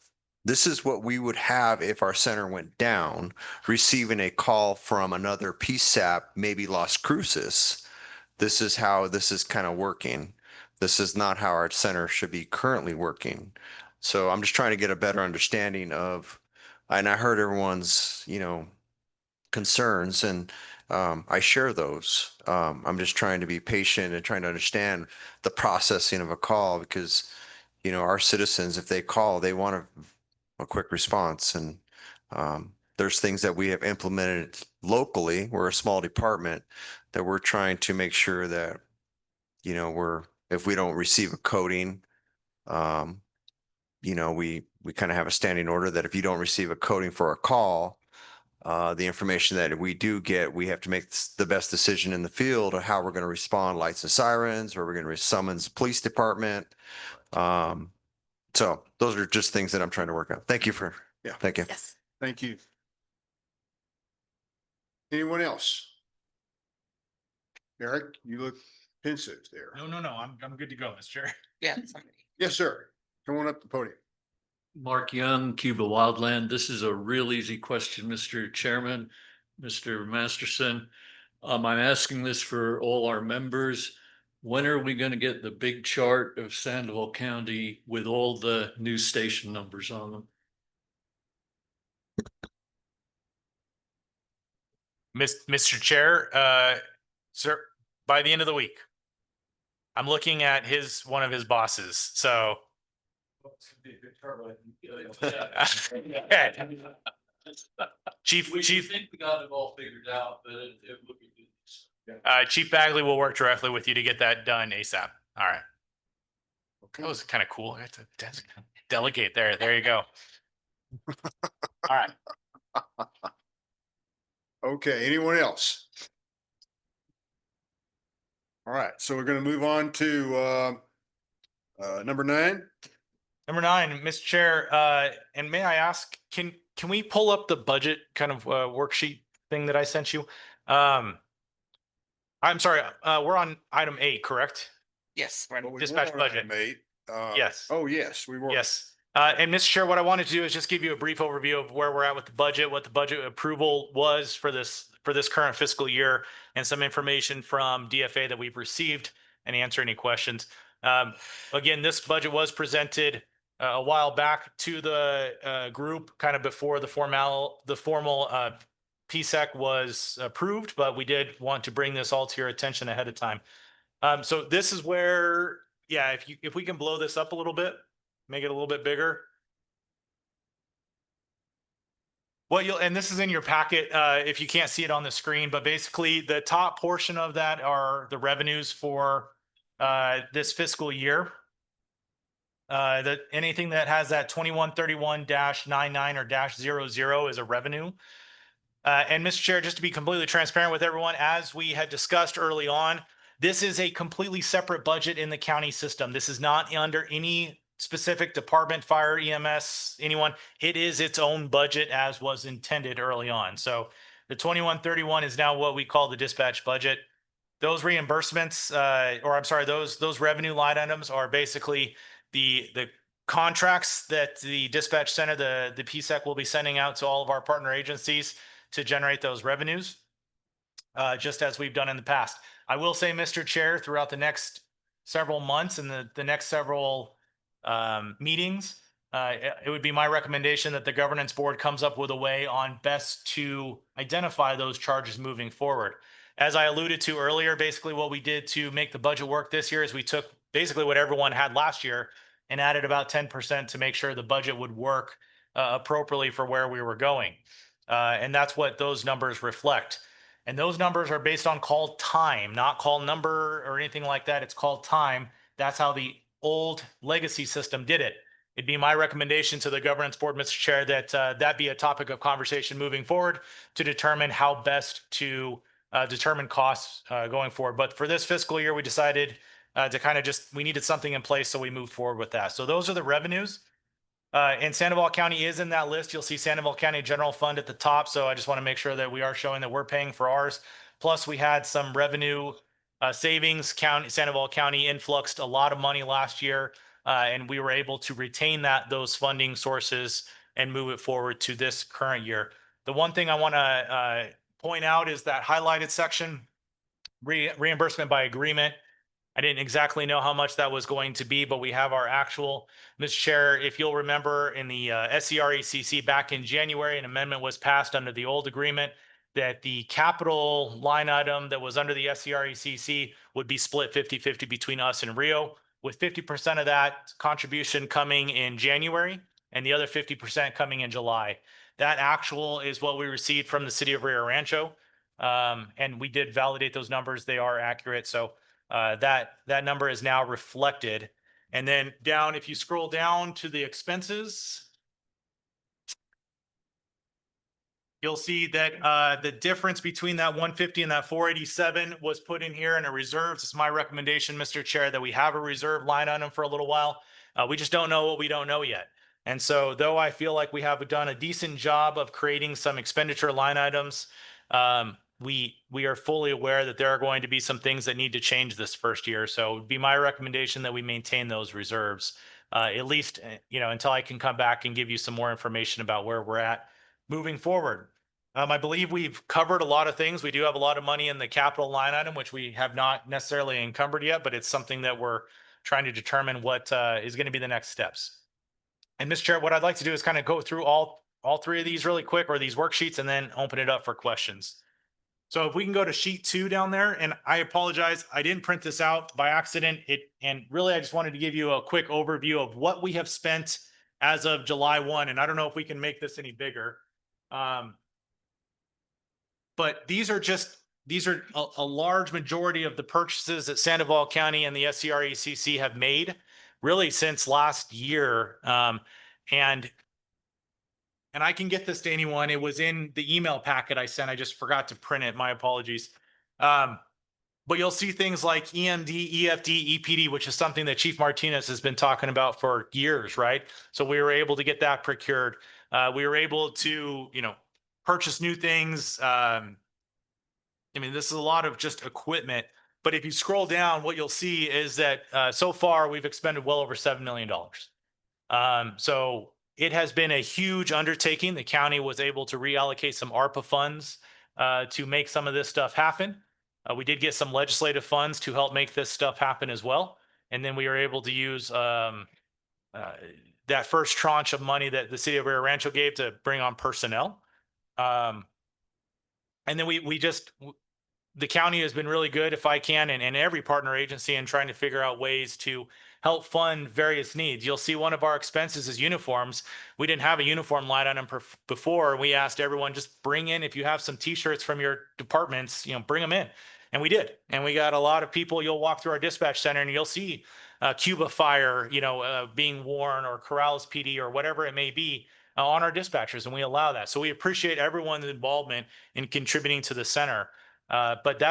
This is what we would have if our center went down, receiving a call from another PSAP, maybe Las Cruces. This is how this is kind of working. This is not how our center should be currently working. So I'm just trying to get a better understanding of, and I heard everyone's, concerns, and I share those. I'm just trying to be patient and trying to understand the processing of a call because, our citizens, if they call, they want a quick response. And there's things that we have implemented locally. We're a small department that we're trying to make sure that, if we don't receive a coding, we kind of have a standing order that if you don't receive a coding for a call, the information that we do get, we have to make the best decision in the field of how we're going to respond, lights and sirens, or we're going to summons police department. So those are just things that I'm trying to work out. Thank you for, thank you. Yes. Thank you. Anyone else? Eric, you look pensive there. No. I'm good to go, Mr. Chair. Yeah. Yes, sir. Come on up to the podium. Mark Young, Cuba Wildland. This is a real easy question, Mr. Chairman, Mr. Masterson. I'm asking this for all our members. When are we going to get the big chart of Sandoval County with all the new station numbers on them? Mr. Chair, sir, by the end of the week. I'm looking at one of his bosses, so. Chief, We think we got it all figured out, but it would be good. Chief Bagley will work directly with you to get that done ASAP. All right. That was kind of cool. I had to delegate there. There you go. All right. Okay, anyone else? All right, so we're going to move on to number 9. Number 9, Mr. Chair, and may I ask, can we pull up the budget kind of worksheet thing that I sent you? I'm sorry, we're on item 8, correct? Yes. Dispatch budget. Yes. Oh, yes, we were. Yes. And Mr. Chair, what I wanted to do is just give you a brief overview of where we're at with the budget, what the budget approval was for this current fiscal year, and some information from DFA that we've received, and answer any questions. Again, this budget was presented a while back to the group, kind of before the formal PSEC was approved, but we did want to bring this all to your attention ahead of time. So this is where, if we can blow this up a little bit, make it a little bit bigger. And this is in your packet, if you can't see it on the screen, but basically the top portion of that are the revenues for this fiscal year. Anything that has that 2131-99 or -00 is a revenue. And Mr. Chair, just to be completely transparent with everyone, as we had discussed early on, this is a completely separate budget in the county system. This is not under any specific department, fire, EMS, anyone. It is its own budget as was intended early on. So the 2131 is now what we call the dispatch budget. Those reimbursements, those revenue line items are basically the contracts that the dispatch center, the PSEC will be sending out to all of our partner agencies to generate those revenues, just as we've done in the past. I will say, Mr. Chair, throughout the next several months and the next several meetings, it would be my recommendation that the governance board comes up with a way on best to identify those charges moving forward. As I alluded to earlier, basically what we did to make the budget work this year is we took basically what everyone had last year and added about 10% to make sure the budget would work appropriately for where we were going. And that's what those numbers reflect. And those numbers are based on call time, not call number or anything like that. It's call time. That's how the old legacy system did it. It'd be my recommendation to the governance board, Mr. Chair, that that be a topic of conversation moving forward to determine how best to determine costs going forward. But for this fiscal year, we decided to kind of just, we needed something in place, so we moved forward with that. So those are the revenues. And Sandoval County is in that list. You'll see Sandoval County General Fund at the top. So I just want to make sure that we are showing that we're paying for ours. Plus, we had some revenue savings. Sandoval County influxed a lot of money last year, and we were able to retain those funding sources and move it forward to this current year. The one thing I want to point out is that highlighted section, reimbursement by agreement. I didn't exactly know how much that was going to be, but we have our actual. Mr. Chair, if you'll remember in the SCRECC back in January, an amendment was passed under the old agreement that the capital line item that was under the SCRECC would be split 50-50 between us and Rio, with 50% of that contribution coming in January and the other 50% coming in July. That actual is what we received from the city of Rio Rancho. And we did validate those numbers. They are accurate. So that number is now reflected. And then down, if you scroll down to the expenses, you'll see that the difference between that 150 and that 487 was put in here in a reserve. It's my recommendation, Mr. Chair, that we have a reserve line on them for a little while. We just don't know what we don't know yet. And so though I feel like we have done a decent job of creating some expenditure line items, we are fully aware that there are going to be some things that need to change this first year. So it would be my recommendation that we maintain those reserves, at least, until I can come back and give you some more information about where we're at moving forward. I believe we've covered a lot of things. We do have a lot of money in the capital line item, which we have not necessarily encumbered yet, but it's something that we're trying to determine what is going to be the next steps. And Mr. Chair, what I'd like to do is kind of go through all three of these really quick, or these worksheets, and then open it up for questions. So if we can go to sheet 2 down there, and I apologize, I didn't print this out by accident. And really, I just wanted to give you a quick overview of what we have spent as of July 1. And I don't know if we can make this any bigger. But these are a large majority of the purchases that Sandoval County and the SCRECC have made really since last year. And I can get this to anyone. It was in the email packet I sent. I just forgot to print it. My apologies. But you'll see things like EMD, EFD, EPD, which is something that Chief Martinez has been talking about for years, right? So we were able to get that procured. We were able to, purchase new things. I mean, this is a lot of just equipment. But if you scroll down, what you'll see is that so far we've expended well over $7 million. So it has been a huge undertaking. The county was able to reallocate some ARPA funds to make some of this stuff happen. We did get some legislative funds to help make this stuff happen as well. And then we were able to use that first tranche of money that the city of Rio Rancho gave to bring on personnel. And then the county has been really good, if I can, and every partner agency, in trying to figure out ways to help fund various needs. You'll see one of our expenses is uniforms. We didn't have a uniform line item before. We asked everyone, just bring in, if you have some t-shirts from your departments, bring them in. And we did. And we got a lot of people. You'll walk through our dispatch center and you'll see Cuba Fire, being worn, or Corrales PD, or whatever it may be, on our dispatchers. And we allow that. So we appreciate everyone's involvement in contributing to the center. But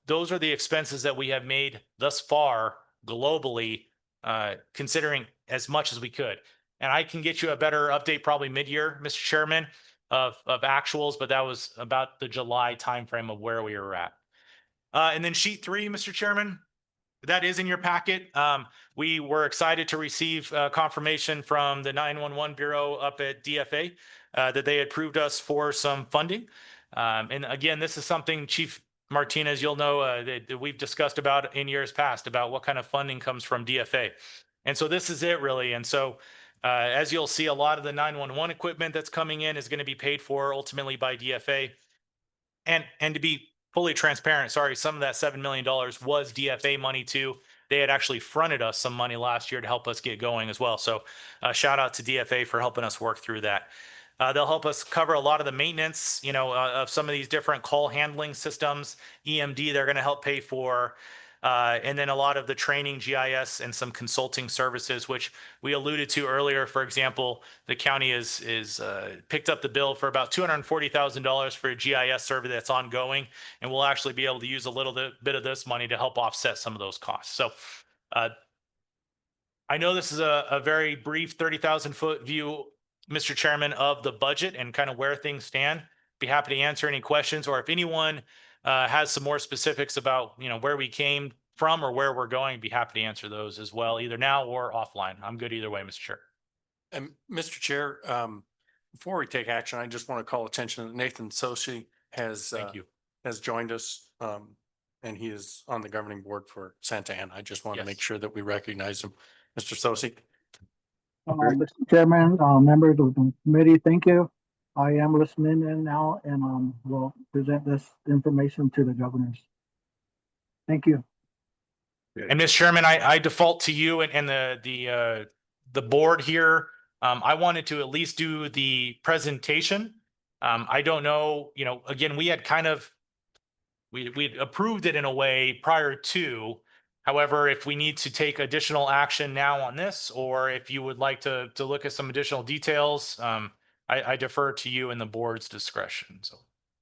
those are the expenses that we have made thus far globally, considering as much as we could. And I can get you a better update probably mid-year, Mr. Chairman, of actuals, but that was about the July timeframe of where we were at. And then sheet 3, Mr. Chairman, that is in your packet. We were excited to receive confirmation from the 911 Bureau up at DFA that they approved us for some funding. And again, this is something, Chief Martinez, you'll know that we've discussed about in years past, about what kind of funding comes from DFA. And so this is it, really. And so as you'll see, a lot of the 911 equipment that's coming in is going to be paid for ultimately by DFA. And to be fully transparent, sorry, some of that $7 million was DFA money too. they had actually fronted us some money last year to help us get going as well. So shout out to DFA for helping us work through that. They'll help us cover a lot of the maintenance, of some of these different call handling systems. EMD, they're going to help pay for. And then a lot of the training, GIS, and some consulting services, which we alluded to earlier. For example, the county is picked up the bill for about $240,000 for a GIS survey that's ongoing, and we'll actually be able to use a little bit of this money to help offset some of those costs. So I know this is a very brief 30,000 foot view, Mr. Chairman, of the budget and kind of where things stand. Be happy to answer any questions, or if anyone has some more specifics about, where we came from or where we're going, be happy to answer those as well, either now or offline. I'm good either way, Mr. Chair. And Mr. Chair, before we take action, I just want to call attention that Nathan Sosi has has joined us, and he is on the governing board for Santa Ana. I just want to make sure that we recognize him. Mr. Sosi. Mr. Chairman, members of the committee, thank you. I am listening in now and will present this information to the governors. Thank you. And Mr. Chairman, I default to you and the board here. I wanted to at least do the presentation. I don't know, again, we had we approved it in a way prior to. However, if we need to take additional action now on this, or if you would like to look at some additional details, I defer to you and the board's discretion. So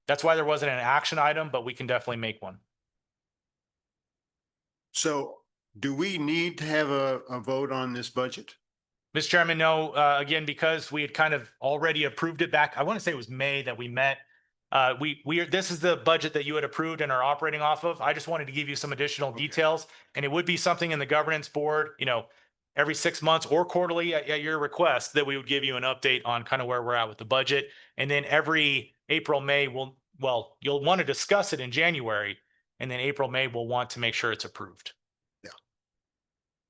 that's why there wasn't an action item, but we can definitely make one. So do we need to have a vote on this budget? Mr. Chairman, no, again, because we had kind of already approved it back. I want to say it was May that we met. This is the budget that you had approved and are operating off of. I just wanted to give you some additional details, and it would be something in the governance board, every 6 months or quarterly at your request, that we would give you an update on kind of where we're at with the budget. And then every April, May, you'll want to discuss it in January, and then April, May, we'll want to make sure it's approved. Yeah.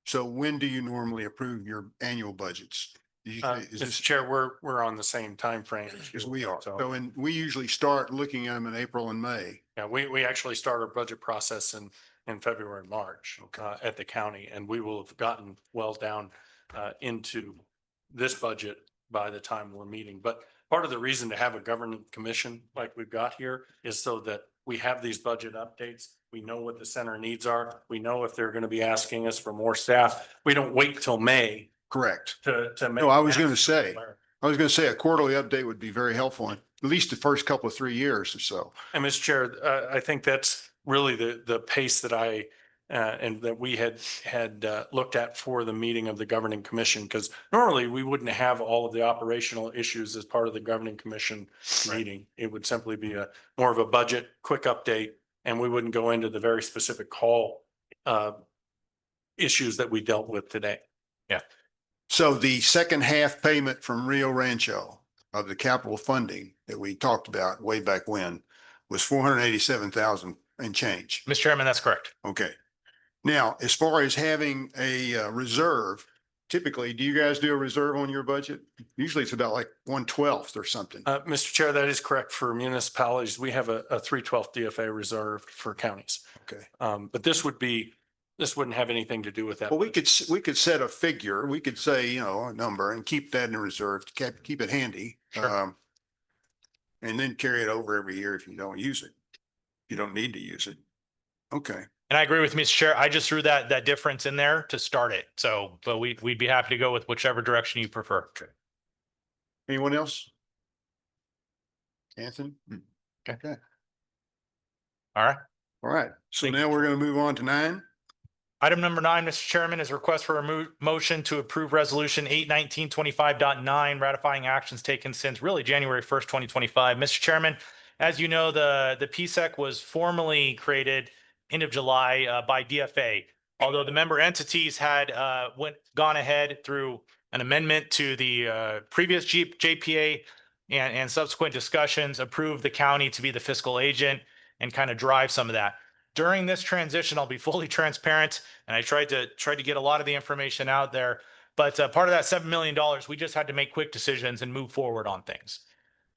So when do you normally approve your annual budgets? Mr. Chair, we're on the same time frame as we are. So, and we usually start looking at them in April and May. Yeah, we actually start our budget process in February and March at the county, and we will have gotten well down into this budget by the time we're meeting. But part of the reason to have a governance commission like we've got here is so that we have these budget updates. We know what the center needs are. We know if they're going to be asking us for more staff. We don't wait till May. Correct. To make. No, I was going to say a quarterly update would be very helpful in at least the first couple of 3 years or so. And Mr. Chair, I think that's really the pace that and that we had looked at for the meeting of the governing commission, because normally we wouldn't have all of the operational issues as part of the governing commission meeting. It would simply be more of a budget quick update, and we wouldn't go into the very specific call issues that we dealt with today. Yeah. So the second half payment from Rio Rancho of the capital funding that we talked about way back when was 487,000 and change. Mr. Chairman, that's correct. Okay. Now, as far as having a reserve, typically, do you guys do a reserve on your budget? Usually it's about like 1/12 or something. Mr. Chair, that is correct. For municipalities, we have a 3/12 DFA reserved for counties. Okay. But this wouldn't have anything to do with that. Well, we could set a figure. We could say, a number and keep that in reserve, keep it handy. Sure. And then carry it over every year if you don't use it. You don't need to use it. Okay. And I agree with Mr. Chair. I just threw that difference in there to start it. So, but we'd be happy to go with whichever direction you prefer. Okay. Anyone else? Anthony? Okay. All right. All right. So now we're going to move on to 9. Item number 9, Mr. Chairman, is a request for a motion to approve resolution 8/19/25.9, ratifying actions taken since really January 1st, 2025. Mr. Chairman, as you know, the PSEC was formally created end of July by DFA. Although the member entities had gone ahead through an amendment to the previous JPA and subsequent discussions, approved the county to be the fiscal agent and kind of drive some of that. During this transition, I'll be fully transparent, and I tried to get a lot of the information out there. But part of that $7 million, we just had to make quick decisions and move forward on things.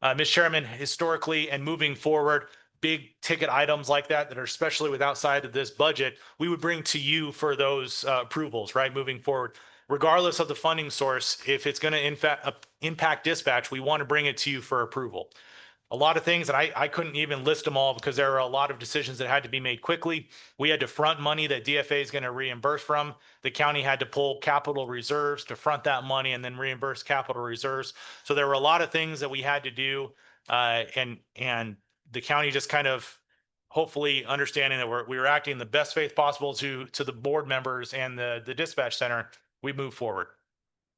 Mr. Chairman, historically and moving forward, big ticket items like that are especially with outside of this budget, we would bring to you for those approvals, right? Moving forward, regardless of the funding source, if it's going to impact dispatch, we want to bring it to you for approval. A lot of things, and I couldn't even list them all because there are a lot of decisions that had to be made quickly. We had to front money that DFA is going to reimburse from. The county had to pull capital reserves to front that money and then reimburse capital reserves. So there were a lot of things that we had to do, and the county just kind of hopefully understanding that we were acting in the best faith possible to the board members and the dispatch center, we move forward.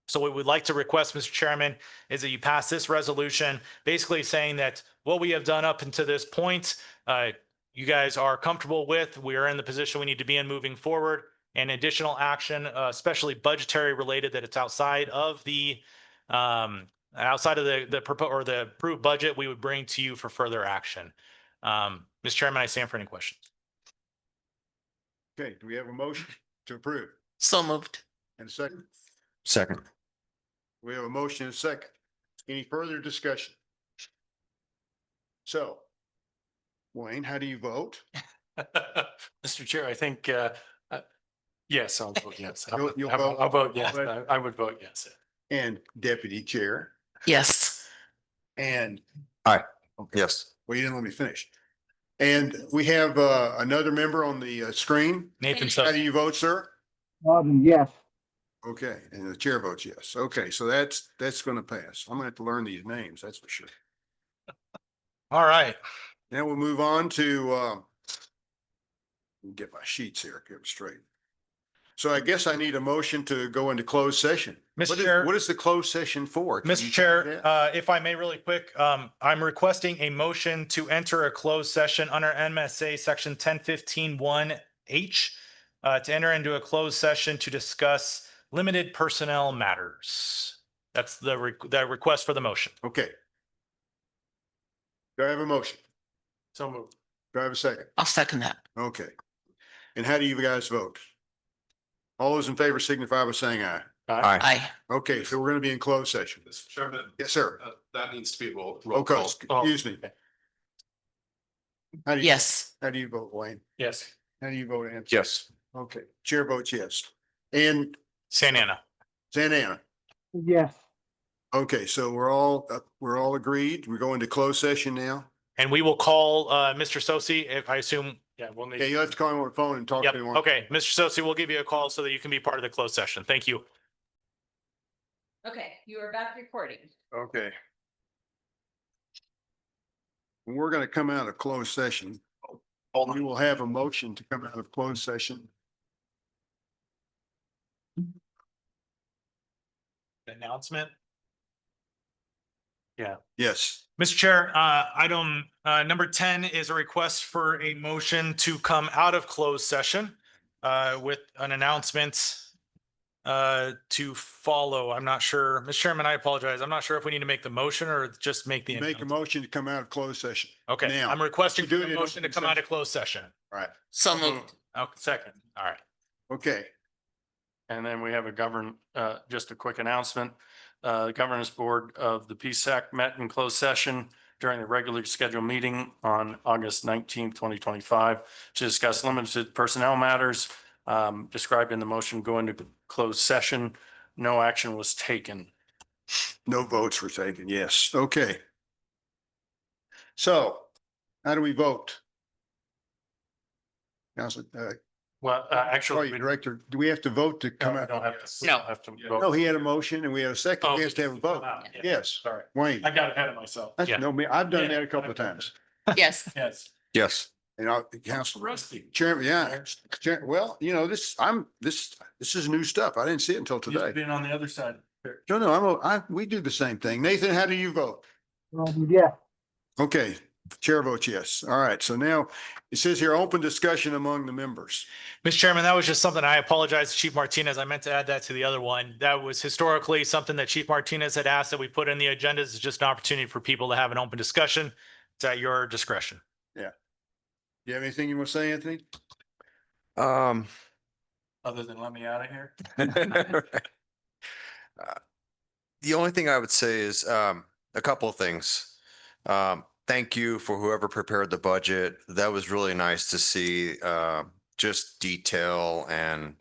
So what we'd like to request, Mr. Chairman, is that you pass this resolution, basically saying that what we have done up until this point, you guys are comfortable with. We are in the position we need to be in moving forward. And additional action, especially budgetary related, that it's outside of the approved budget, we would bring to you for further action. Mr. Chairman, I stand for any questions. Okay, do we have a motion to approve? So moved. And a second? Second. We have a motion and a second. Any further discussion? So, Wayne, how do you vote? Mr. Chair, I think, yes, I'll vote yes. You'll I'll vote yes. But- I would vote yes. And Deputy Chair Yes. and. Aye. Yes. Well, you didn't let me finish. And we have another member on the screen. Nathan How do Sussman. you vote, sir? Yes. Okay, and the chair votes yes. Okay, so that's going to pass. I'm going to have to learn these names, that's for sure. All right. Now we'll move on to get my sheets here, get them straight. So I guess I need a motion to go into closed session. Mr. Chair. What is the closed session for? Can Mr. you Chair, tell me that? if I may really quick, I'm requesting a motion to enter a closed session under MSA section 1015-1H to enter into a closed session to discuss limited personnel matters. That's the request for the motion. Okay. Do I have a motion? So moved. Do I have a second? I'll second that. Okay. And how do you guys vote? All those in favor signify by saying aye. Aye. Aye. Okay, so we're going to be in closed session. Mr. Chairman, Yes, sir. that needs to be roll Okay, call. excuse me. How do you? Yes. How do you vote, Wayne? Yes. How do you vote, Anthony? Yes. Okay, chair votes yes. And Santa Ana. Santa Ana. Yes. Okay, so we're all agreed. We're going to closed session now. And we will call Mr. Sosi, if I assume. Yeah, we'll need. Okay, you'll have to call him on the phone and talk Yep. to him. Okay, Mr. Sosi, we'll give you a call so that you can be part of the closed session. Thank you. Okay, you are back recording. Okay. We're going to come out of closed session. We will have a motion to come out of closed session. Announcement. Yeah. Yes. Mr. Chair, item number 10 is a request for a motion to come out of closed session with an announcement to follow. I'm not sure. Mr. Chairman, I apologize. I'm not sure if we need to make the motion or just make the. Make a announcement. motion to come out of closed session. Okay, Now. I'm requesting Do for it the in motion to open come out of session. closed session. All right. So moved. Okay, second. All right. Okay. And then we have just a quick announcement. The Governance Board of the PSAC met in closed session during the regularly scheduled meeting on August 19th, 2025 to discuss limited personnel matters described in the motion. Go into closed session. No action was taken. No votes were taken. Yes. Okay. So how do we vote? Council, Well, actually, we Director, do we have to vote to come out? don't have to. No. Have to No, vote. he had a motion and we had a second. Oh, He has to have a vote. yeah. Yes. Sorry, Wayne. I got ahead of myself. That's Yeah. no, I've done Yeah. that a couple of times. Yes. Yes. Yes. And I'll, Council Rusty. Chairman, yeah. Well, you know, this is new stuff. I didn't see it until You've today. been on the other side. No, we do the same thing. Nathan, how do you vote? Yeah. Okay, chair votes yes. All right, so now it says here, open discussion among the members. Mr. Chairman, that was just something I apologize to Chief Martinez. I meant to add that to the other one. That was historically something that Chief Martinez had asked that we put in the agendas. It's just an opportunity for people to have an open discussion. It's at your discretion. Yeah. You have anything you want to say, Anthony? Other than let me out of here. The only thing I would say is a couple of things. thank you for whoever prepared the budget. That was really nice to see, just detail and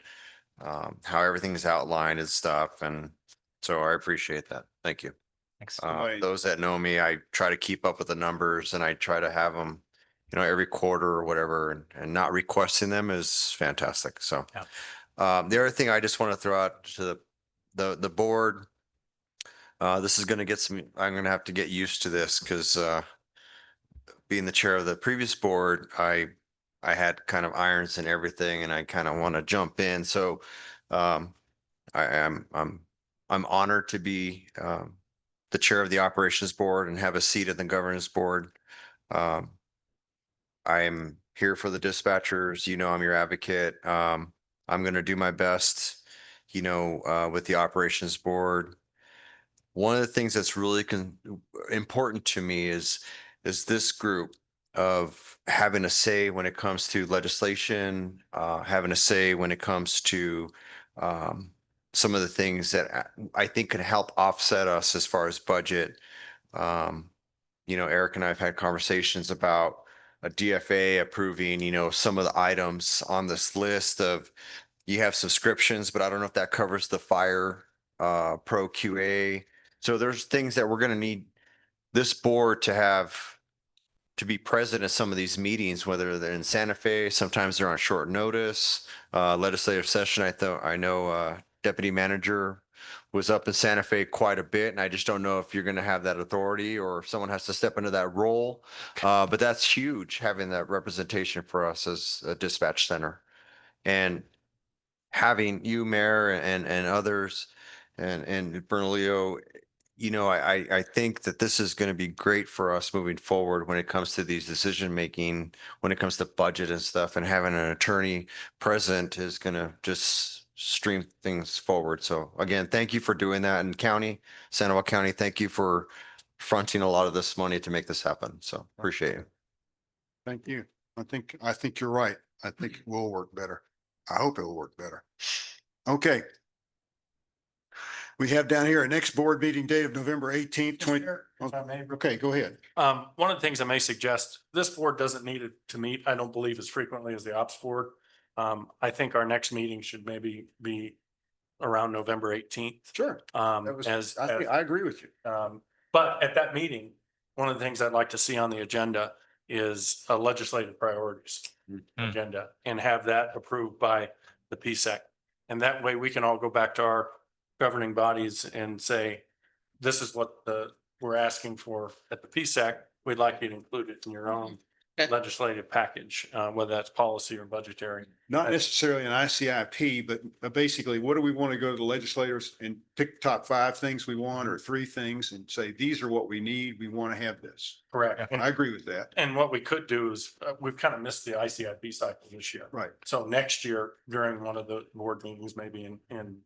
how everything's outlined and stuff. And so I appreciate that. Thank you. Thanks. Those that know me, I try to keep up with the numbers and I try to have them, every quarter or whatever, and not requesting them is fantastic. So, Yeah. the other thing I just want to throw out to the board, this is going to get I'm going to have to get used to this because, being the chair of the previous board, I had kind of irons and everything and I kind of want to jump in. So, I'm honored to be, the chair of the operations board and have a seat at the governance board. I'm here for the dispatchers. I'm your advocate. I'm going to do my best, with the operations board. One of the things that's really important to me is this group of having a say when it comes to legislation, having a say when it comes to some of the things that I think can help offset us as far as budget. Eric and I have had conversations about a DFA approving, some of the items on this list of, you have subscriptions, but I don't know if that covers the fire pro QA. So there's things that we're going to need this board to be present at some of these meetings, whether they're in Santa Fe, sometimes they're on short notice, legislative session. I know Deputy Manager was up in Santa Fe quite a bit, and I just don't know if you're going to have that authority or if someone has to step into that role. But that's huge, having that representation for us as a dispatch center. And having you, Mayor, and others, and Bernalillo, I think that this is going to be great for us moving forward when it comes to these decision making, when it comes to budget and stuff, and having an attorney present is going to just stream things forward. So again, thank you for doing that. And Sandoval County, thank you for fronting a lot of this money to make this happen. So appreciate it. Thank you. I think you're right. I think it will work better. I hope it will work better. Okay. We have down here our next board meeting date of November 18th, 20. If I may. Okay, go ahead. One of the things I may suggest, this board doesn't need to meet, I don't believe, as frequently as the ops board. I think our next meeting should maybe be around November 18th. Sure. I agree with you. But at that meeting, one of the things I'd like to see on the agenda is a legislative priorities agenda and have that approved by the PSEC. And that way we can all go back to our governing bodies and say, this is what we're asking for at the PSEC. We'd like you to include it in your own legislative package, whether that's policy or budgetary. Not necessarily an ICIP, but basically, what do we want to go to the legislators and pick the top 5 things we want or 3 things and say, these are what we need. We want to have this. Correct. I agree with that. And what we could do is we've kind of missed the ICIP cycle this year. Right. So next year, during one of the board meetings, maybe in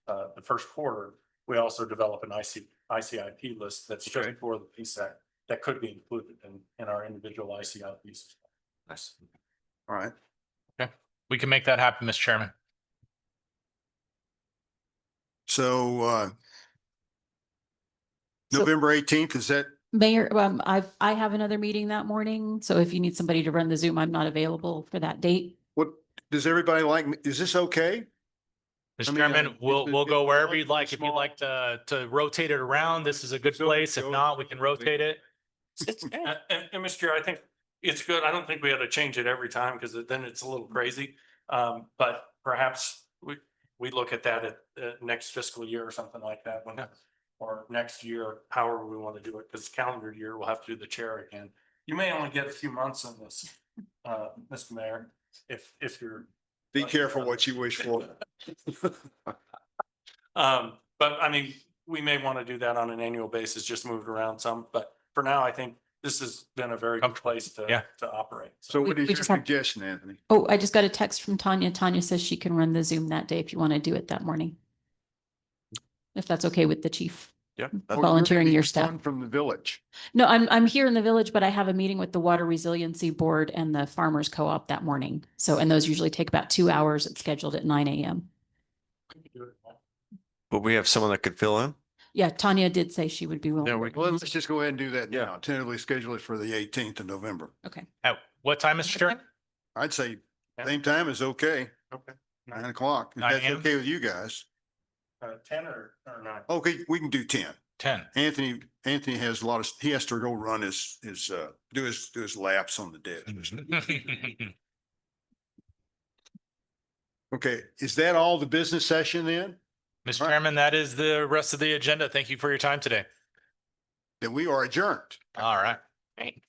the first quarter, we also develop an ICIP list that's just for the PSEC that could be included in our individual ICIPs. Nice. All right. Okay. We can make that happen, Mr. Chairman. So, November 18th, is that? Mayor, I have another meeting that morning, so if you need somebody to run the Zoom, I'm not available for that date. What, does everybody like, is this okay? Mr. Chairman, we'll go wherever you'd like. If you'd like to rotate it around, this is a good place. If not, we can rotate it. And Mr. Chair, I think it's good. I don't think we ought to change it every time because then it's a little crazy. But perhaps we look at that at next fiscal year or something like that or next year, however we want to do it, because calendar year, we'll have to do the chair again. You may only get a few months on this, Mr. Mayor, if you're. Be careful what you wish for. But I mean, we may want to do that on an annual basis, just move it around some, but for now, I think this has been a very good place to operate. So what is We your just have- suggestion, Anthony? Oh, I just got a text from Tanya. Tanya says she can run the Zoom that day if you want to do it that morning. If that's okay with the chief. Yeah. Volunteering your staff. From the village. No, I'm here in the village, but I have a meeting with the Water Resiliency Board and the Farmers Co-op that morning. So, and those usually take about 2 hours. It's scheduled at 9 a.m. But we have someone that could fill in? Yeah, Tanya did say she would be willing. There we Well, let's just go ahead and do that Yeah. now. Tentatively schedule it for the 18th of November. Okay. At what time, Mr. Chair? I'd say Yeah. same time is okay. Okay. 9 o'clock. If 9 that's a.m.? okay with you guys. 10 or 9? Okay, we can do 10. 10. Anthony has a lot of, he has to go run do his laps on the deck. Okay, is that all the business session then? Mr. All right. Chairman, that is the rest of the agenda. Thank you for your time today. Then we are adjourned. All right. Right.